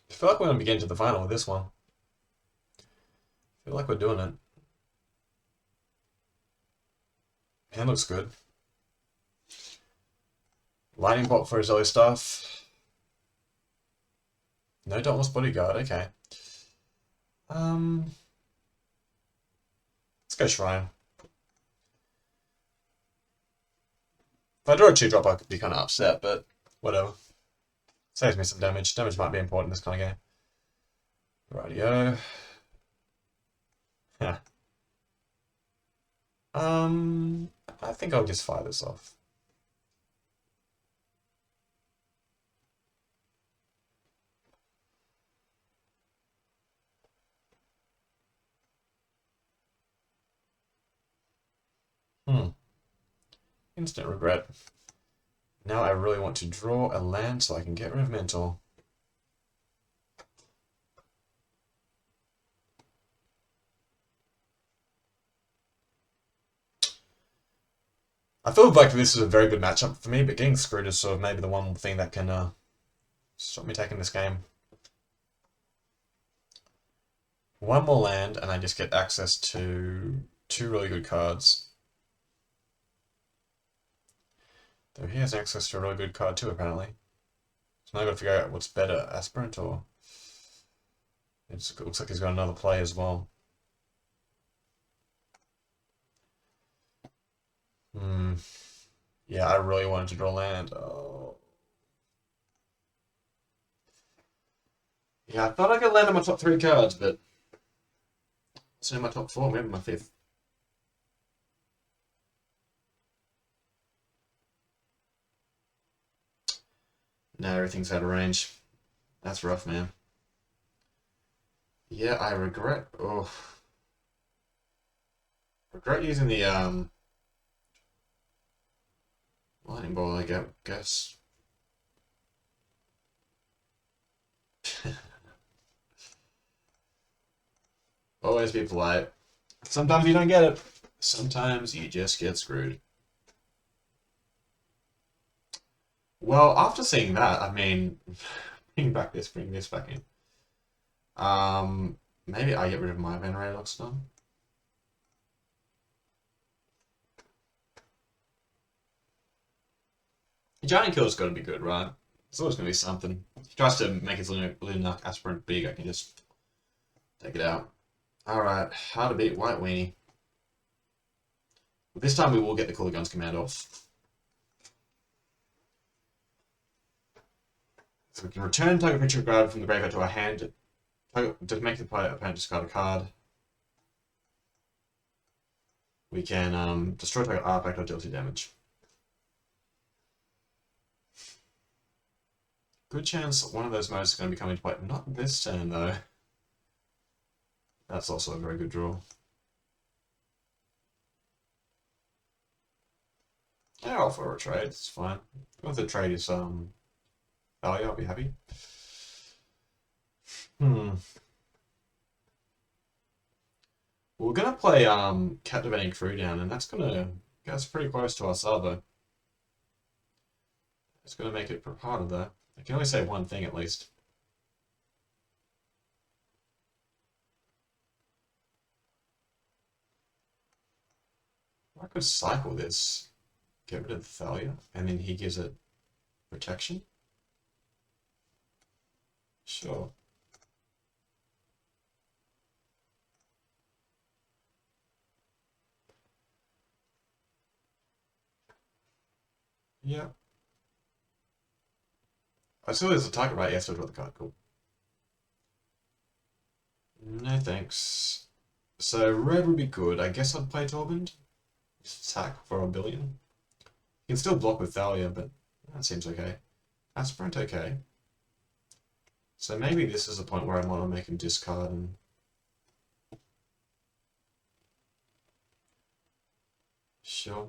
I feel like we're going to be getting to the final with this one. I feel like we're doing it. Hand looks good. Lightning bolt for his early stuff. No Dauntless Bodyguard, okay. Let's go Shrine. If I draw a 2-drop, I could be kind of upset, but whatever. Saves me some damage. Damage might be important in this kind of game. Rightio. Yeah. I think I'll just fire this off. Instant regret. Now I really want to draw a land so I can get rid of Mentor. I feel like this is a very good matchup for me, but getting screwed is sort of maybe the one thing that can stop me taking this game. One more land, and I just get access to 2 really good cards. Though he has access to a really good card too, apparently. So now I've got to figure out what's better, Aspirant or... It looks like he's got another play as well. Yeah, I really wanted to draw land. Oh. Yeah, I thought I could land on my top 3 cards, but it's in my top 4, maybe my 5th. Now everything's out of range. That's rough, man. Yeah, I regret. Oh, regret using the lightning ball. I guess. Always be polite. Sometimes you don't get it. Sometimes you just get screwed. Well, after seeing that, I mean, bring this back in. Maybe I get rid of my Venerator Stone. Giant Killer's got to be good, right? It's always going to be something. If he tries to make his Lunar Aspirant big, I can just take it out. Alright, how to beat White Weenie. This time we will get the Cooler Guns command off. So we can return target creature guard from the graveyard to our hand to make the opponent discard a card. We can destroy target artifact or deal 2 damage. Good chance one of those modes is going to be coming to play. Not this turn, though. That's also a very good draw. Yeah, I'll offer a trade. It's fine. If the trade is value, I'll be happy. We're gonna play Captivating Crew down, and that's gonna get us pretty close to our Sabo. It's gonna make it harder though. I can only say one thing at least. I could cycle this, get rid of Thalia, and then he gives it protection. Sure. Yeah. I saw there's a target right. Yes, I draw the card. Cool. No thanks. So red would be good. I guess I'd play Tormund. Just attack for 1 billion. You can still block with Thalia, but that seems okay. Aspirant okay. So maybe this is a point where I want to make him discard and... Sure.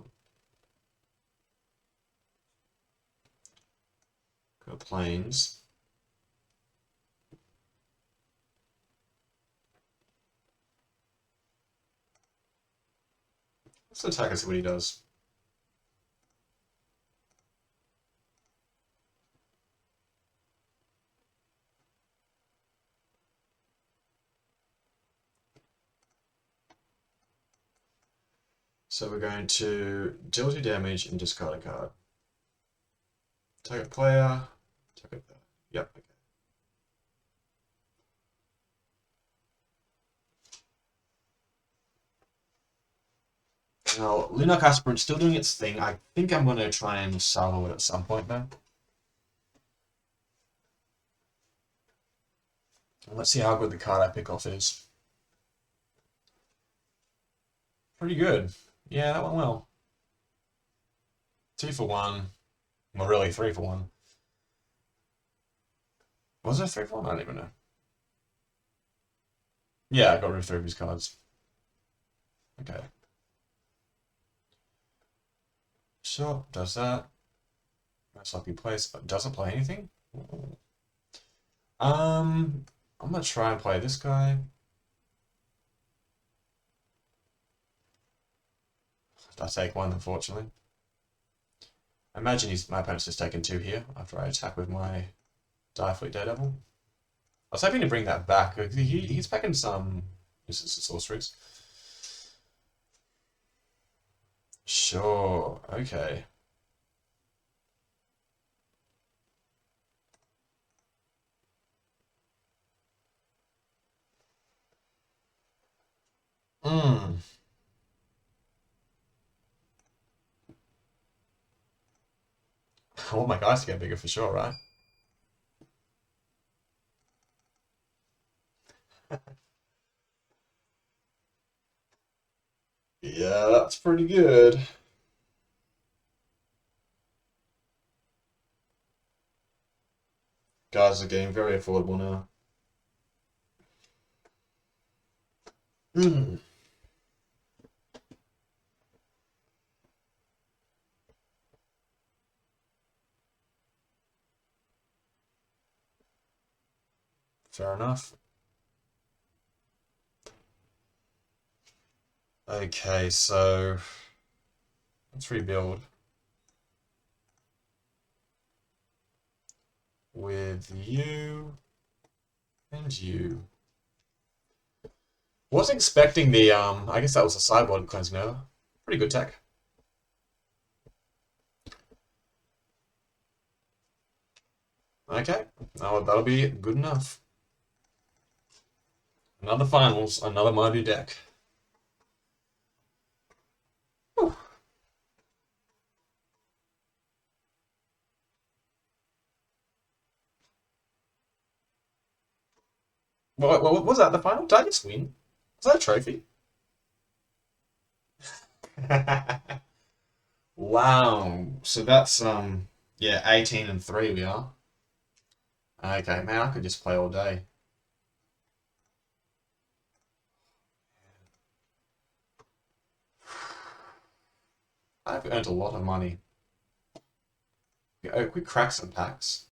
Got planes. Let's attack and see what he does. So we're going to deal 2 damage and discard a card. Target player. Target. Yep. Okay. Now, Lunark Aspirant's still doing its thing. I think I'm going to try and salvo it at some point, though. And let's see how good the card I pick off is. Pretty good. Yeah, that went well. 2 for 1. Well, really, 3 for 1. Was it 3 for 1? I don't even know. Yeah, I got rid of 3 of his cards. Okay. Sure, does that. Most likely plays. Doesn't play anything? I'm gonna try and play this guy. I take 1, unfortunately. I imagine my opponent's just taken 2 here after I attack with my Direfleet Daredevil. I was hoping to bring that back. He's packing some Misses and Sorceries. Sure, okay. Hmm. I want my guys to get bigger for sure, right? Yeah, that's pretty good. Guys are getting very affordable now. Hmm. Fair enough. Okay, so let's rebuild with you and you. Wasn't expecting the I guess that was a sideboard cleansing over. Pretty good tech. Okay, that'll be good enough. Another finals, another mardu deck. Whew. What was that? The final? Did I just win? Was that a trophy? Wow. So that's yeah, 18 and 3 we are. Okay, man, I could just play all day. I've earned a lot of money. We crack some packs.